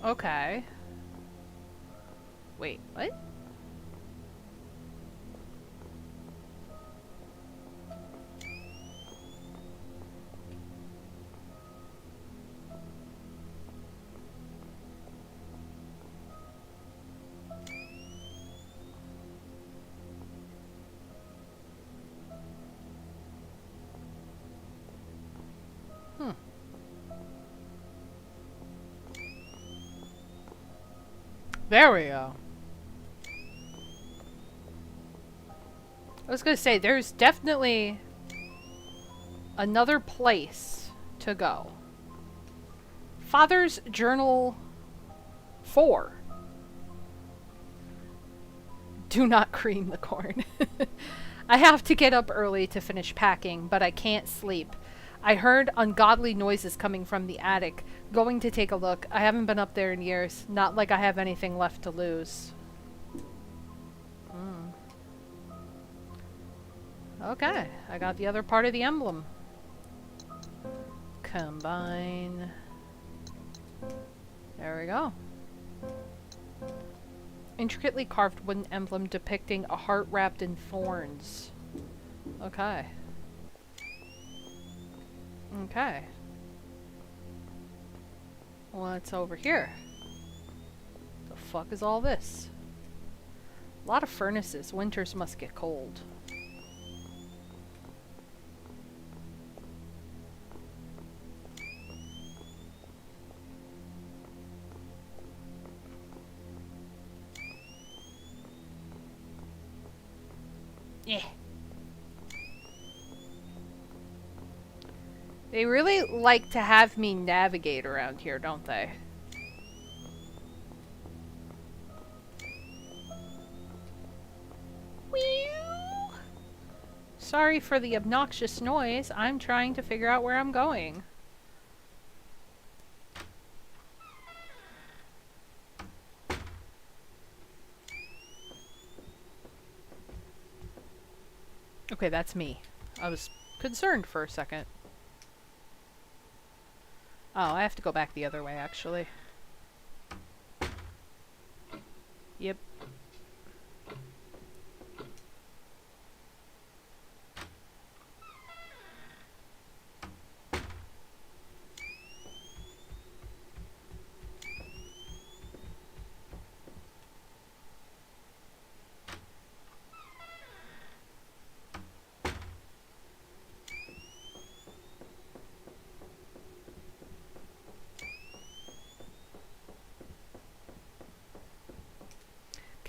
Okay. Wait, what? Hmm. There we go. I was gonna say, there's definitely another place to go. Father's Journal 4. Do not cream the corn. I have to get up early to finish packing, but I can't sleep. I heard ungodly noises coming from the attic. Going to take a look. I haven't been up there in years. Not like I have anything left to lose. Okay, I got the other part of the emblem. Combine. There we go. Intricately carved wooden emblem depicting a heart wrapped in thorns. Okay. Okay. What's over here? The fuck is all this? A lot of furnaces. Winters must get cold. Yeah. They really like to have me navigate around here, don't they? Whew. Sorry for the obnoxious noise. I'm trying to figure out where I'm going. Okay, that's me. I was concerned for a second. Oh, I have to go back the other way, actually. Yep.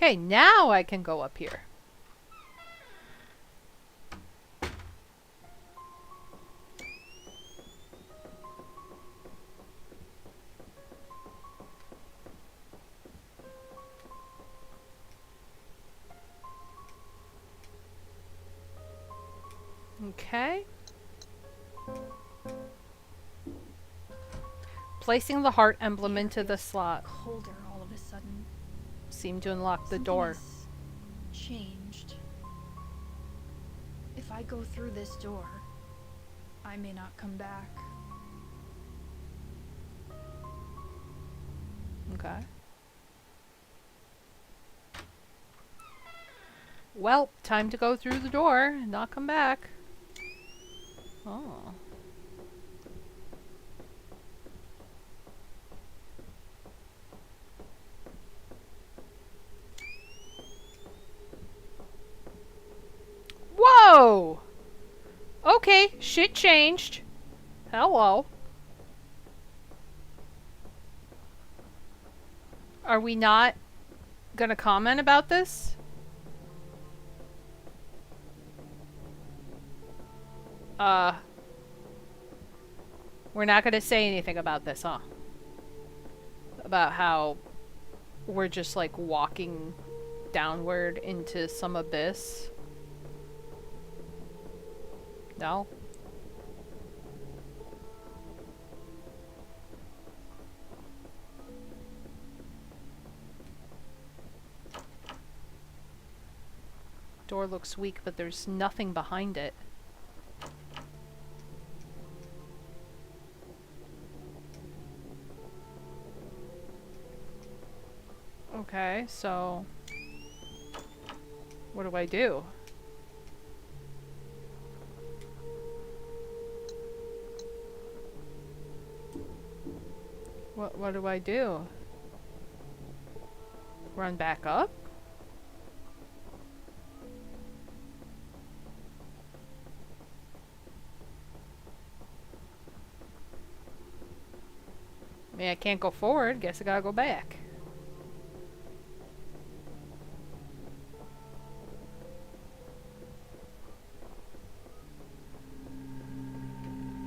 Okay, now I can go up here. Okay. Placing the heart emblem into the slot. Colder all of a sudden. Seemed to unlock the Something door. has changed. If I go through this door, I may not come back. Okay. Well, time to go through the door and not come back. Oh. Whoa! Okay, shit changed. Hello. Are we not gonna comment about this? We're not gonna say anything about this, huh? About how we're just like walking downward into some abyss. No? Door looks weak, but there's nothing behind it. Okay, so what do I do? What do I do? Run back up? I mean, I can't go forward. Guess I gotta go back.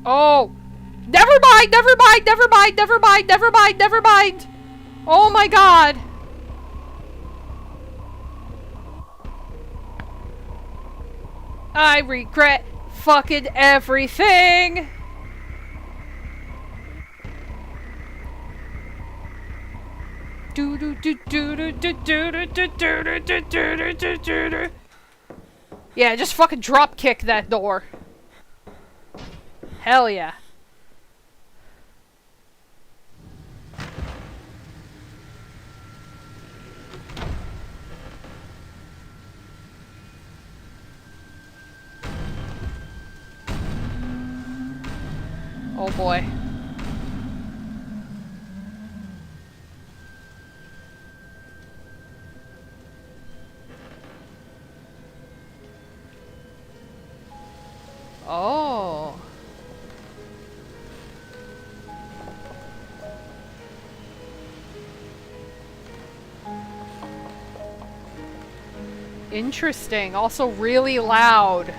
Oh! Never mind! Never mind! Never mind! Never mind! Never mind! Never mind! Oh my god! I regret fucking everything! Yeah, just fucking drop kick that door. Hell yeah. Oh boy. Oh. Interesting. Also really loud.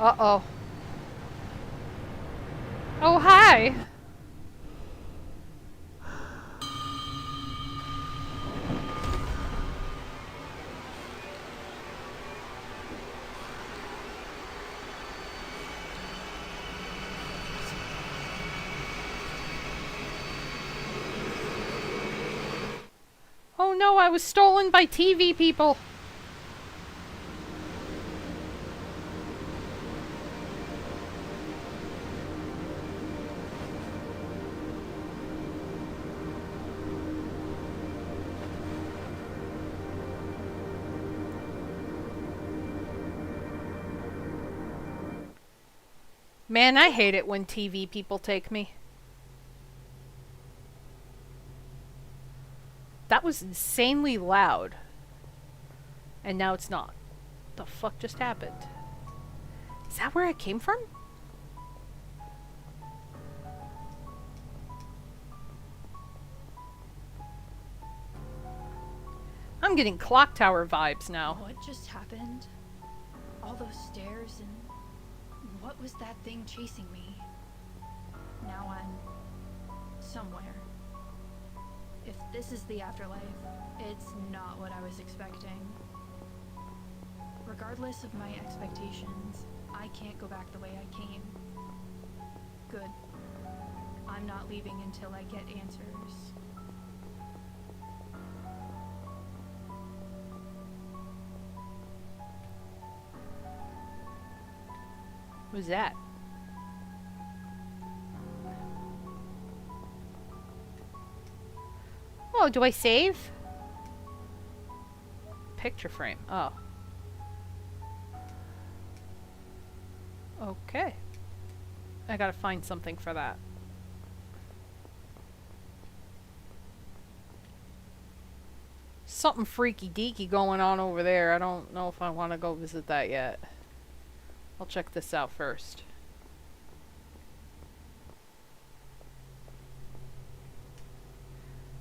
Uh-oh. Oh, hi! Oh no, I was stolen by TV people! Man, I hate it when TV people take me. That was insanely loud. And now it's not. The fuck just happened? Is that where it came from? I'm getting clock tower vibes now. What just happened? All those stairs and what was that thing chasing me? Now I'm somewhere. If this is the afterlife, it's not what I was expecting. Regardless of my expectations, I can't go back the way I came. Good. I'm not leaving until I get answers. Who's that? Oh, do I save? Picture frame. Oh. Okay. I gotta find something for that. something freaky deaky going on over there. I don't know if I want to go visit that yet. I'll check this out first.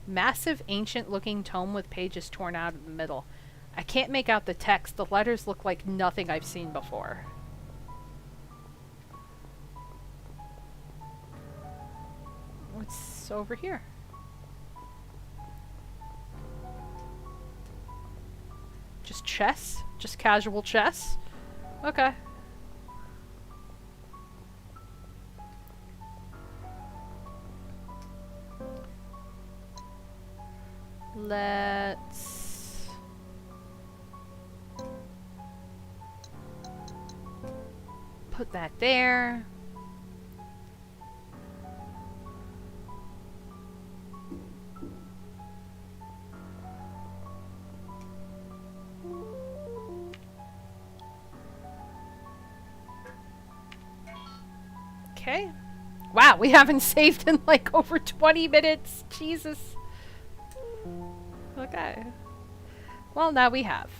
Massive ancient looking tome with pages torn out of the middle. I can't make out the text. The letters look like nothing I've seen before. What's over here? Just chess? Just casual chess? Okay. Let's put that there. Okay. Wow, we haven't saved in like over 20 minutes. Jesus. Okay. Well, now we have.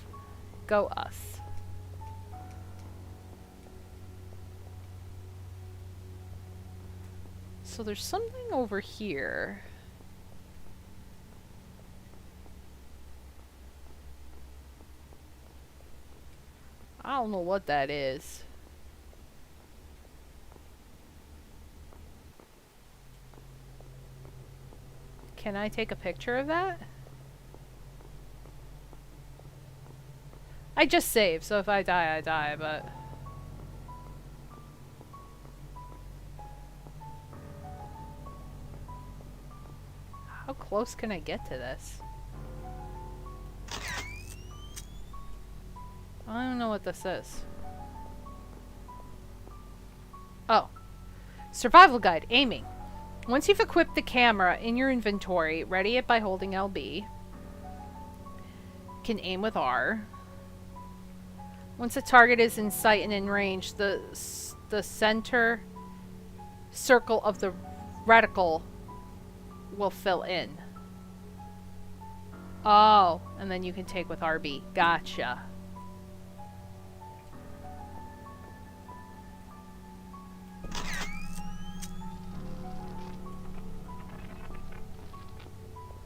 Go us. So there's something over here. I don't know what that is. Can I take a picture of that? I just saved, so if I die, I die, but... How close can I get to this? I don't know what this is. Oh. Survival guide. Aiming. Once you've equipped the camera in your inventory, ready it by holding LB. Can aim with R. Once a target is in sight and in range, the center circle of the reticle will fill in. Oh, and then you can take with RB. Gotcha.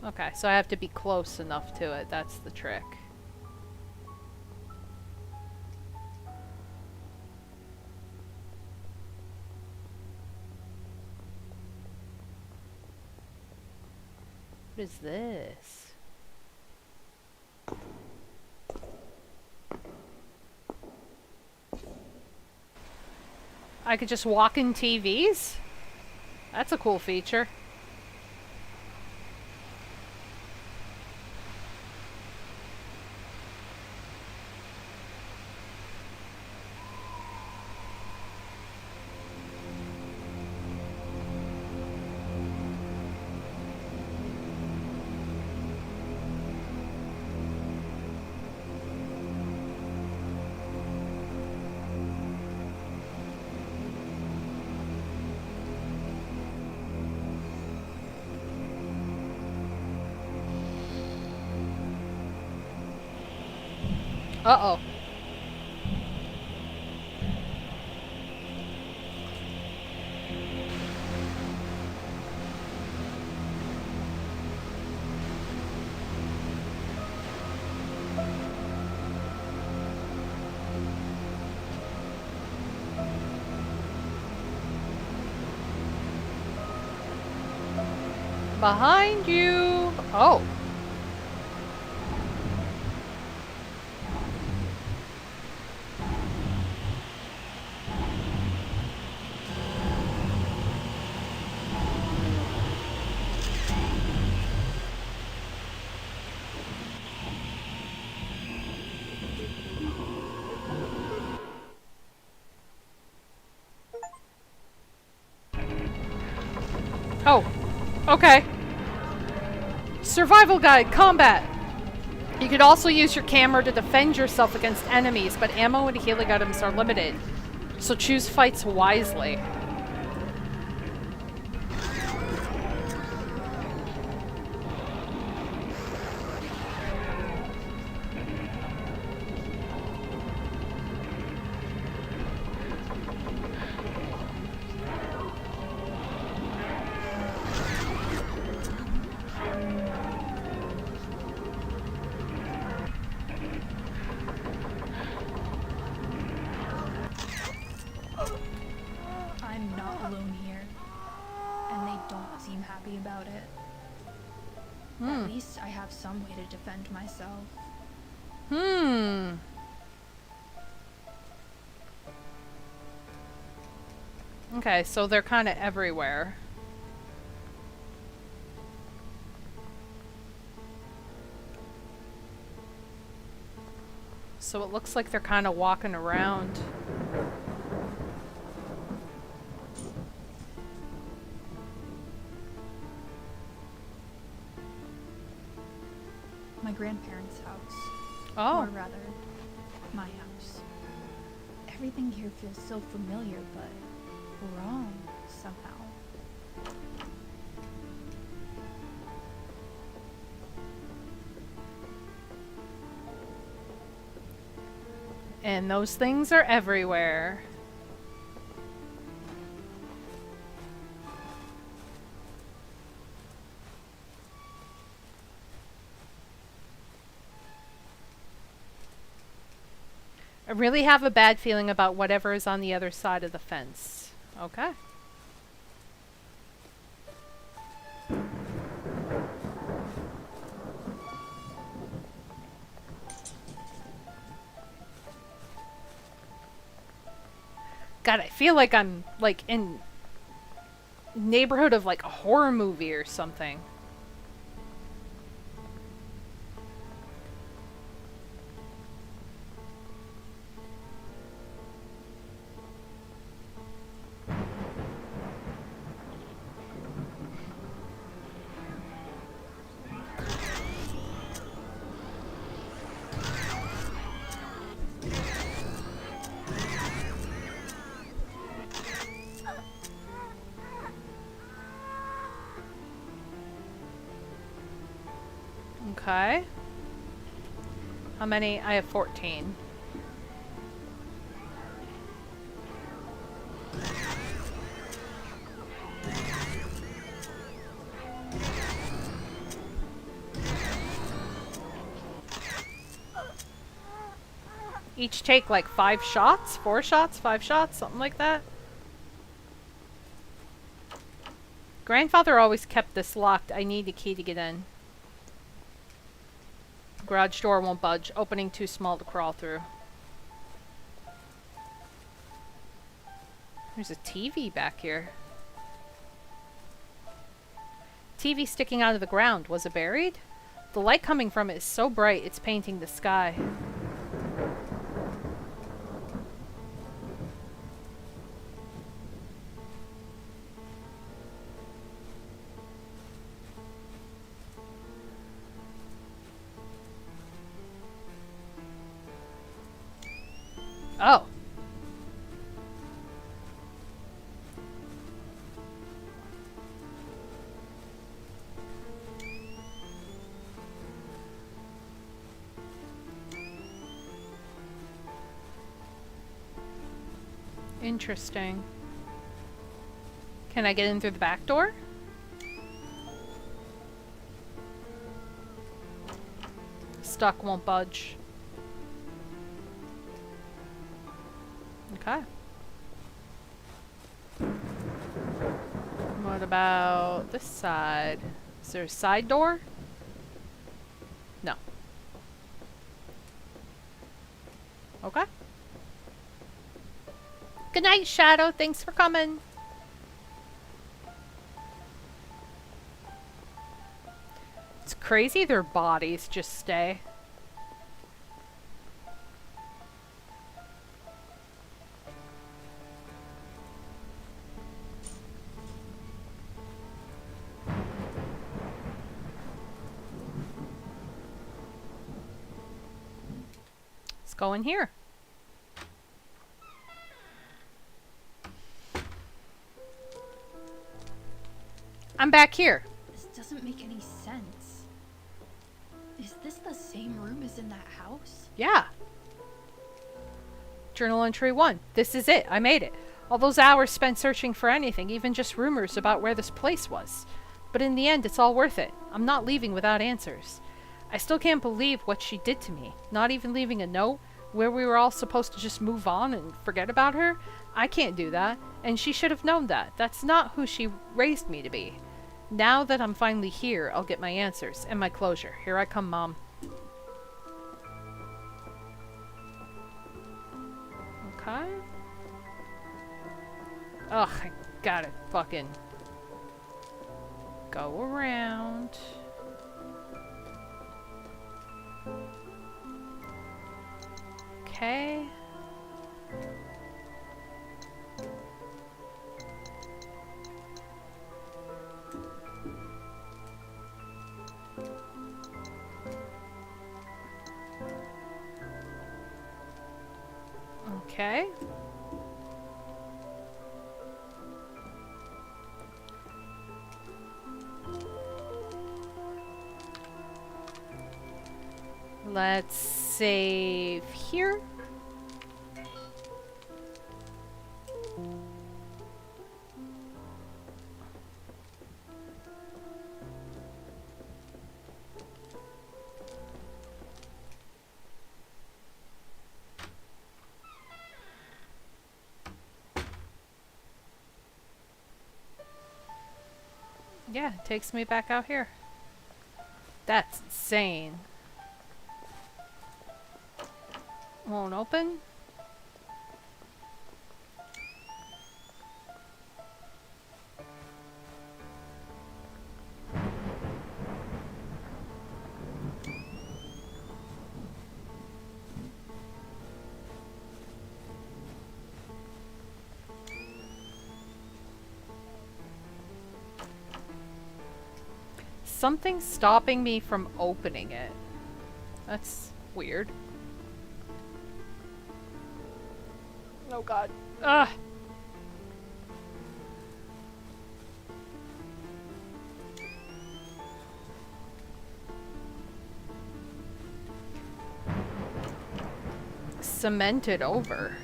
Okay, so I have to be close enough to it. That's the trick. What is this? I could just walk in TVs? That's a cool feature. Uh-oh. Behind you. Oh. Oh. Okay. Survival guide, combat. You could also use your camera to defend yourself against enemies, but ammo and healing items are limited. So choose fights wisely. worry about it. At least I have some way to defend myself. Okay, so they're kind of everywhere. So it looks like they're kind of walking around. My grandparents' house. Oh. Or rather, my house. Everything here feels so familiar, but wrong somehow. And those things are everywhere. I really have a bad feeling about whatever is on the other side of the fence. Okay. God, I feel like I'm like in neighborhood of like a horror movie or something. Okay. How many? I have 14. Each take like 5 shots? 4 shots? 5 shots? Something like that? Grandfather always kept this locked. I need a key to get in. Garage door won't budge. Opening too small to crawl through. There's a TV back here. TV sticking out of the ground. Was it buried? The light coming from it is so bright it's painting the sky. Oh. Interesting. Can I get in through the back door? Stuck, won't budge. Okay. What about this side? Is there a side door? No. Okay. Good night, Shadow. Thanks for coming. It's crazy their bodies just stay. Let's go in here. I'm back here. This doesn't make any sense. Is this the same room as in that house? Yeah. Journal entry 1. This is it. I made it. All those hours spent searching for anything, even just rumors about where this place was. But in the end, it's all worth it. I'm not leaving without answers. I still can't believe what she did to me. Not even leaving a note where we were all supposed to just move on and forget about her. I can't do that. And she should have known that. That's not who she raised me to be. Now that I'm finally here, I'll get my answers and my closure. Here I come, Mom. Okay. Ugh, I gotta fucking go around. Okay. Okay. Let's save here. Yeah, it takes me back out here. That's insane. Won't open. Something's stopping me from opening it. That's weird. Oh god. Ugh. Cemented over.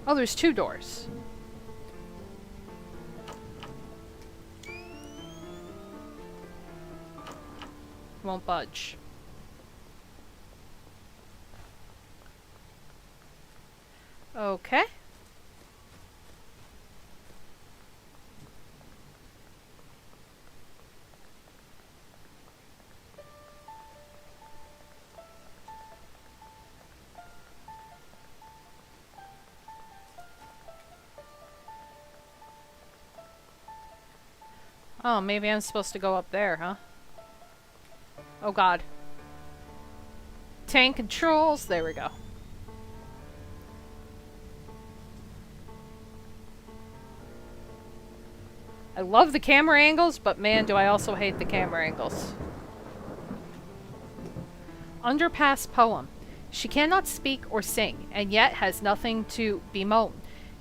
Oh, there's 2 doors. Won't budge. Okay. Oh, maybe I'm supposed to go up there, huh? Oh god. Tank controls. There we go. I love the camera angles, but man, do I also hate the camera angles. Underpass poem. She cannot speak or sing, and yet has nothing to bemoan.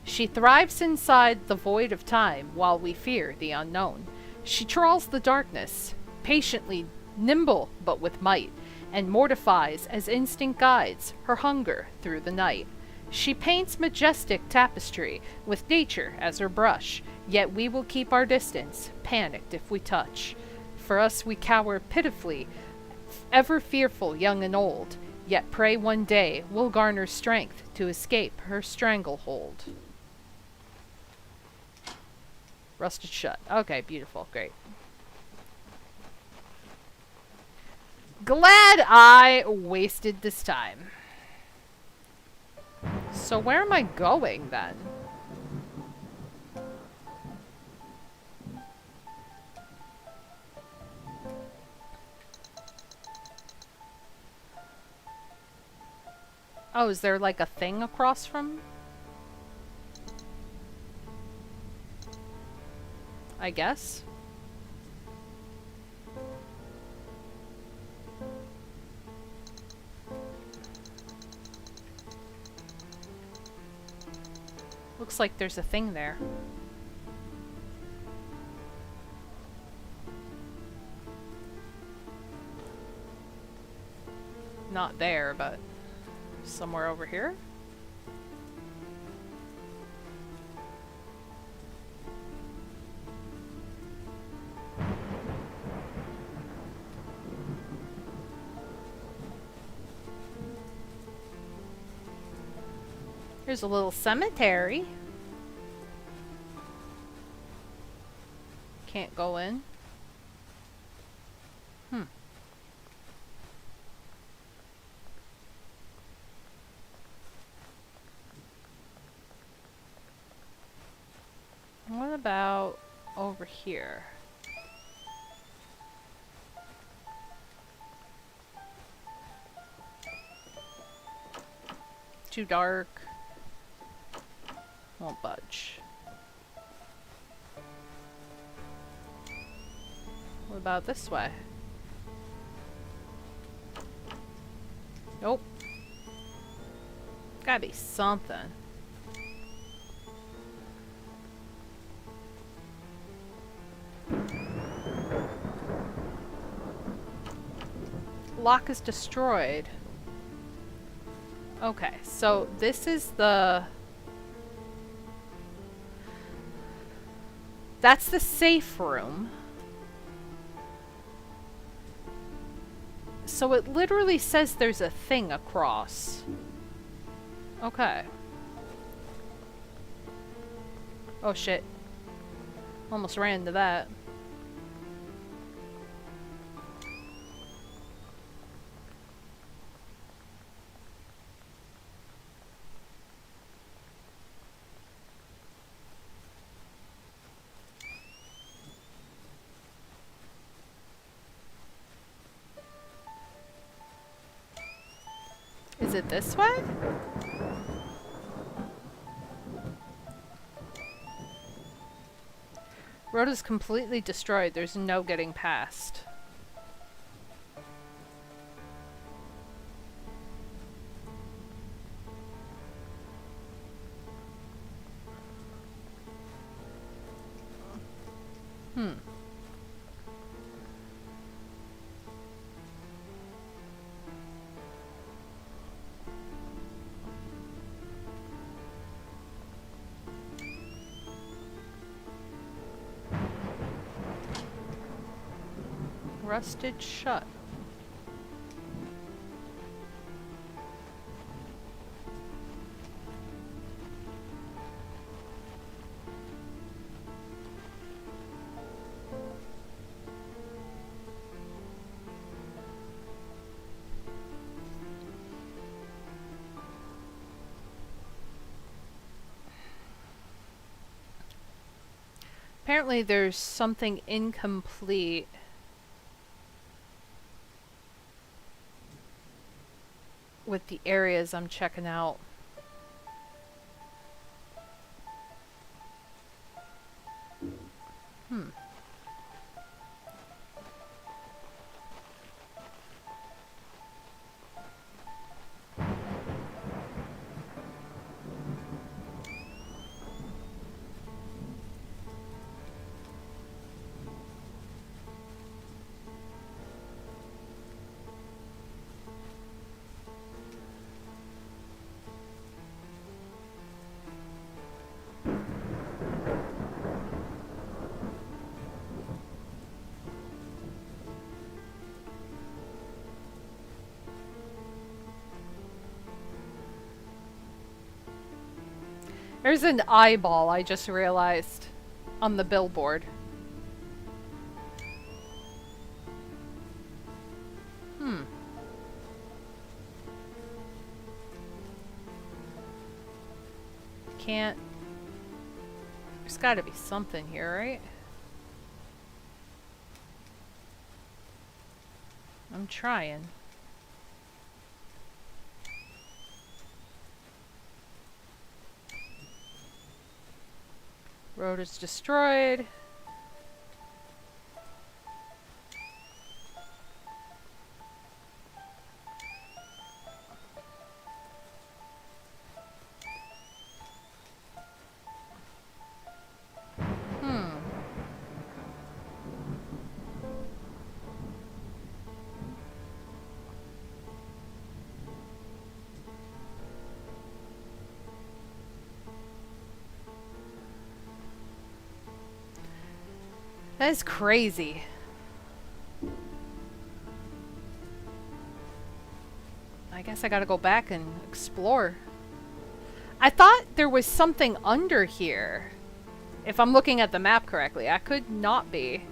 She thrives inside the void of time, while we fear the unknown. She trawls the darkness, patiently nimble but with might, and mortifies as instinct guides her hunger through the night. She paints majestic tapestry, with nature as her brush, yet we will keep our distance, panicked if we touch. For us we cower pitifully, ever fearful young and old, yet pray one day we'll garner strength to escape her stranglehold. Rusted shut. Okay, beautiful, great. Glad I wasted this time. So where am I going then? Oh, is there like a thing across from? I guess. Looks like there's a thing there. Not there, but somewhere over here? Here's a little cemetery. can't go in. Hmm. What about over here? Too dark. Won't budge. What about this way? Nope. Gotta be something. Lock is destroyed. Okay, so this is the... That's the safe room. So it literally says there's a thing across. Okay. Oh shit. Almost ran into that. Is it this way? Road is completely destroyed. There's no getting past. Hmm. Rusted shut. Apparently there's something incomplete with the areas I'm checking out. Hmm. There's an eyeball, I just realized, on the billboard. Hmm. Can't... There's gotta be something here, right? I'm trying. Road is destroyed. That is crazy. I guess I gotta go back and explore. I thought there was something under here. If I'm looking at the map correctly, I could not be.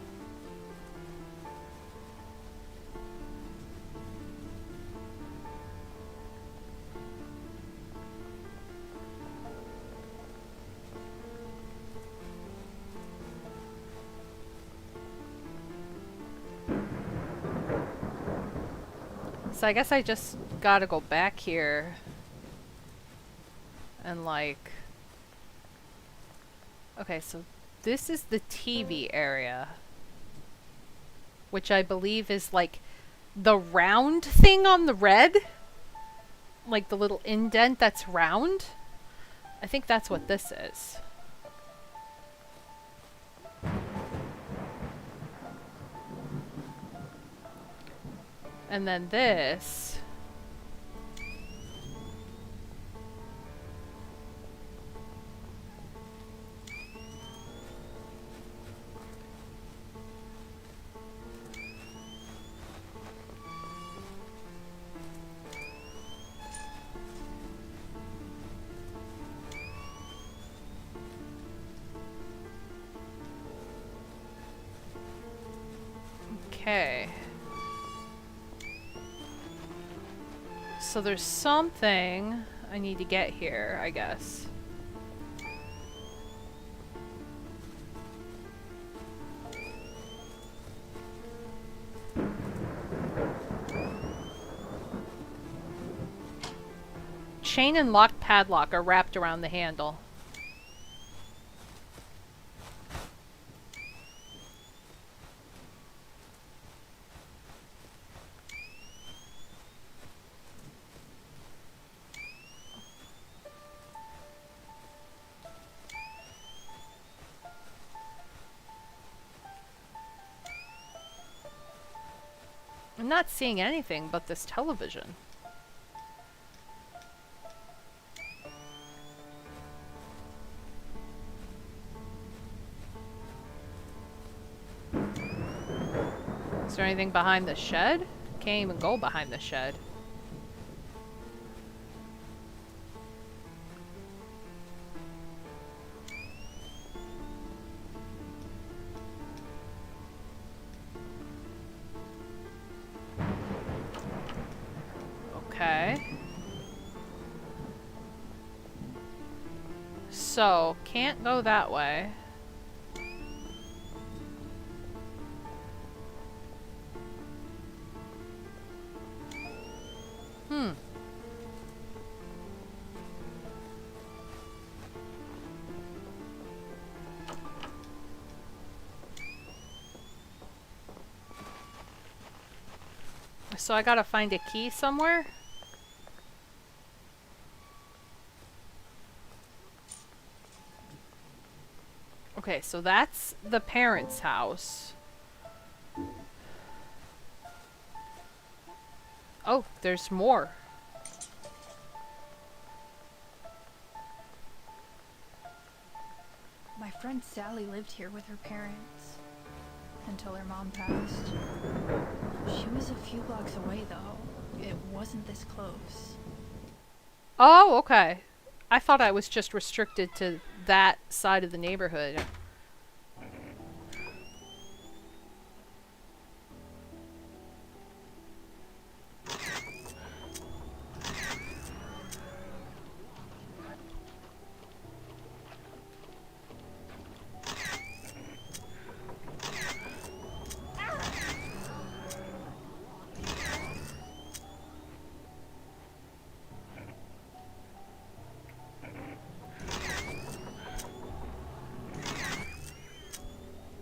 So I guess I just gotta go back here and like... Okay, so this is the TV area, which I believe is like the round thing on the red, like the little indent that's round. I think that's what this is. And then this... Okay. So there's something I need to get here, I guess. Chain and lock padlock are wrapped around the handle. I'm not seeing anything but this television. Is there anything behind the shed? Can't even go behind the shed. Okay. So, can't go that way. So I gotta find a key somewhere? Okay, so that's the parents' house. Oh, there's more. My friend Sally lived here with her parents until her mom passed. She was a few blocks away, though. It wasn't this close. Oh, okay. I thought I was just restricted to that side of the neighborhood.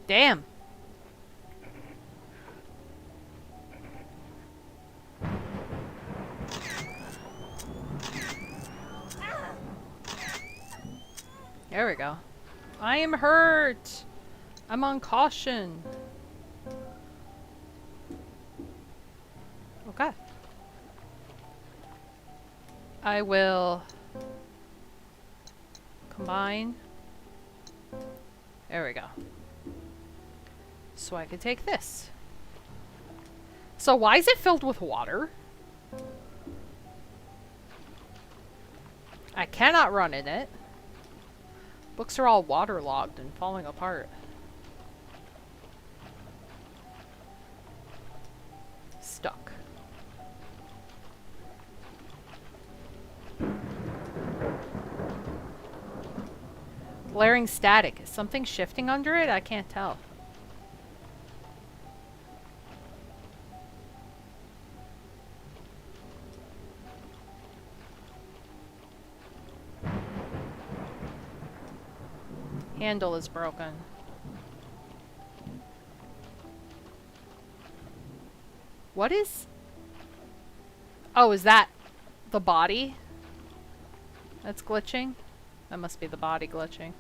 Damn. There we go. I am hurt. I'm on caution. Okay. I will combine. There we go. So I can take this. So why is it filled with water? I cannot run in it. Books are all waterlogged and falling apart. Stuck. Blaring static. Is something shifting under it? I can't tell. Handle is broken. What is... Oh, is that the body that's glitching? That must be the body glitching.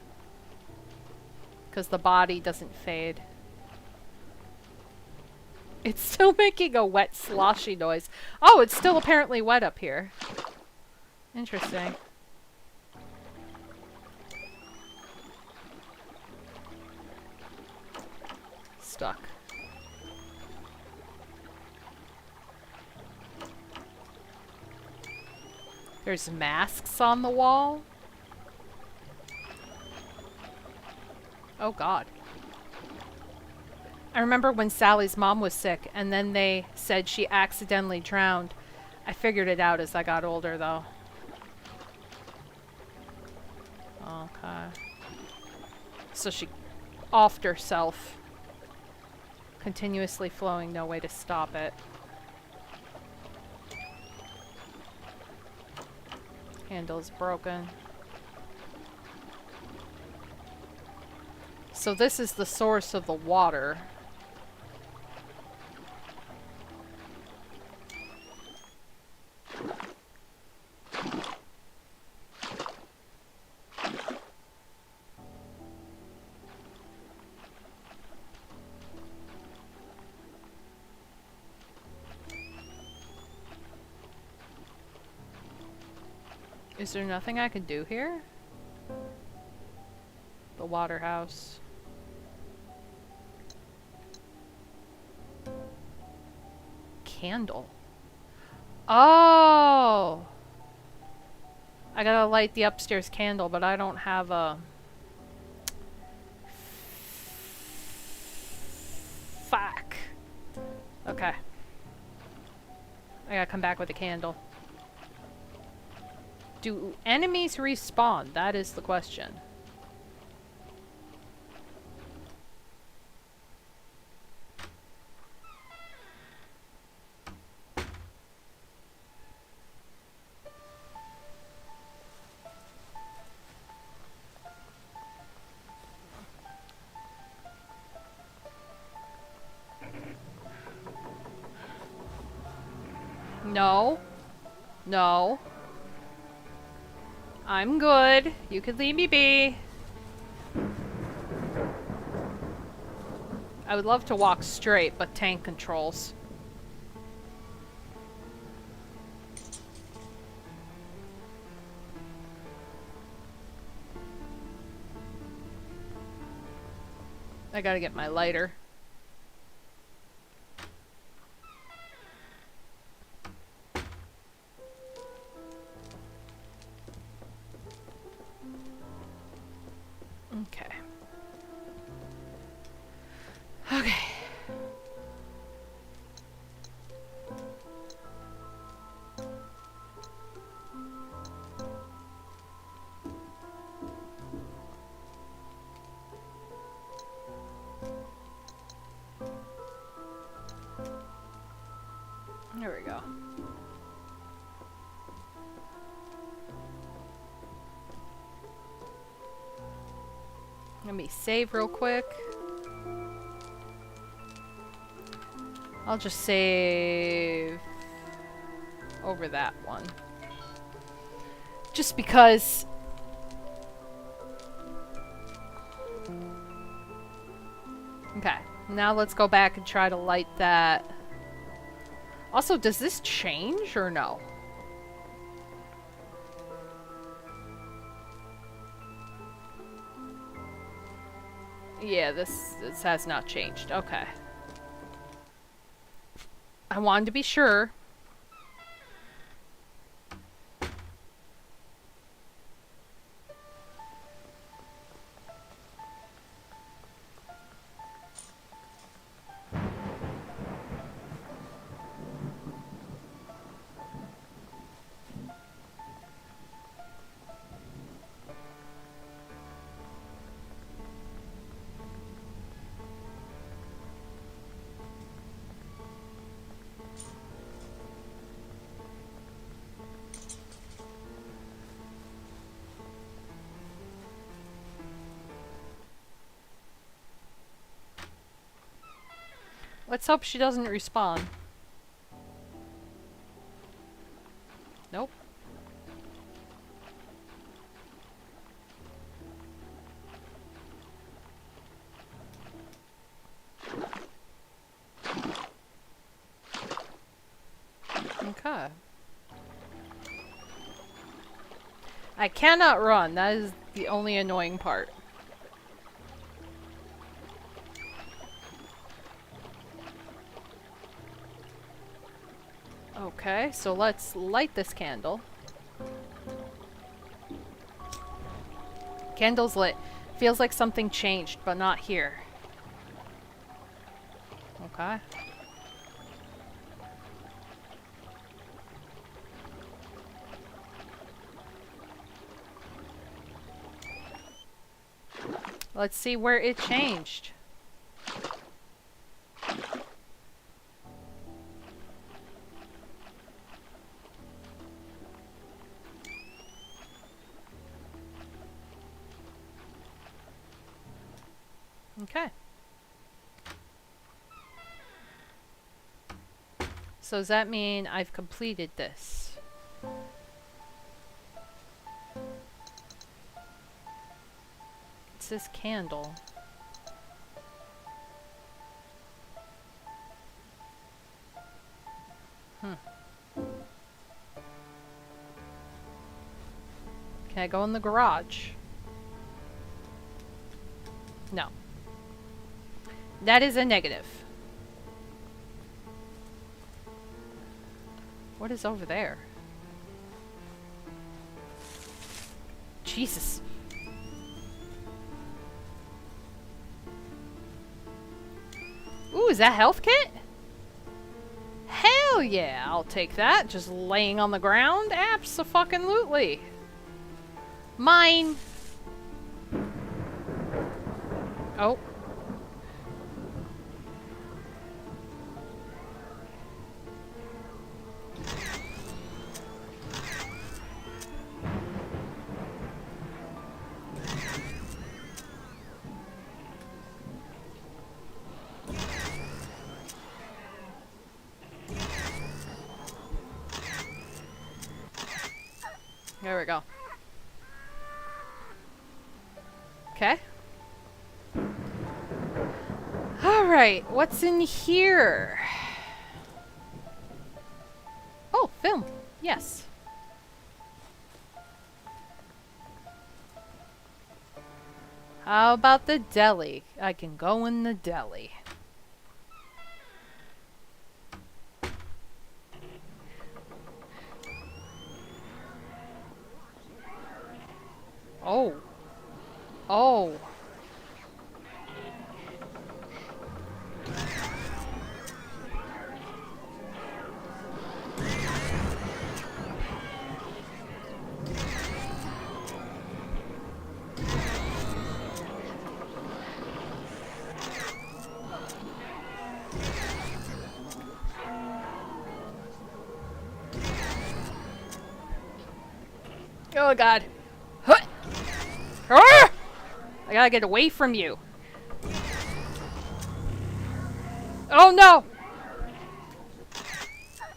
Because the body doesn't fade. It's still making a wet, sloshy noise. Oh, it's still apparently wet up here. Interesting. Stuck. There's masks on the wall. Oh God. I remember when Sally's mom was sick and then they said she accidentally drowned. I figured it out as I got older though. Okay. So she offed herself. Continuously flowing, no way to stop it. Handle's broken. So this is the source of the water. Is there nothing I can do here? The water house. Candle. Oh! I gotta light the upstairs candle, but I don't have a... Fuck. Okay. I gotta come back with a candle. Do enemies respawn? That is the question. No. No. I'm good. You could leave me be. I would love to walk straight, but tank controls. I gotta get my lighter. Okay. Okay. There we go. Let me save real quick. I'll just save over that one. Just because... Okay, now let's go back and try to light that. Also, does this change or no? Yeah, this has not changed. Okay. I wanted to be sure. Let's hope she doesn't respawn. Nope. Okay. I cannot run. That is the only annoying part. Okay, so let's light this candle. Candle's lit. Feels like something changed, but not here. Okay. Let's see where it changed. Okay. So does that mean I've completed this? It's this candle. Can I go in the garage? No. That is a negative. What is over there? Jesus. Ooh, is that health kit? Hell yeah, I'll take that. Just laying on the ground? Abso-fucking-lutely. Mine. Oh. There we go. Okay. Alright, what's in here? Oh, film. Yes. How about the deli? I can go in the deli. Oh. Oh. Oh god. Huh. Ah! I gotta get away from you. Oh no!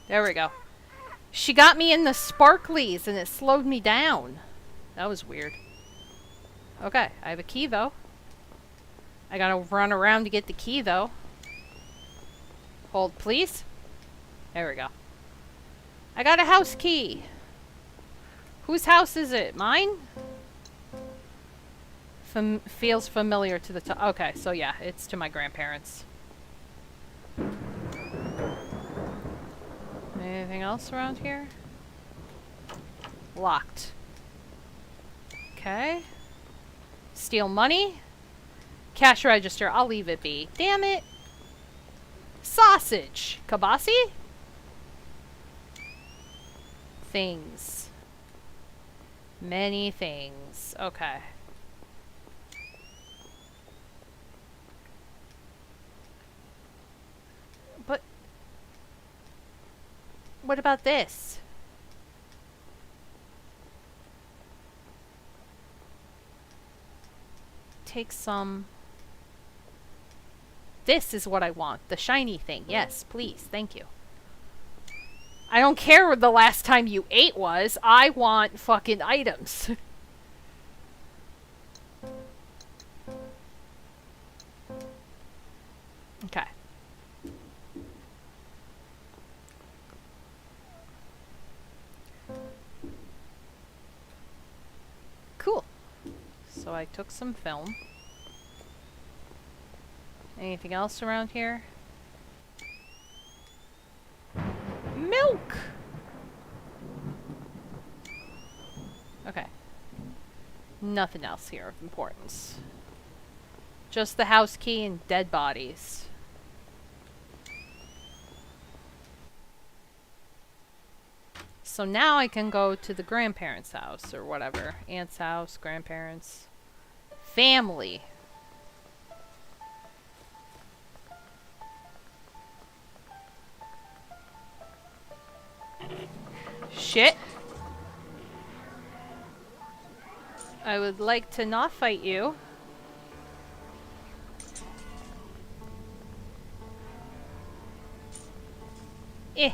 There we go. She got me in the sparklies and it slowed me down. That was weird. Okay, I have a key though. I gotta run around to get the key though. Hold please. There we go. I got a house key. Whose house is it? Mine? Feels familiar to the top. Okay, so yeah, it's to my grandparents. Anything else around here? Locked. Okay. Steal money. Cash register. I'll leave it be. Damn it. Sausage. Kabasi? Things. Many things. Okay. But what about this? Take some. This is what I want. The shiny thing. Yes, please. Thank you. I don't care what the last time you ate was. I want fucking items. Okay. Cool. So I took some film. Anything else around here? Milk! Okay. Nothing else here of importance. Just the house key and dead bodies. So now I can go to the grandparents' house or whatever. Aunt's house, grandparents. Family. Shit. I would like to not fight you. Eh.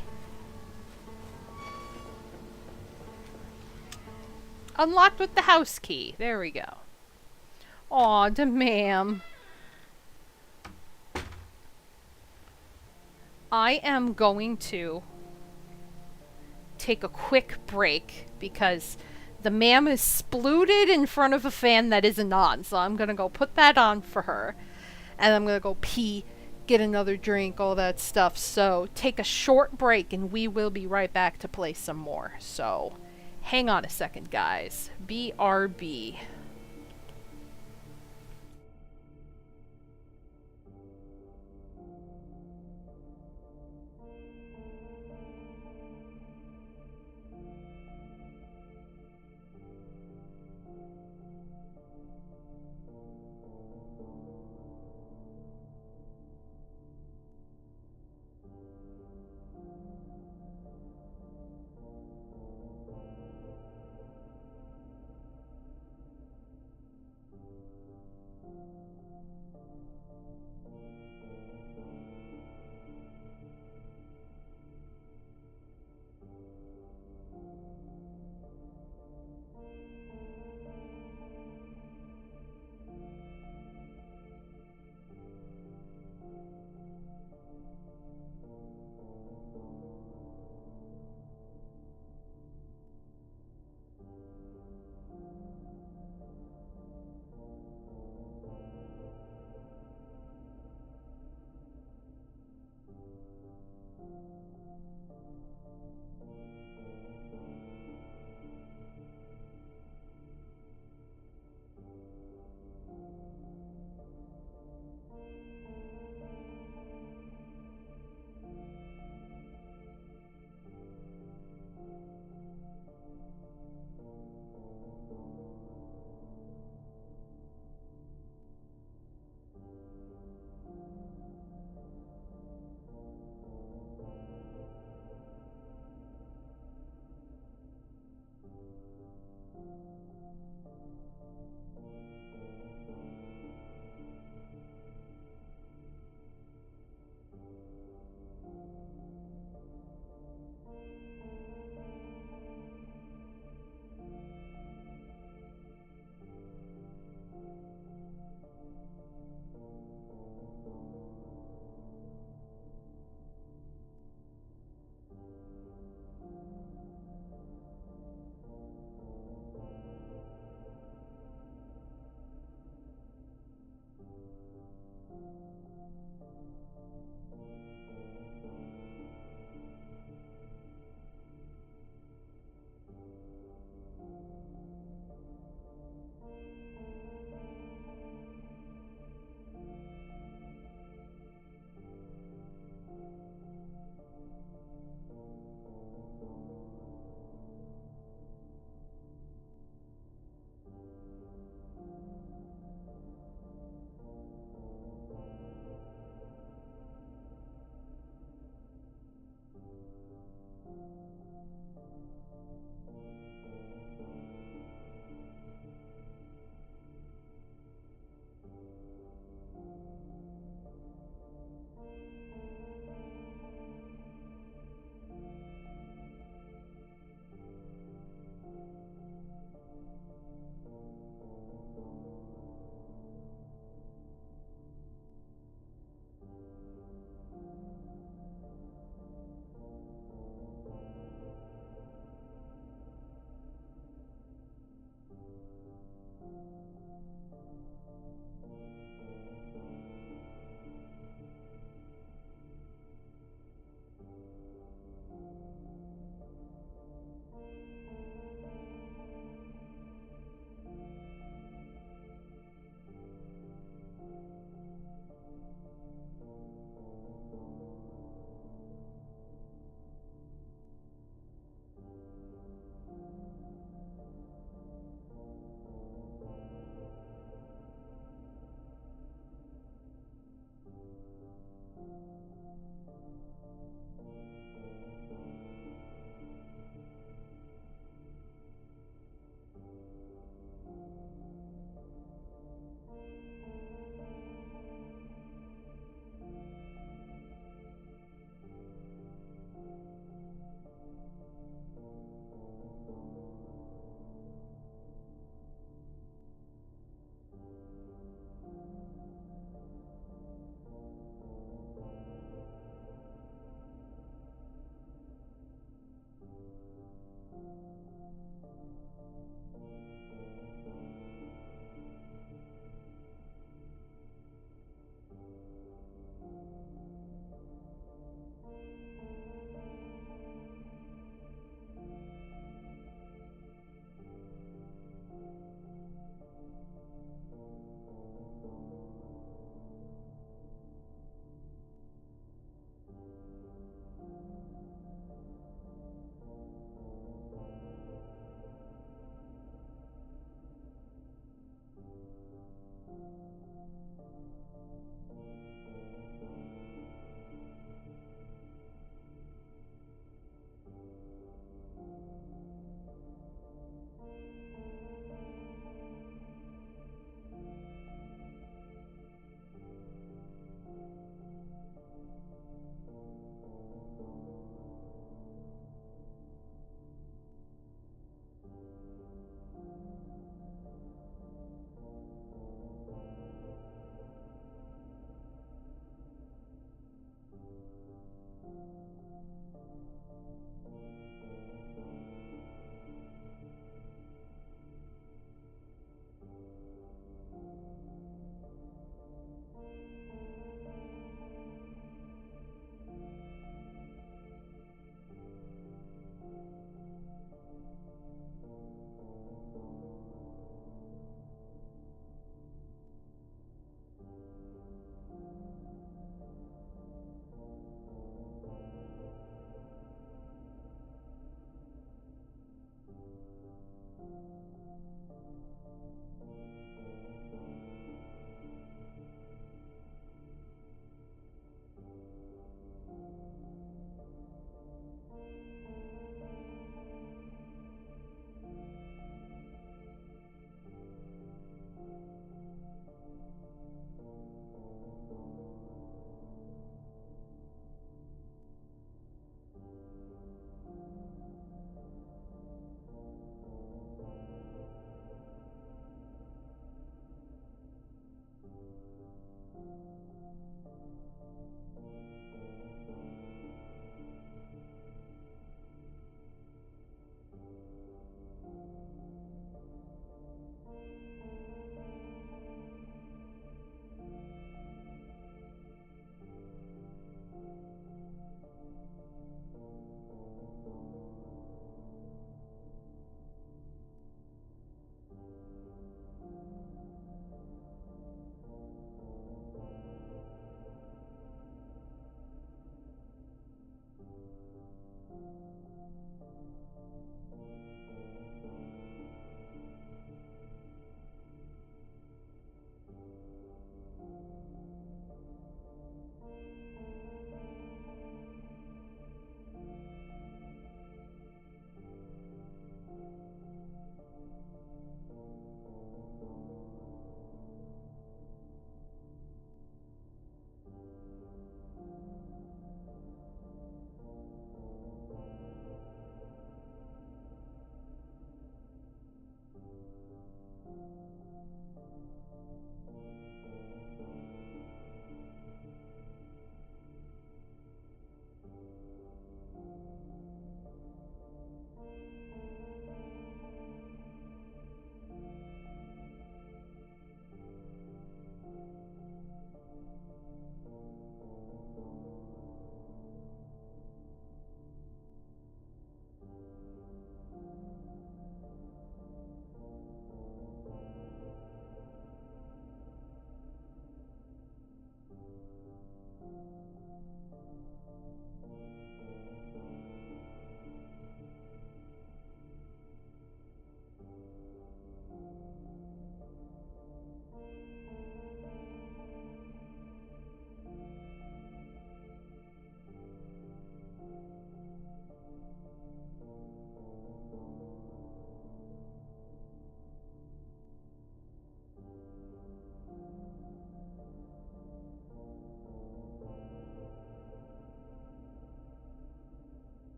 Unlocked with the house key. There we go. Aw, ma'am. I am going to take a quick break because the ma'am is splooted in front of a fan that isn't on. So I'm going to go put that on for her. And I'm going to go pee, get another drink, all that stuff. So take a short break and we will be right back to play some more. So hang on a second, guys. BRB.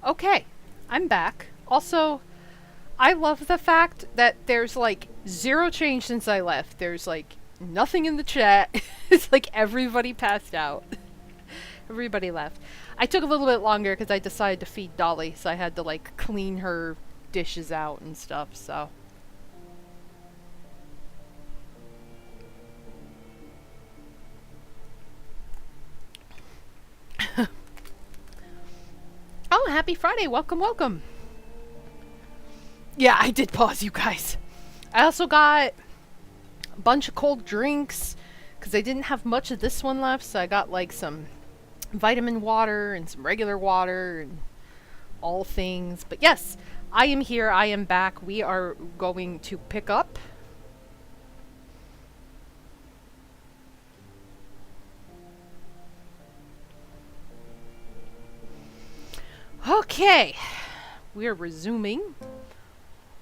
Okay, I'm back. Also, I love the fact that there's like zero change since I left. There's like nothing in the chat. It's like everybody passed out. Everybody left. I took a little bit longer because I decided to feed Dolly, so I had to like clean her dishes out and stuff, so. Oh, happy Friday. Welcome, welcome. Yeah, I did pause, you guys. I also got a bunch of cold drinks because I didn't have much of this one left, so I got like some vitamin water and some regular water and all things. But yes, I am here. I am back. We are going to pick up. Okay. We're resuming.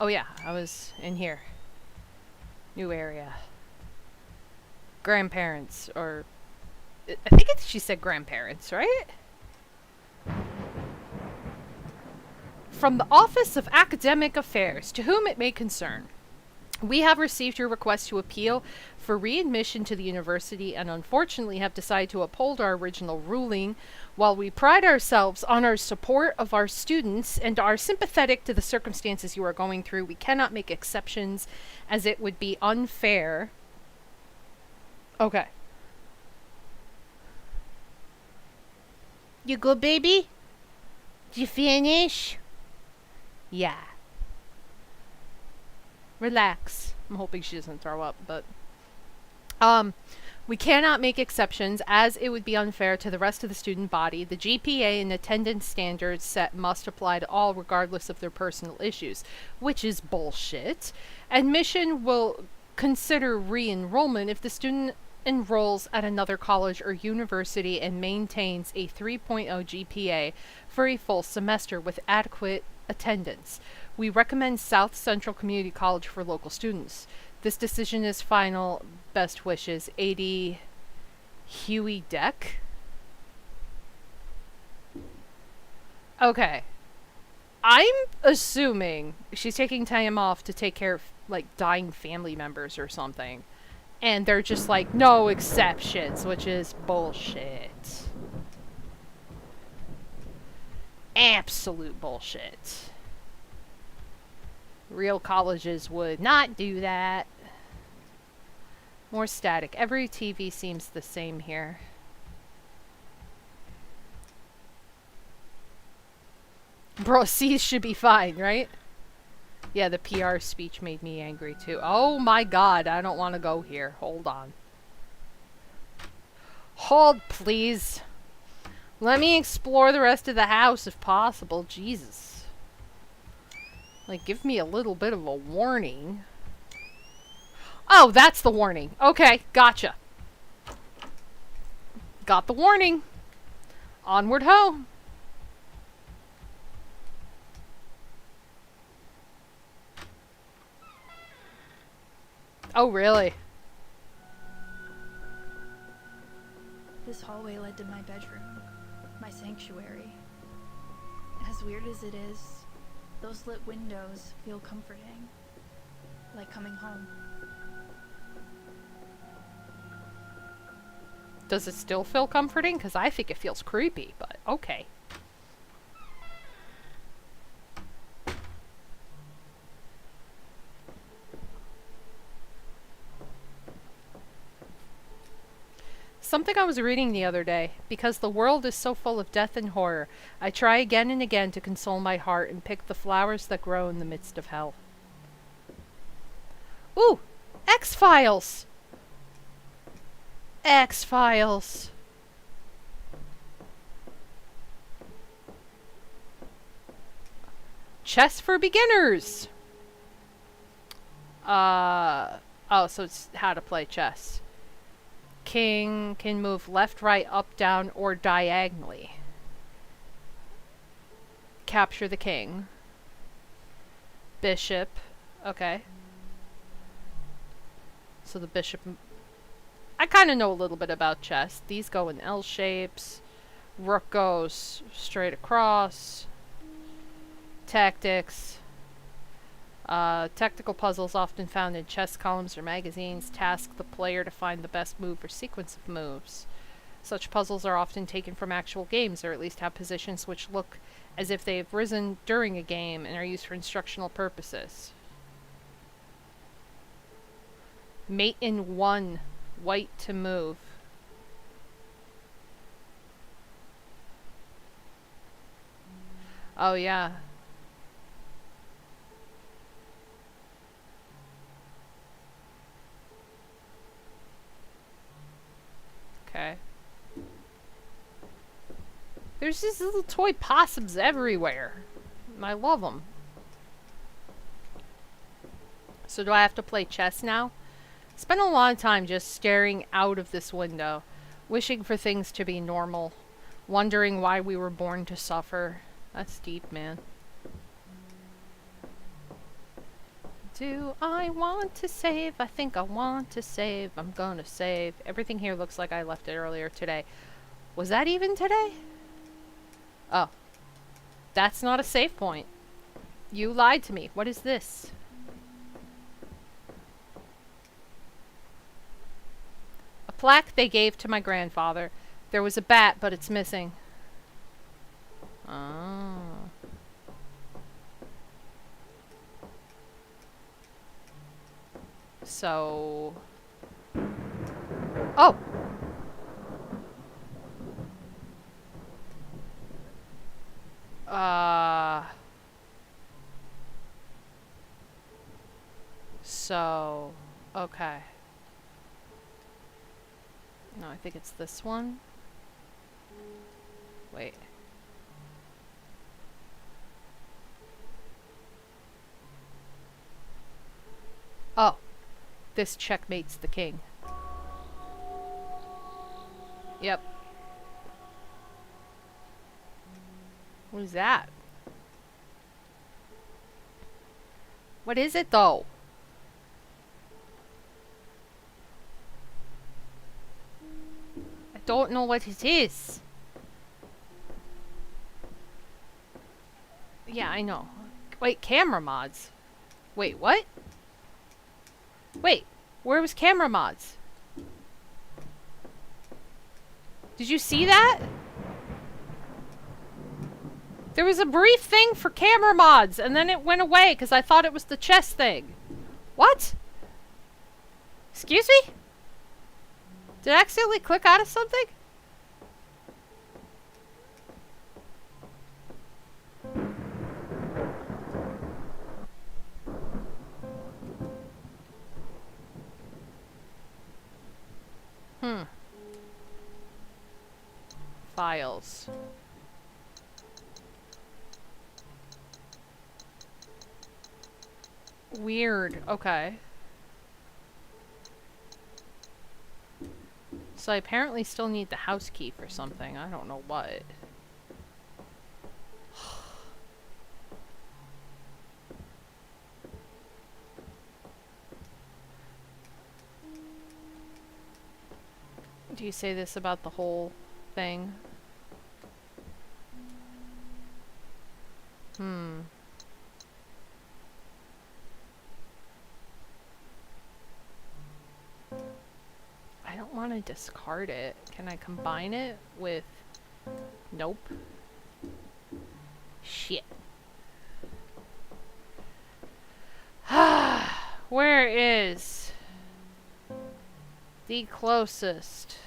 Oh yeah, I was in here. New area. Grandparents, or I think she said grandparents, right? From the Office of Academic Affairs, to whom it may concern. We have received your request to appeal for readmission to the university and unfortunately have decided to uphold our original ruling. While we pride ourselves on our support of our students and are sympathetic to the circumstances you are going through, we cannot make exceptions as it would be unfair. Okay. You good, baby? Did you finish? Yeah. Relax. I'm hoping she doesn't throw up, but we cannot make exceptions as it would be unfair to the rest of the student body. The GPA and attendance standards set must apply to all regardless of their personal issues, which is bullshit. Admission will consider re-enrollment if the student enrolls at another college or university and maintains a 3.0 GPA for a full semester with adequate attendance. We recommend South Central Community College for local students. This decision is final. Best wishes, 80 Huey Deck. Okay. I'm assuming she's taking time off to take care of, like, dying family members or something. And they're just like, no exceptions, which is bullshit. Absolute bullshit. Real colleges would not do that. More static. Every TV seems the same here. Bro, C's should be fine, right? Yeah, the PR speech made me angry too. Oh my god, I don't want to go here. Hold on. Hold, please. Let me explore the rest of the house if possible. Jesus. Like, give me a little bit of a warning. Oh, that's the warning. Okay, gotcha. Got the warning. Onward ho. Oh, really? This hallway led to my bedroom, my sanctuary. As weird as it is, those lit windows feel comforting, like coming home. Does it still feel comforting? Because I think it feels creepy, but okay. Something I was reading the other day. Because the world is so full of death and horror, I try again and again to console my heart and pick the flowers that grow in the midst of hell. Ooh! X-Files! X-Files. Chess for beginners! Oh, so it's how to play chess. King can move left, right, up, down, or diagonally. Capture the king. Bishop. Okay. So the bishop... I kind of know a little bit about chess. These go in L shapes. Rook goes straight across. Tactics. Tactical puzzles often found in chess columns or magazines task the player to find the best move or sequence of moves. Such puzzles are often taken from actual games, or at least have positions which look as if they have risen during a game and are used for instructional purposes. Mate in 1. White to move. Oh, yeah. Okay. There's these little toy possums everywhere. I love them. So do I have to play chess now? Spent a long time just staring out of this window, wishing for things to be normal, wondering why we were born to suffer. That's deep, man. Do I want to save? I think I want to save. I'm gonna save. Everything here looks like I left it earlier today. Was that even today? Oh. That's not a save point. You lied to me. What is this? A plaque they gave to my grandfather. There was a bat, but it's missing. Oh. So... Oh! So... Okay. No, I think it's this one. Wait. Oh. This checkmates the king. Yep. What is that? What is it, though? I don't know what it is. Yeah, I know. Wait, camera mods. Wait, what? Wait, where was camera mods? Did you see that? There was a brief thing for camera mods, and then it went away because I thought it was the chess thing. What? Excuse me? Did I accidentally click out of something? Files. Weird. Okay. So I apparently still need the house key for something. I don't know what. Do you say this about the whole thing? I don't want to discard it. Can I combine it with... Nope. Shit. Where is the closest?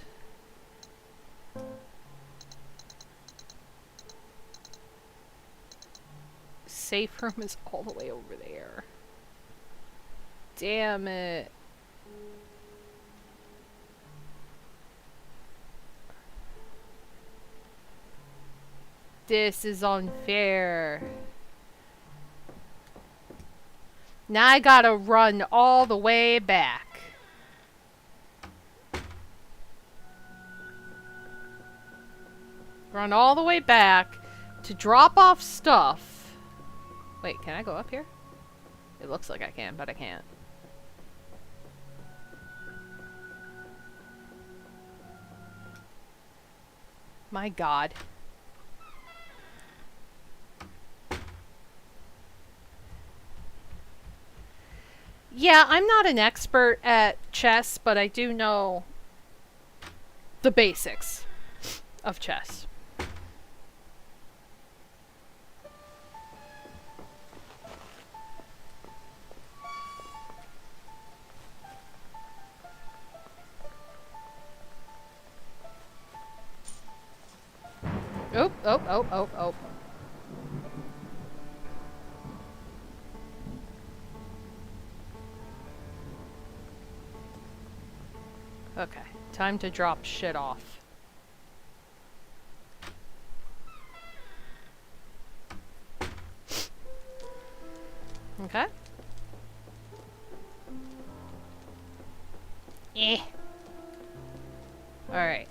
Safe room is all the way over there. Damn it. This is unfair. Now I gotta run all the way back. Run all the way back to drop off stuff. Wait, can I go up here? It looks like I can, but I can't. My God. Yeah, I'm not an expert at chess, but I do know the basics of chess. Oh, oh, oh, oh, oh. Okay, time to drop shit off. Okay. Eh. Alright.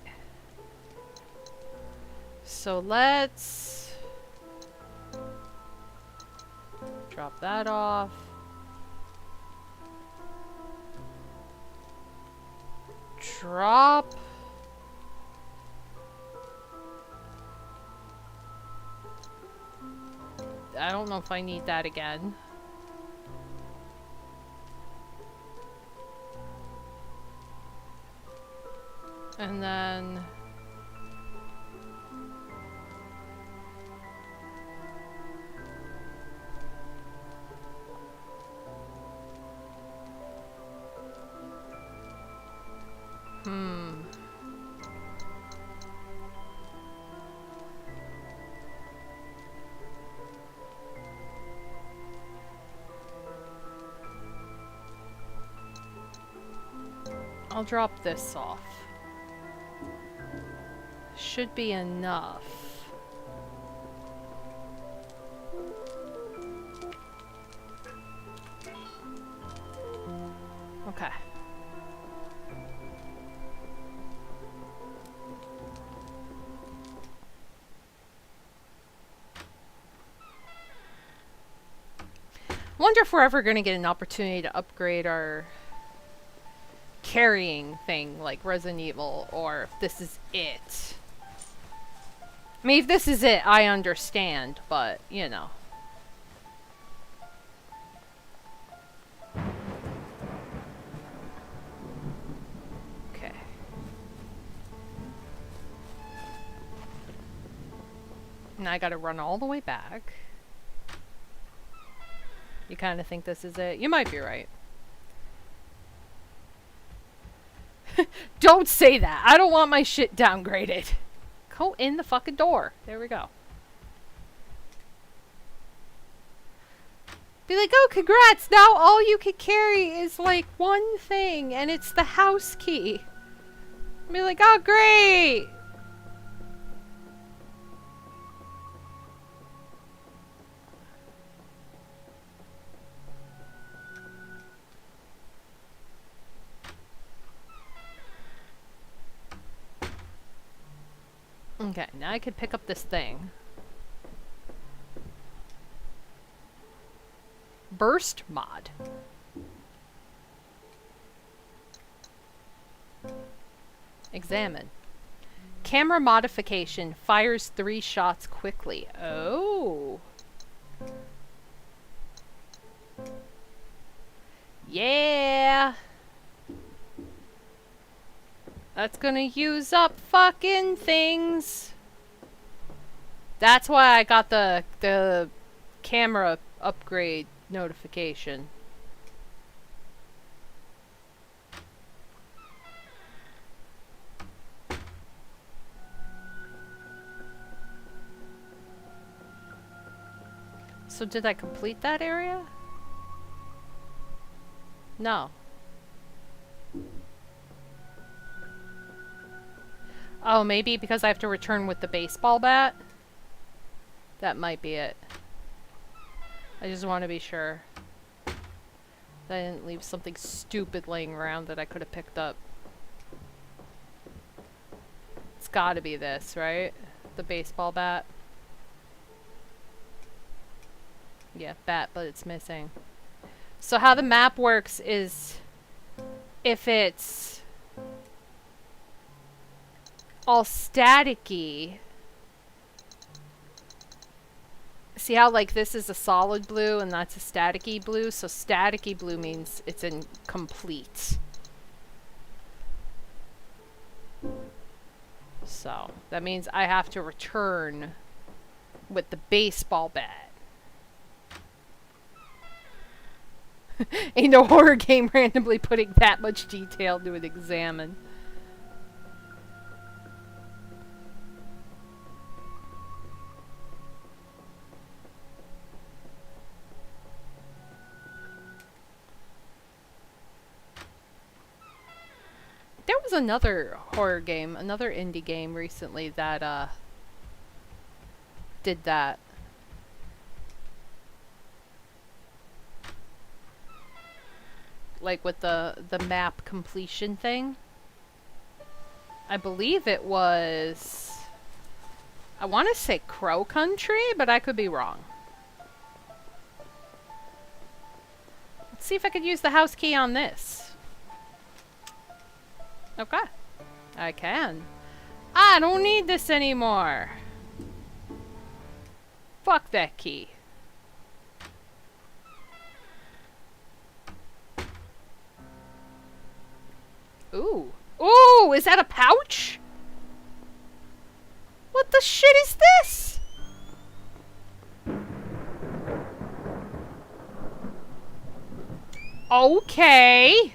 So let's drop that off. Drop. I don't know if I need that again. And then I'll drop this off. Should be enough. Okay. Wonder if we're ever going to get an opportunity to upgrade our carrying thing like Resident Evil, or if this is it. I mean, if this is it, I understand, but, you know. Okay. Now I gotta run all the way back. You kind of think this is it? You might be right. Don't say that. I don't want my shit downgraded. Go in the fucking door. There we go. Be like, oh, congrats. Now all you can carry is like one thing, and it's the house key. Be like, oh, great. Okay, now I could pick up this thing. Burst mod. Examine. Camera modification fires 3 shots quickly. Oh. Yeah. That's gonna use up fucking things. That's why I got the camera upgrade notification. So did I complete that area? No. Oh, maybe because I have to return with the baseball bat? That might be it. I just want to be sure that I didn't leave something stupid laying around that I could have picked up. It's gotta be this, right? The baseball bat. Yeah, bat, but it's missing. So how the map works is if it's all staticky. See how, like, this is a solid blue and that's a staticky blue? So staticky blue means it's incomplete. So that means I have to return with the baseball bat. Ain't no horror game randomly putting that much detail into an examine. There was another horror game, another indie game recently that did that. Like with the map completion thing. I believe it was, I want to say Crow Country, but I could be wrong. Let's see if I could use the house key on this. Okay. I can. I don't need this anymore. Fuck that key. Ooh. Ooh, is that a pouch? What the shit is this? Okay.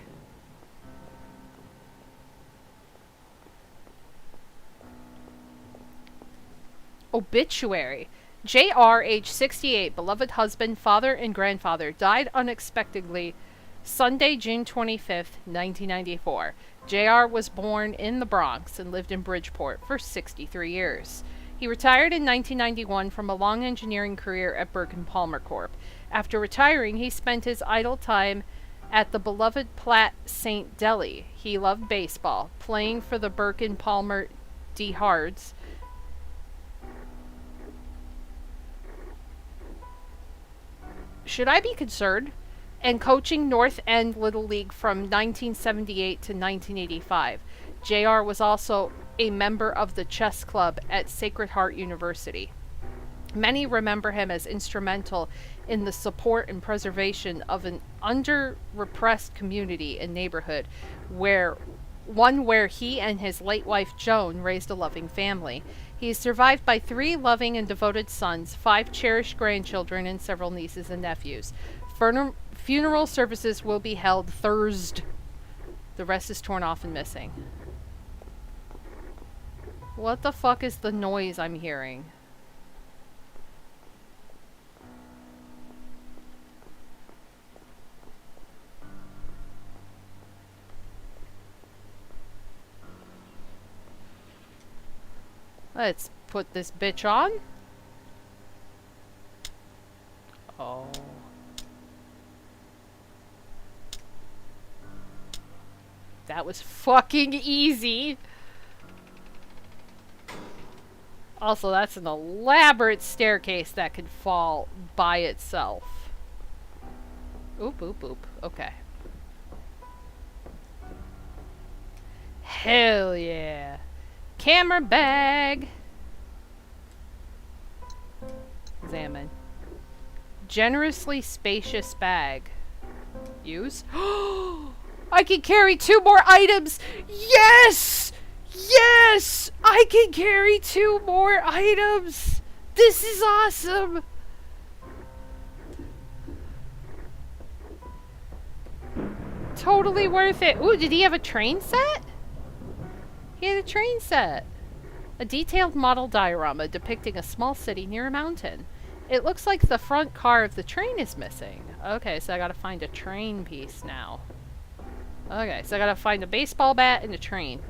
Obituary. J.R., age 68, beloved husband, father, and grandfather, died unexpectedly Sunday, June 25th, 1994. J.R. was born in the Bronx and lived in Bridgeport for 63 years. He retired in 1991 from a long engineering career at Burke & Palmer Corp. After retiring, he spent his idle time at the beloved Platte St. Deli. He loved baseball, playing for the Burke & Palmer D-Hards. Should I be concerned? And coaching North End Little League from 1978 to 1985. JR was also a member of the chess club at Sacred Heart University. Many remember him as instrumental in the support and preservation of an under-repressed community and neighborhood where he and his late wife Joan raised a loving family. He is survived by 3 loving and devoted sons, 5 cherished grandchildren, and several nieces and nephews. Funeral services will be held Thursday. The rest is torn off and missing. What the fuck is the noise I'm hearing? Let's put this bitch on. Oh. That was fucking easy. Also, that's an elaborate staircase that could fall by itself. Oop, oop, oop. Okay. Hell yeah. Camera bag. Examine. Generously spacious bag. Use. I can carry 2 more items. Yes! Yes! I can carry 2 more items. This is awesome. Totally worth it. Ooh, did he have a train set? He had a train set. A detailed model diorama depicting a small city near a mountain. It looks like the front car of the train is missing. Okay, so I gotta find a train piece now. Okay, so I gotta find a baseball bat and a train.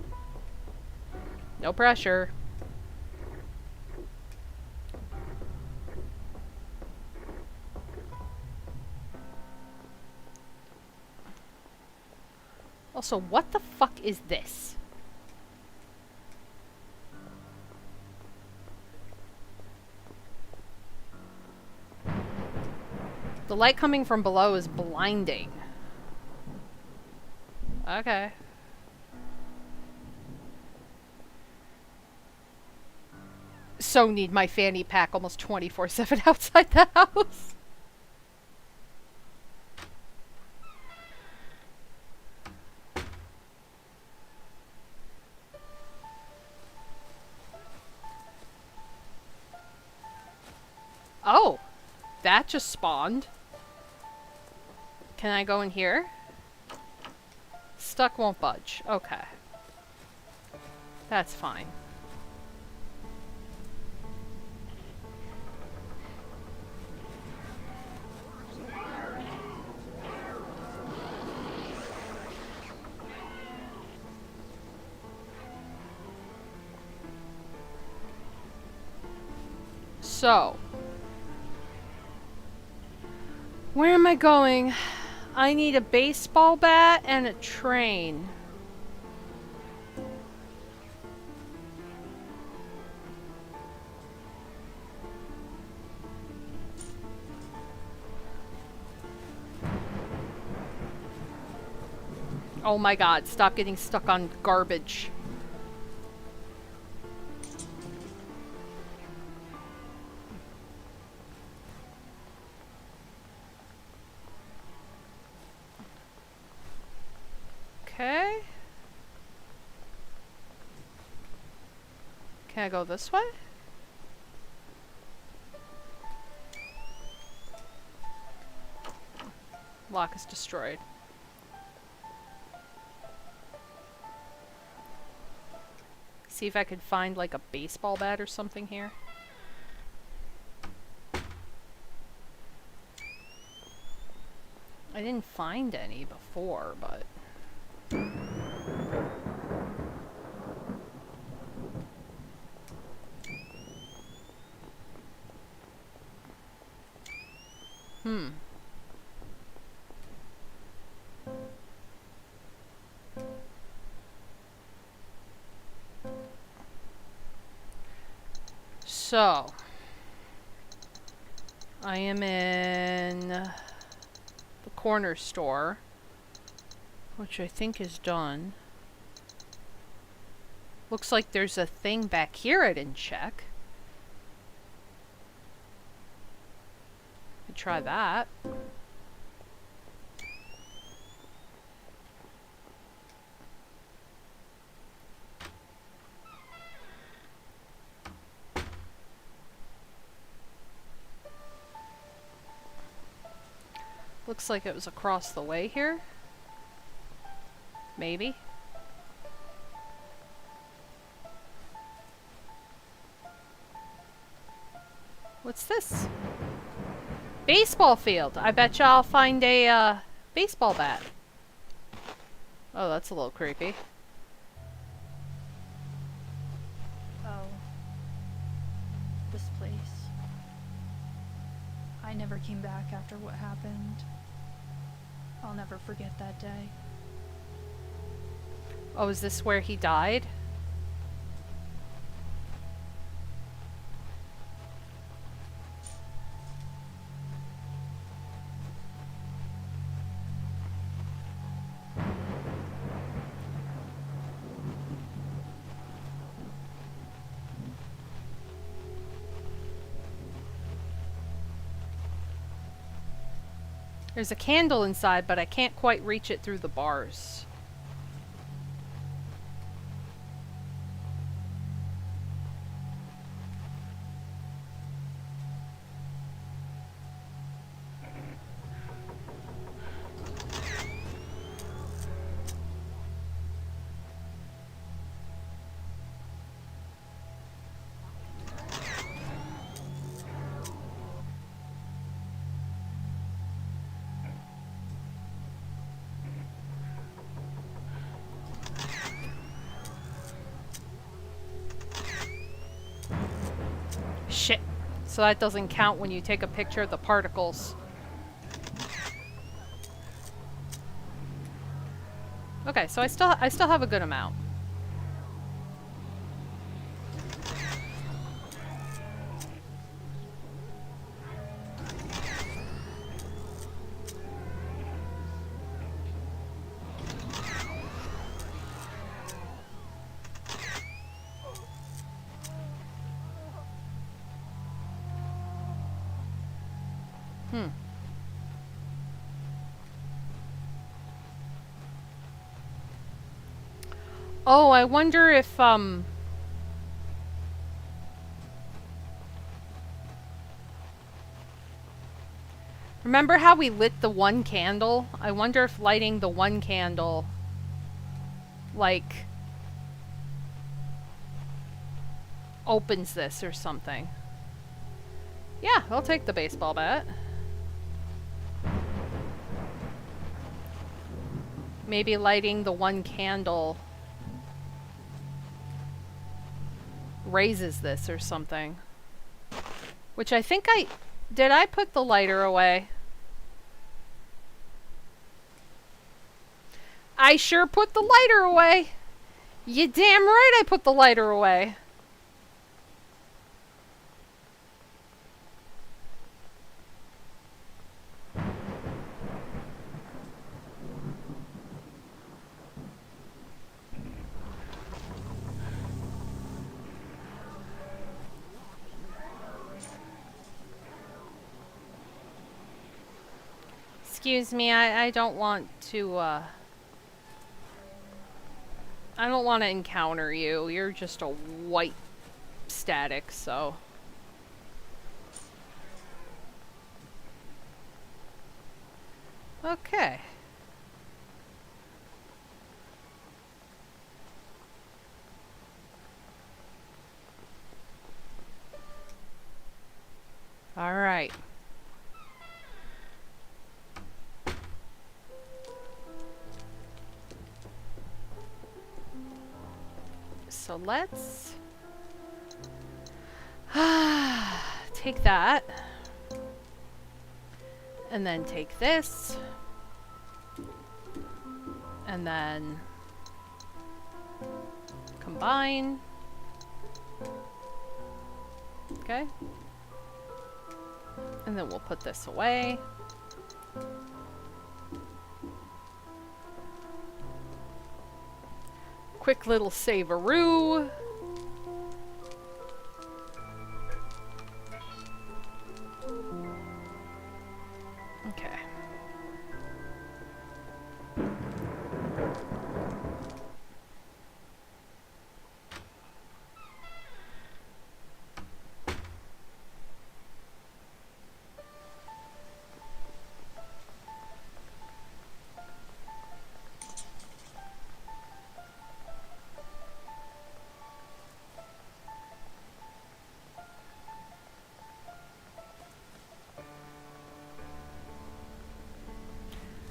No pressure. Also, what the fuck is this? The light coming from below is blinding. Okay. so need my fanny pack almost 24/7 outside the house. Oh, that just spawned. Can I go in here? Stuck won't budge. Okay. That's fine. So, where am I going? I need a baseball bat and a train. Oh my god, stop getting stuck on garbage. Okay. Can I go this way? Lock is destroyed. See if I could find like a baseball bat or something here. I didn't find any before, but... So, I am in the corner store, which I think is done. Looks like there's a thing back here I didn't check. Could try that. Looks like it was across the way here. Maybe. What's this? Baseball field. I bet you I'll find a baseball bat. Oh, that's a little creepy. Oh. This place. I never came back after what happened. I'll never forget that day. Oh, is this where he died? There's a candle inside, but I can't quite reach it through the bars. Shit. So that doesn't count when you take a picture of the particles. Okay, so I still have a good amount. Oh, I wonder if, remember how we lit the one candle? I wonder if lighting the one candle, like, opens this or something. Yeah, I'll take the baseball bat. Maybe lighting the one candle raises this or something. Which I think did I put the lighter away? I sure put the lighter away. You damn right I put the lighter away. Excuse me, I don't want to, I don't want to encounter you. You're just a white static, so. Okay. All right. So let's take that. And then take this. And then combine. Okay. And then we'll put this away. Quick little save-a-roo. Okay.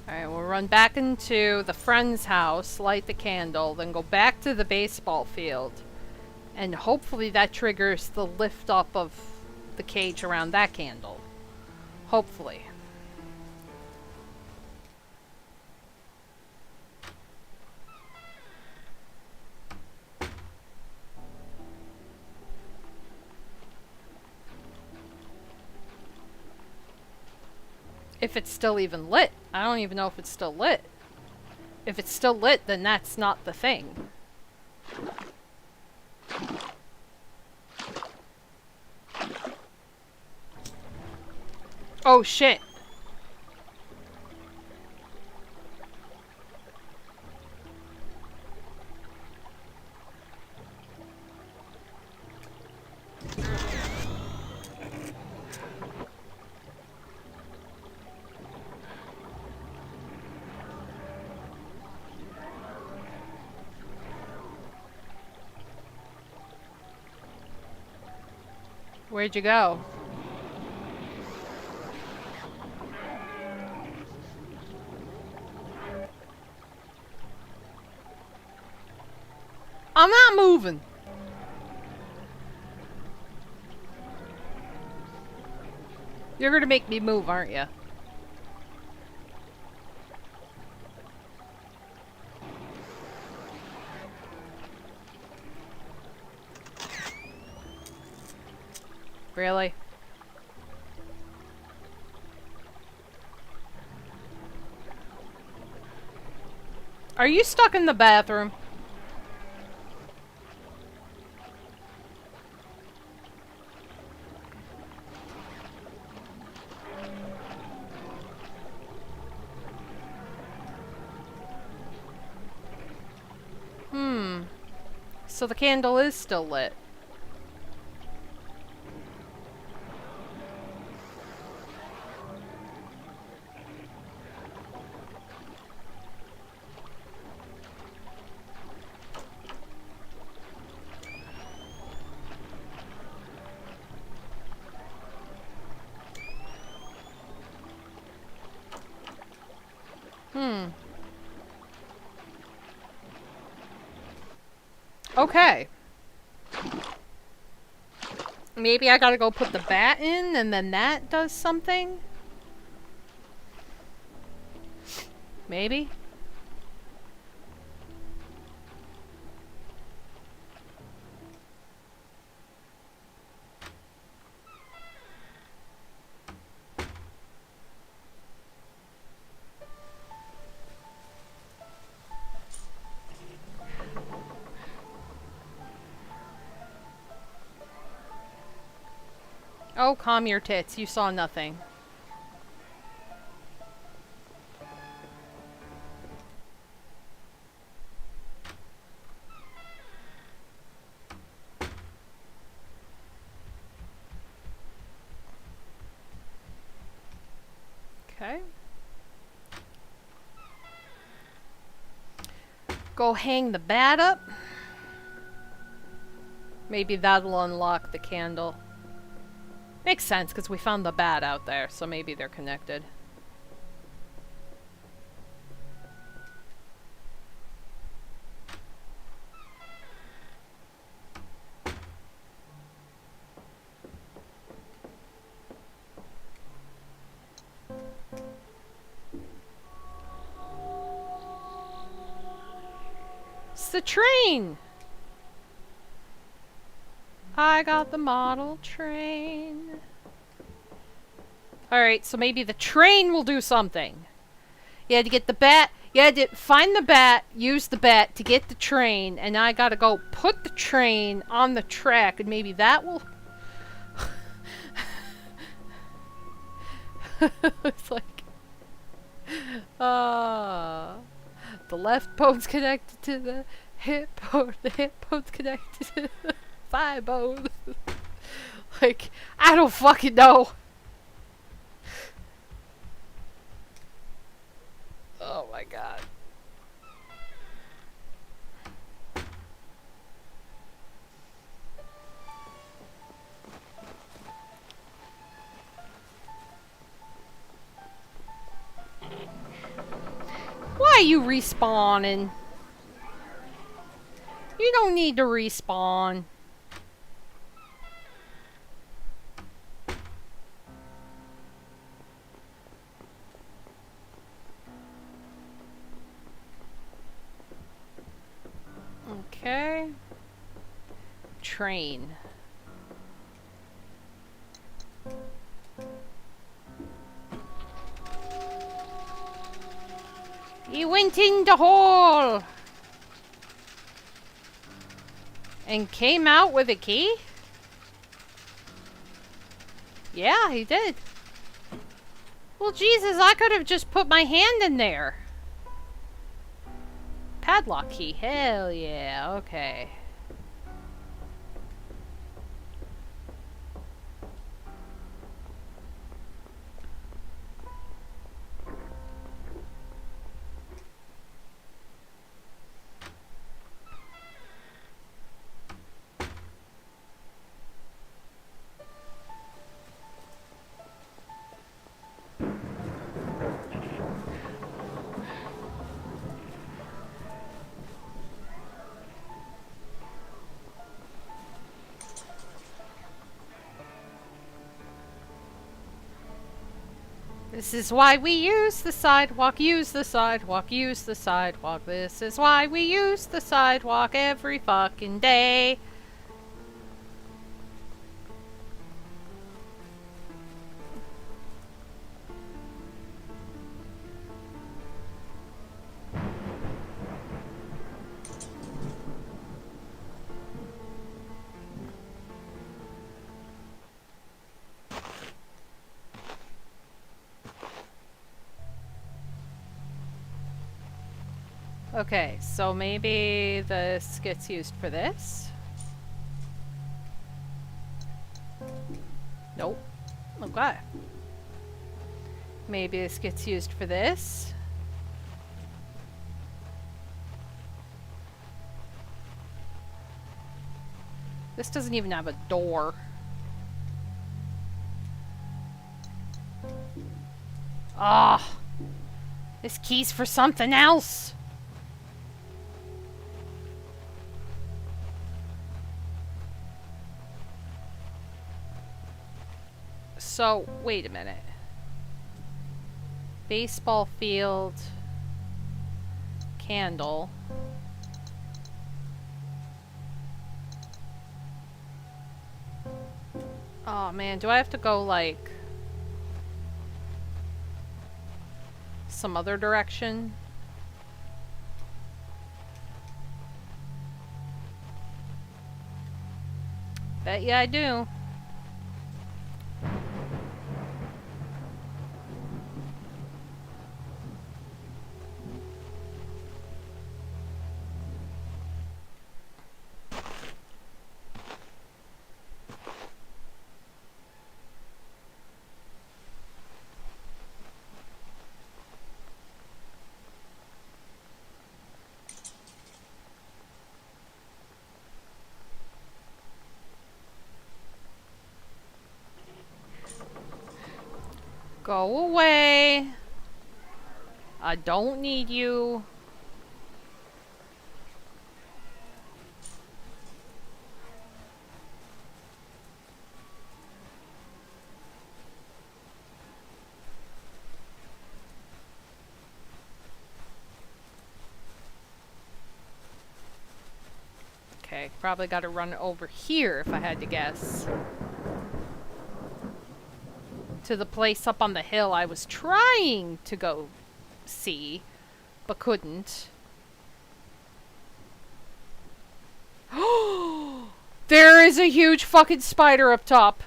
Alright, we'll run back into the friend's house, light the candle, then go back to the baseball field. And hopefully that triggers the lift up of the cage around that candle. Hopefully. If it's still even lit. I don't even know if it's still lit. If it's still lit, then that's not the thing. Oh shit. Where'd you go? I'm not moving. You're gonna make me move, aren't you? Really? Are you stuck in the bathroom? So the candle is still lit. Okay. Maybe I gotta go put the bat in and then that does something? Maybe? Oh, calm your tits. You saw nothing. Okay. Go hang the bat up. Maybe that'll unlock the candle. Makes sense, because we found the bat out there, so maybe they're connected. It's the train! I got the model train. Alright, so maybe the train will do something. You had to get the bat. You had to find the bat, use the bat to get the train, and I gotta go put the train on the track, and maybe that will... It's like... the left bone's connected to the hip bone. The hip bone's connected to the thigh bone. Like, I don't fucking know. Oh my god. Why are you respawning? You don't need to respawn. Okay. Train. He went in the hole and came out with a key? Yeah, he did. Well, Jesus, I could have just put my hand in there. Padlock key. Hell yeah, okay. This is why we use the sidewalk, use the sidewalk, use the sidewalk. This is why we use the sidewalk every fucking day. Okay, so maybe this gets used for this. Nope. Okay. Maybe this gets used for this. This doesn't even have a door. Ah, this key's for something else. So, wait a minute. Baseball field. Candle. Oh man, do I have to go like some other direction? Bet yeah I do. Go away. I don't need you. Okay, probably gotta run over here if I had to guess. To the place up on the hill I was trying to go see, but couldn't. There is a huge fucking spider up top.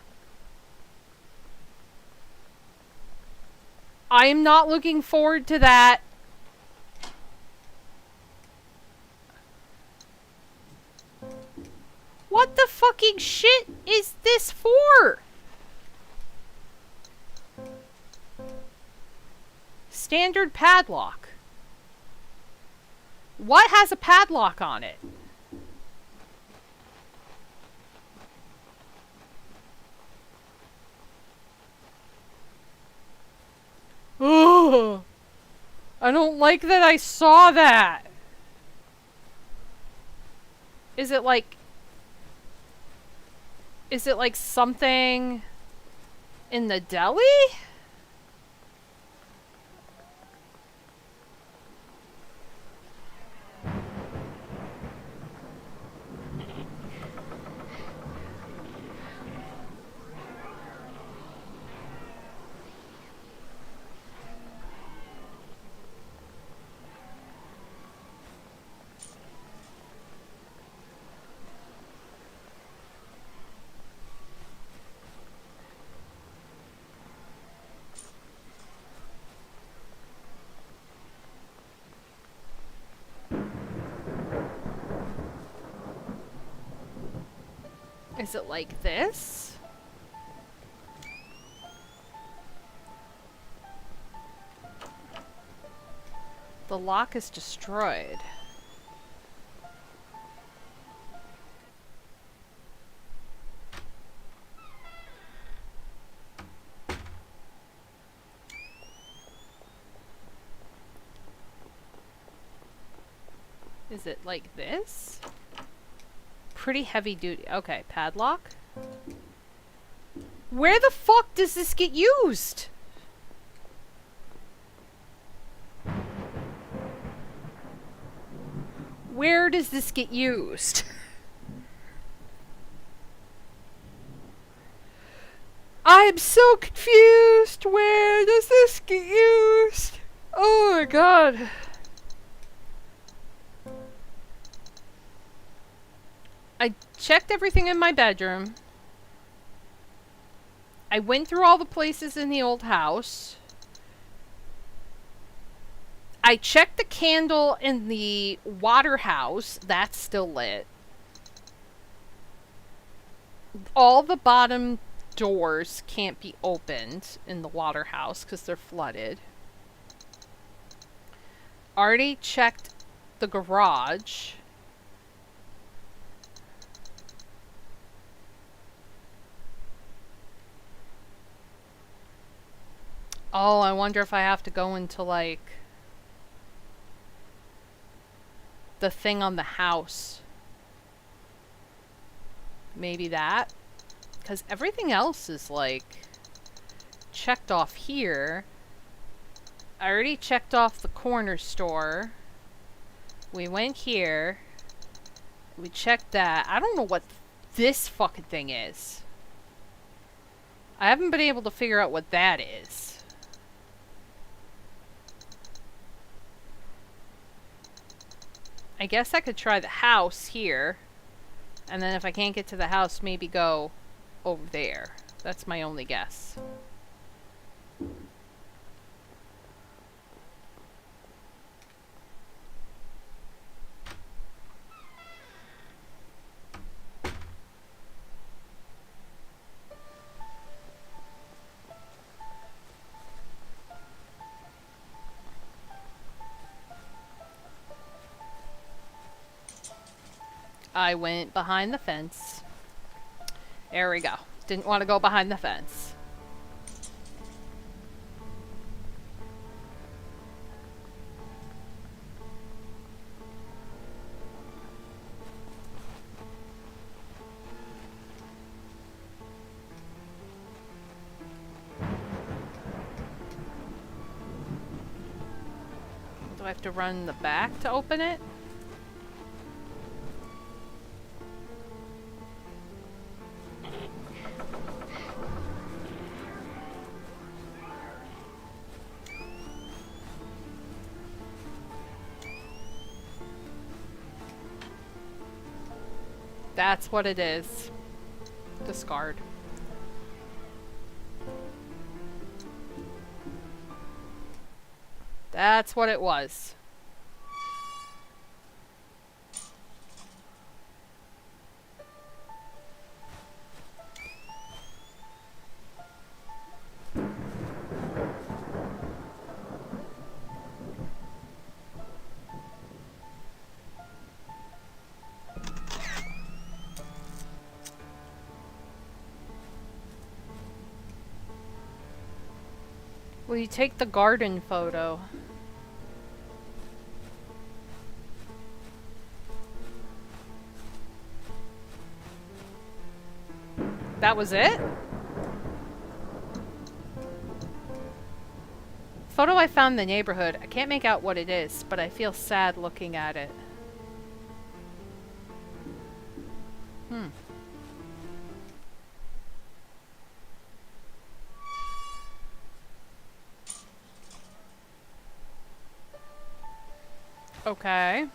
I am not looking forward to that. What the fucking shit is this for? Standard padlock. What has a padlock on it? Oh, I don't like that I saw that. Is it like something in the deli? Is it like this? The lock is destroyed. Is it like this? Pretty heavy duty. Okay, padlock. Where the fuck does this get used? Where does this get used? I'm so confused. Where does this get used? Oh my god. I checked everything in my bedroom. I went through all the places in the old house. I checked the candle in the water house. That's still lit. All the bottom doors can't be opened in the water house because they're flooded. Already checked the garage. Oh, I wonder if I have to go into, like, the thing on the house. Maybe that? Because everything else is, like, checked off here. I already checked off the corner store. We went here. We checked that. I don't know what this fucking thing is. I haven't been able to figure out what that is. I guess I could try the house here. And then if I can't get to the house, maybe go over there. That's my only guess. I went behind the fence. There we go. Didn't want to go behind the fence. Do I have to run the back to open it? That's what it is. Discard. That's what it was. Will you take the garden photo? That was it? Photo I found in the neighborhood. I can't make out what it is, but I feel sad looking at it. Okay.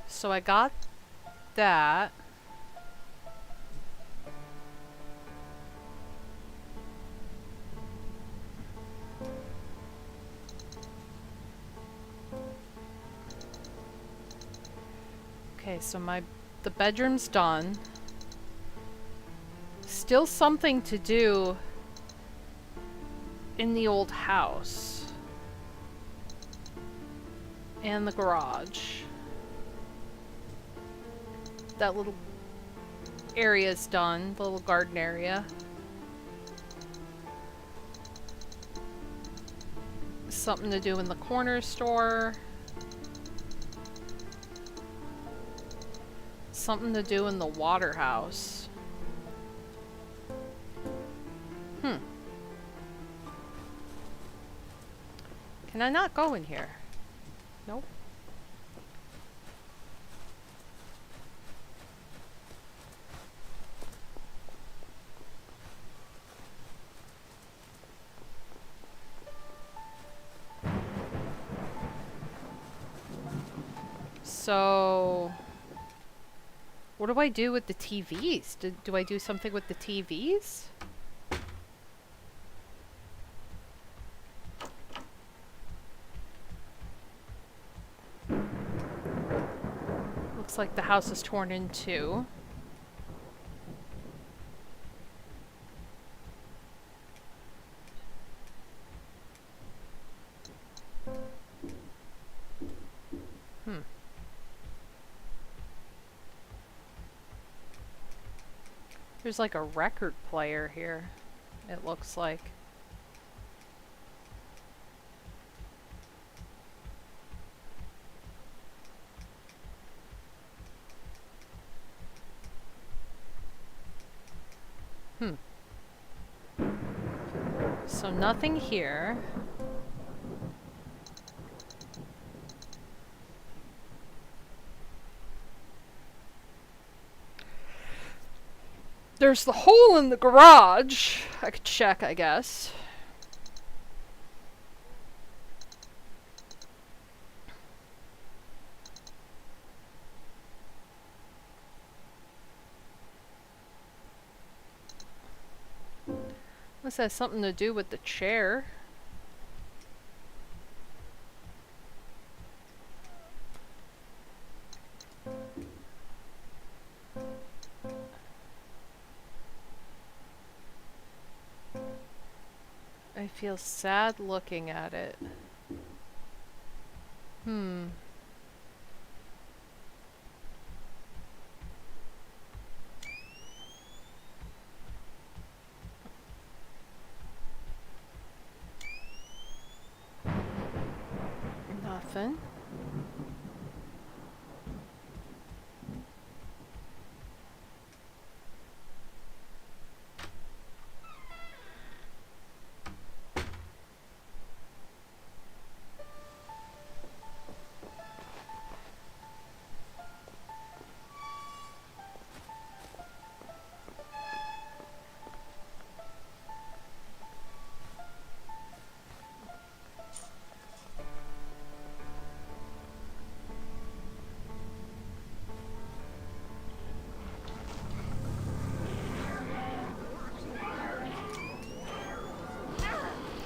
So I got that. Okay, so the bedroom's done. Still something to do in the old house. And the garage. That little area's done, the little garden area. Something to do in the corner store. Something to do in the water house. Can I not go in here? Nope. So What do I do with the TVs? Do I do something with the TVs? Looks like the house is torn in two. There's like a record player here, it looks like. So nothing here. There's the hole in the garage. I could check, I guess. This has something to do with the chair. I feel sad looking at it. Nothing.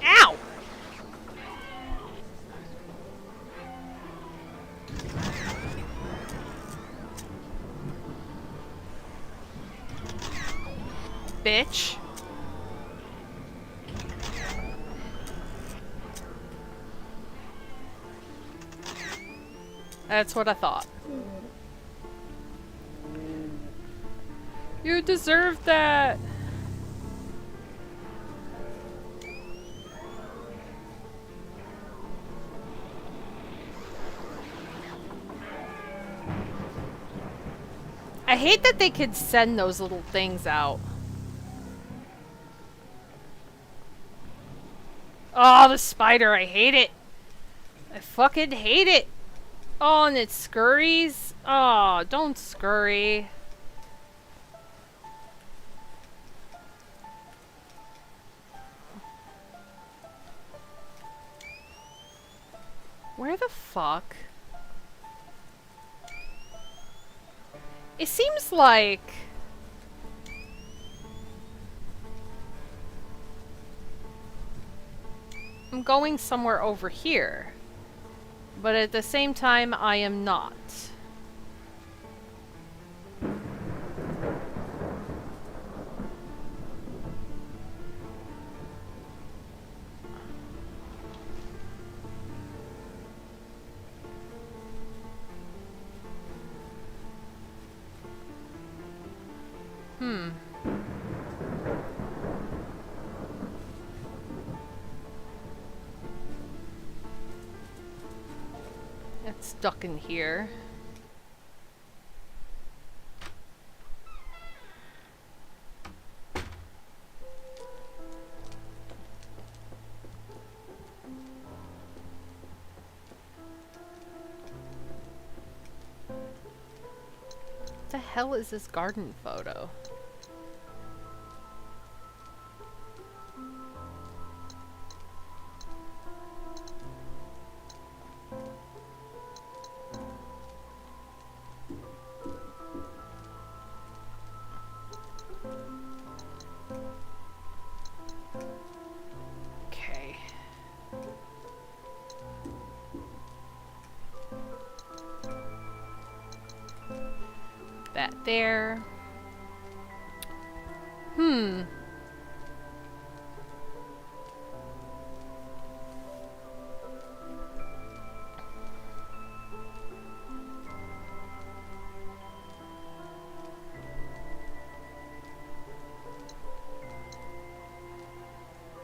Ow! Bitch. That's what I thought. You deserve that! I hate that they could send those little things out. Oh, the spider, I hate it. I fucking hate it. Oh, and it scurries. Oh, don't scurry. Where the fuck? It seems like... I'm going somewhere over here. But at the same time, I am not. It's stuck in here. What the hell is this garden photo? there. Hmm.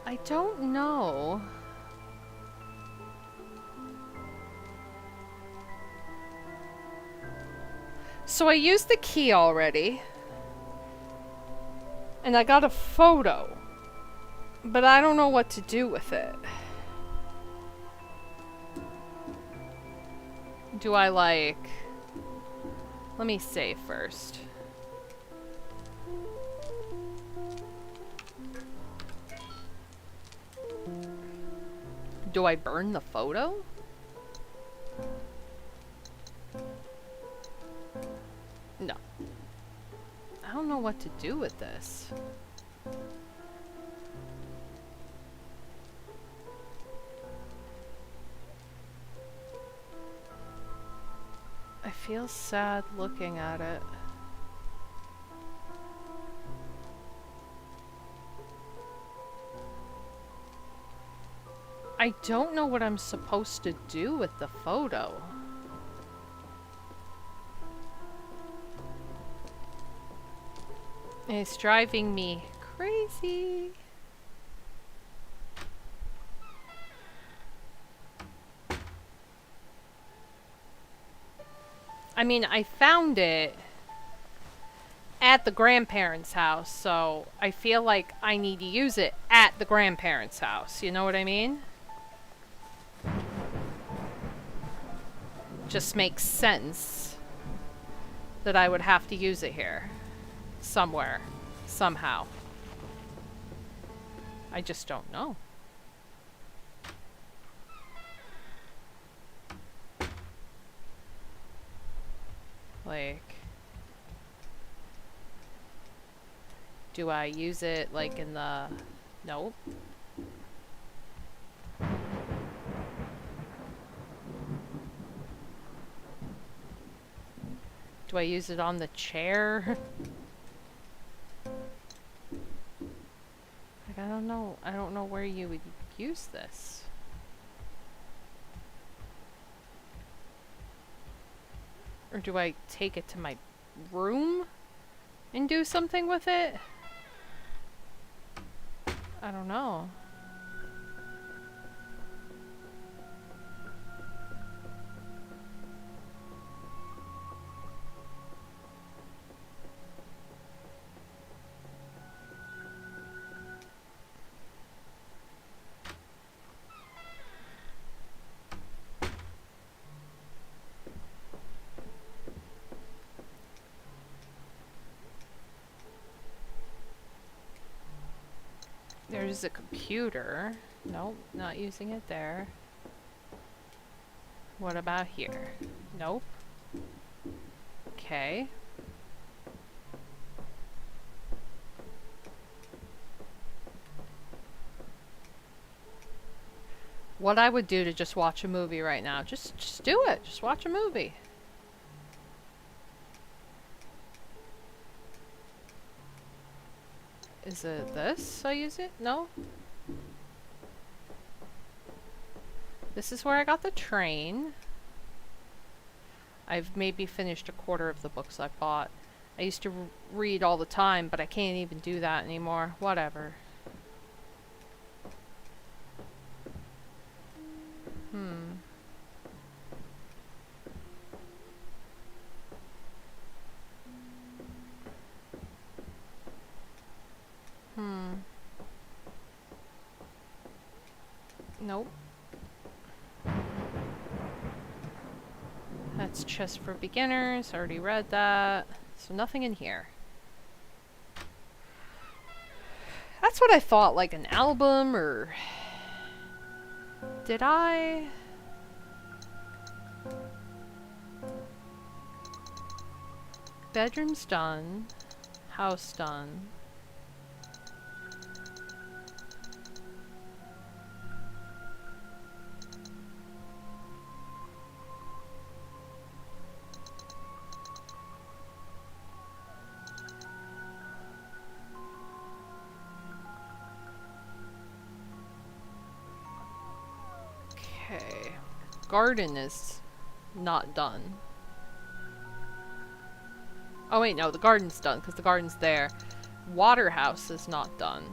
I don't know. So I used the key already. And I got a photo. But I don't know what to do with it. Do I like... Let me save first. Do I burn the photo? No. I don't know what to do with this. I feel sad looking at it. I don't know what I'm supposed to do with the photo. It's driving me crazy. I mean, I found it at the grandparents' house, so I feel like I need to use it at the grandparents' house. You know what I mean? Just makes sense that I would have to use it here. Somewhere. Somehow. I just don't know. Like... Do I use it, like, in the... Nope. Do I use it on the chair? Like, I don't know. I don't know where you would use this. Or do I take it to my room and do something with it? I don't know. There's a computer. Nope, not using it there. What about here? Nope. Okay. What I would do to just watch a movie right now. Just do it. Just watch a movie. Is it this I use it? No? This is where I got the train. I've maybe finished a quarter of the books I bought. I used to read all the time, but I can't even do that anymore. Whatever. Nope. That's just for beginners. Already read that. So nothing in here. That's what I thought, like an album or... Did I? Bedroom's done. House done. Okay. Garden is not done. Oh wait, no, the garden's done because the garden's there. Water house is not done.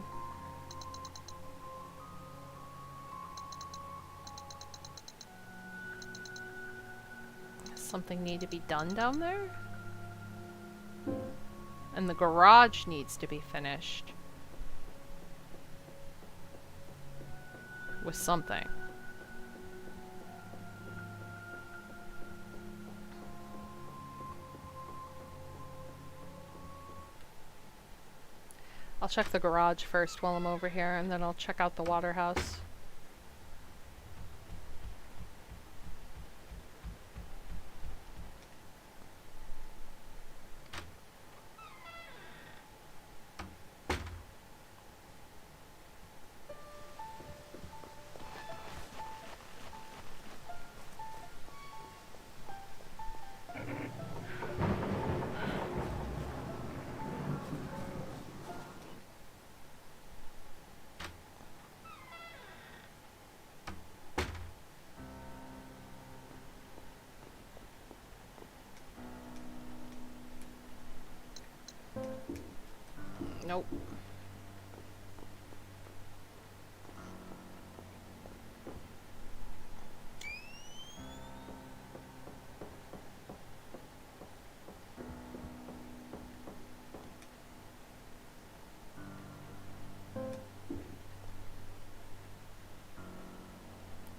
Something need to be done down there? And the garage needs to be finished. With something. I'll check the garage first while I'm over here, and then I'll check out the water house. Nope.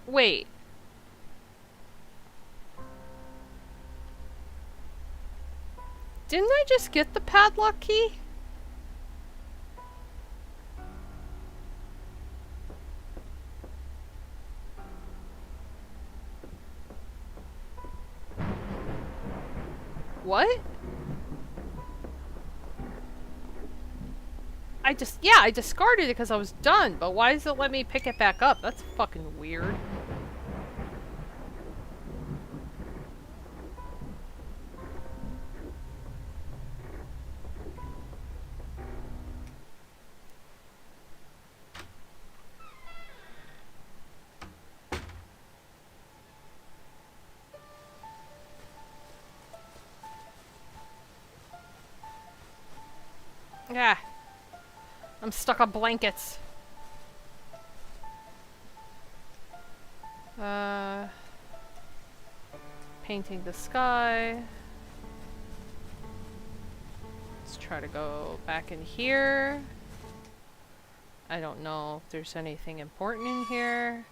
Wait. Didn't I just get the padlock key? What? I discarded it because I was done, but why does it let me pick it back up? That's fucking weird. Yeah. I'm stuck on blankets. Painting the sky. Let's try to go back in here. I don't know if there's anything important in here.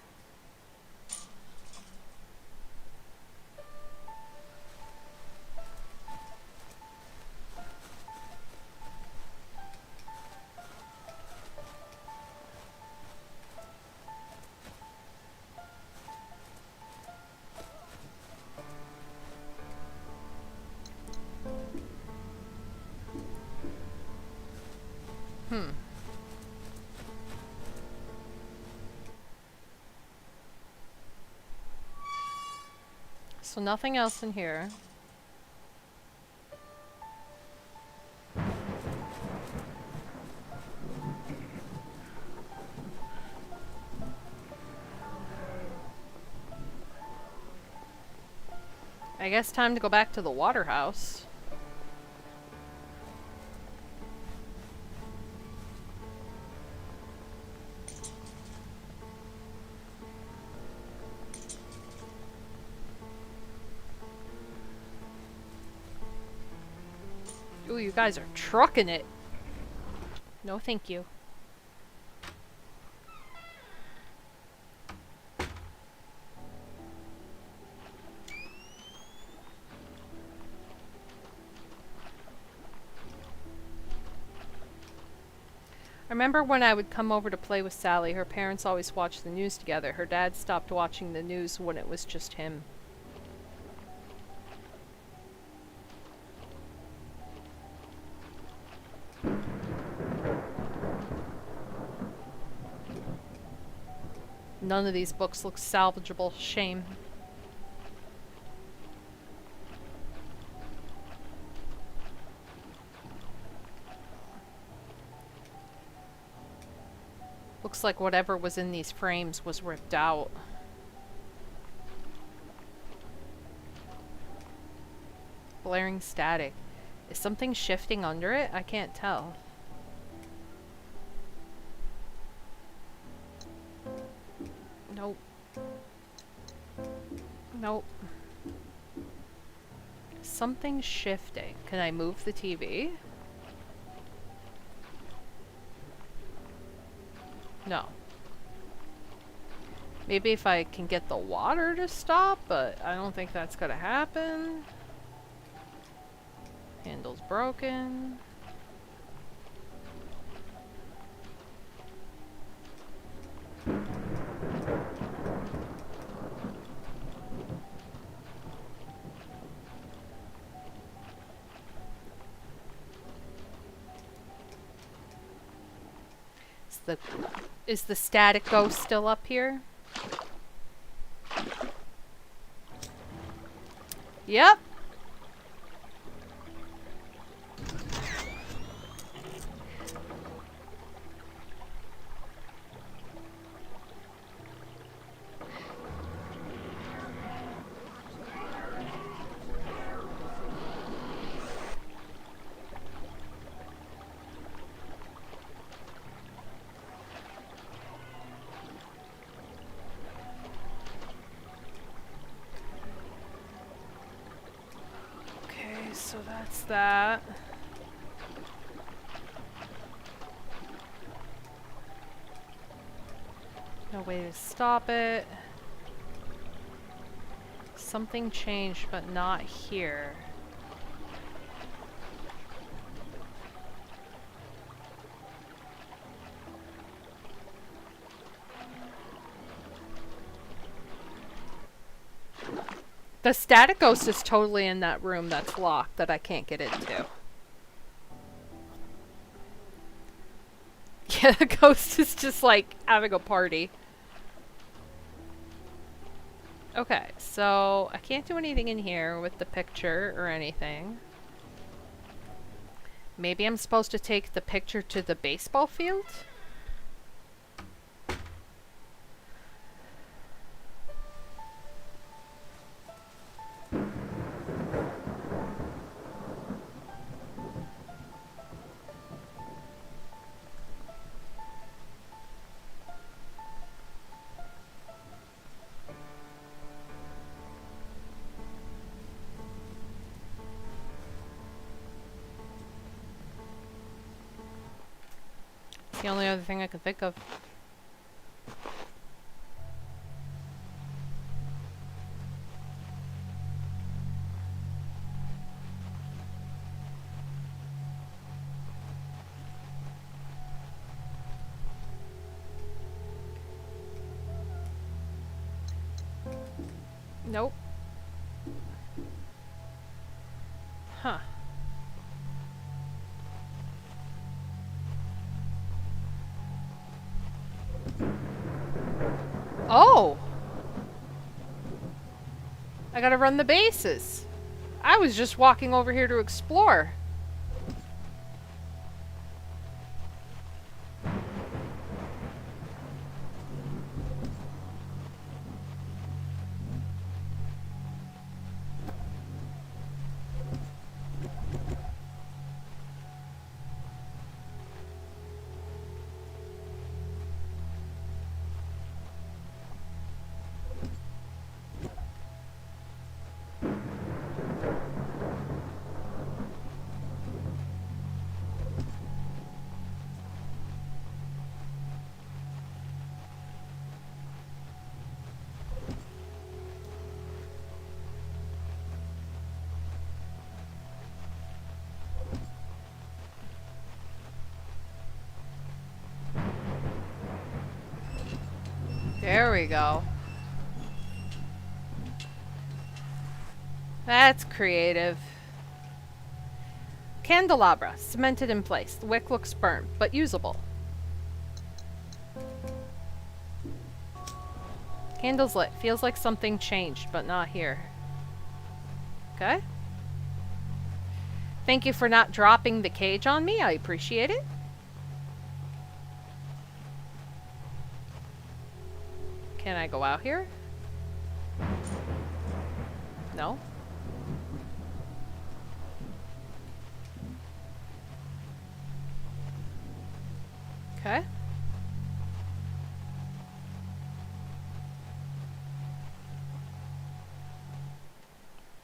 So nothing else in here. I guess time to go back to the water house. Ooh, you guys are trucking it. No, thank you. I remember when I would come over to play with Sally, her parents always watched the news together. Her dad stopped watching the news when it was just him. None of these books look salvageable. Shame. Looks like whatever was in these frames was ripped out. Blaring static. Is something shifting under it? I can't tell. Nope. Nope. Something's shifting. Can I move the TV? No. Maybe if I can get the water to stop, but I don't think that's gonna happen. Handle's broken. Is the static ghost still up here? Yep. So that's that. No way to stop it. Something changed, but not here. The static ghost is totally in that room that's locked that I can't get into. Yeah, the ghost is just like having a party. Okay, so I can't do anything in here with the picture or anything. Maybe I'm supposed to take the picture to the baseball field? It's the only other thing I can think of. Nope. Huh. Oh! I gotta run the bases. I was just walking over here to explore. There we go. That's creative. Candelabra, cemented in place. The wick looks burnt, but usable. Candles lit. Feels like something changed, but not here. Okay. Thank you for not dropping the cage on me. I appreciate it. Can I go out here? No. Okay.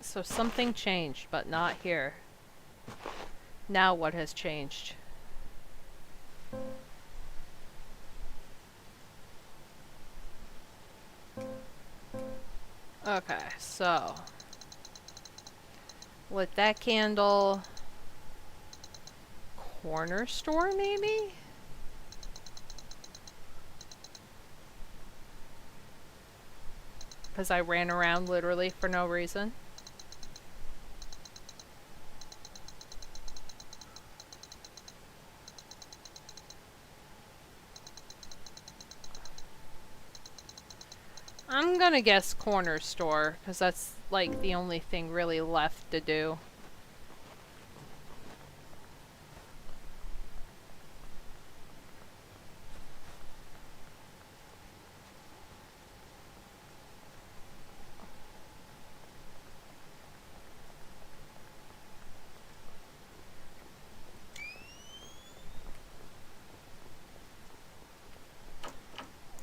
So something changed, but not here. Now what has changed? Okay, so lit that candle. Corner store, maybe? Because I ran around literally for no reason. I'm gonna guess corner store, because that's like the only thing really left to do.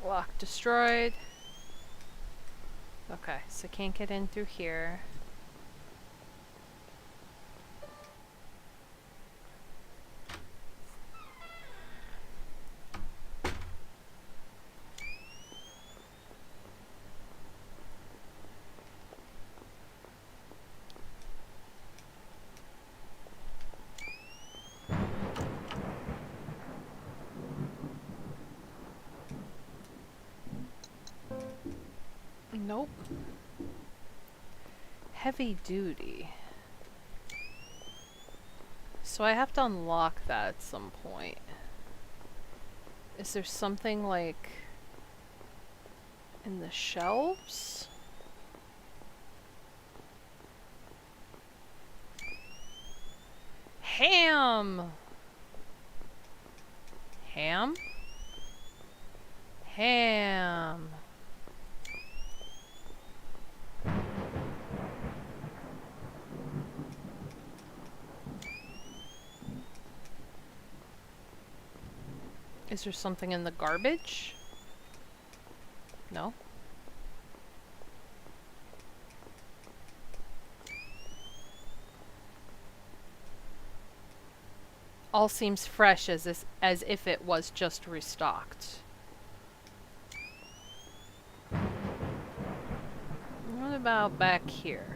Lock destroyed. Okay, so can't get in through here. Nope. Heavy duty. So I have to unlock that at some point. Is there something like in the shelves? Ham! Ham? Ham. Is there something in the garbage? No? All seems fresh as if it was just restocked. What about back here?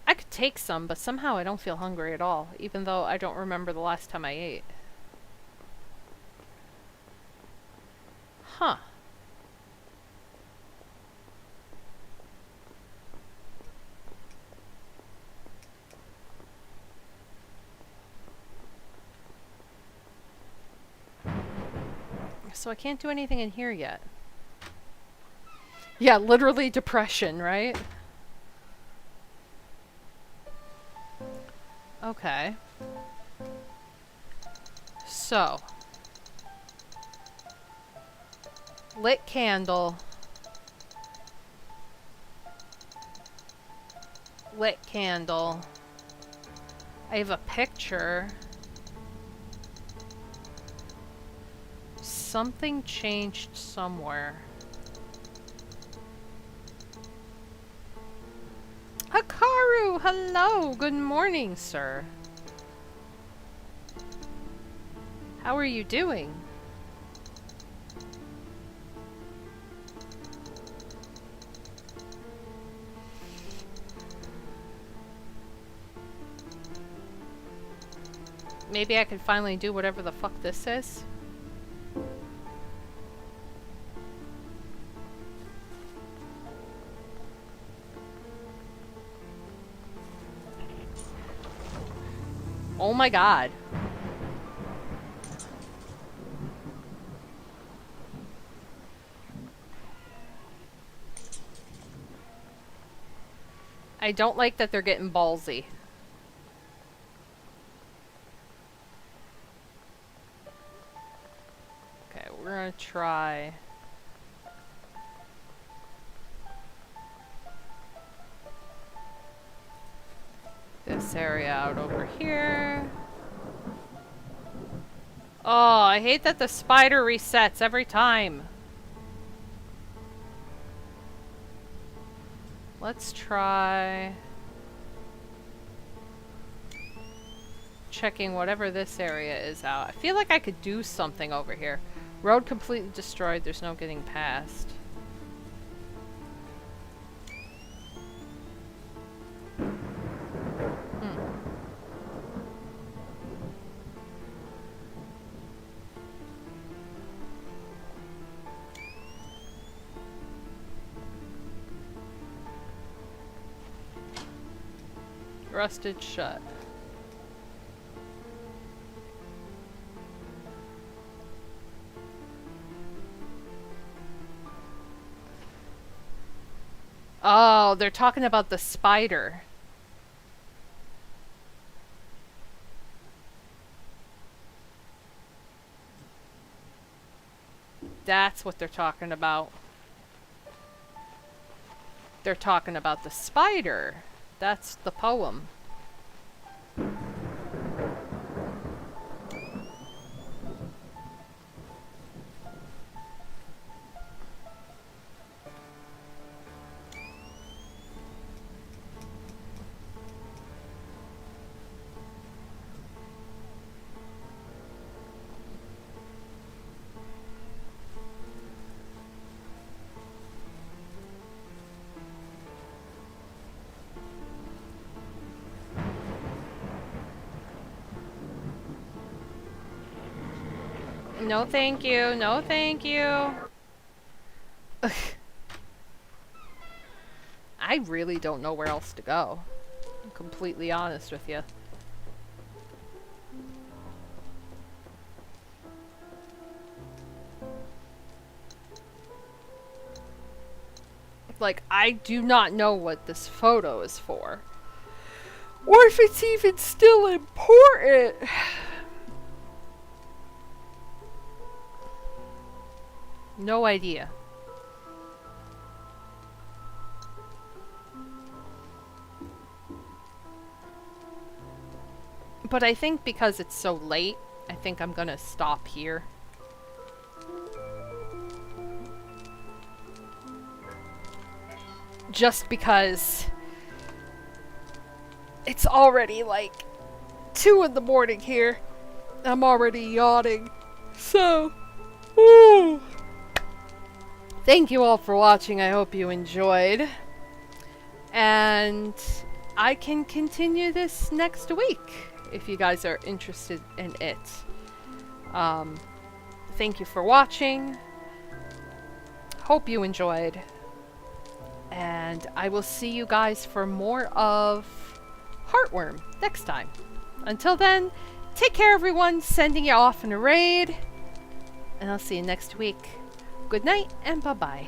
I could take some, but somehow I don't feel hungry at all, even though I don't remember the last time I ate. Huh. So I can't do anything in here yet. Yeah, literally depression, right? Okay. So. Lit candle. Lit candle. I have a picture. Something changed somewhere. Hikaru, hello. Good morning, sir. How are you doing? Maybe I can finally do whatever the fuck this is. Oh my god. I don't like that they're getting ballsy. Okay, we're gonna try... this area out over here. Oh, I hate that the spider resets every time. Let's try... checking whatever this area is out. I feel like I could do something over here. Road completely destroyed. There's no getting past. Rusted shut. Oh, they're talking about the spider. That's what they're talking about. They're talking about the spider. That's the poem. No thank you, no thank you. I really don't know where else to go. I'm completely honest with you. Like, I do not know what this photo is for. Or if it's even still important. No idea. But I think because it's so late, I think I'm gonna stop here. Just because it's already like 2 in the morning here. I'm already yawning. So, ooh. Thank you all for watching. I hope you enjoyed. And I can continue this next week if you guys are interested in it. Thank you for watching. Hope you enjoyed. And I will see you guys for more of Heartworm next time. Until then, take care everyone. Sending you off in a raid. And I'll see you next week. Good night and bye-bye.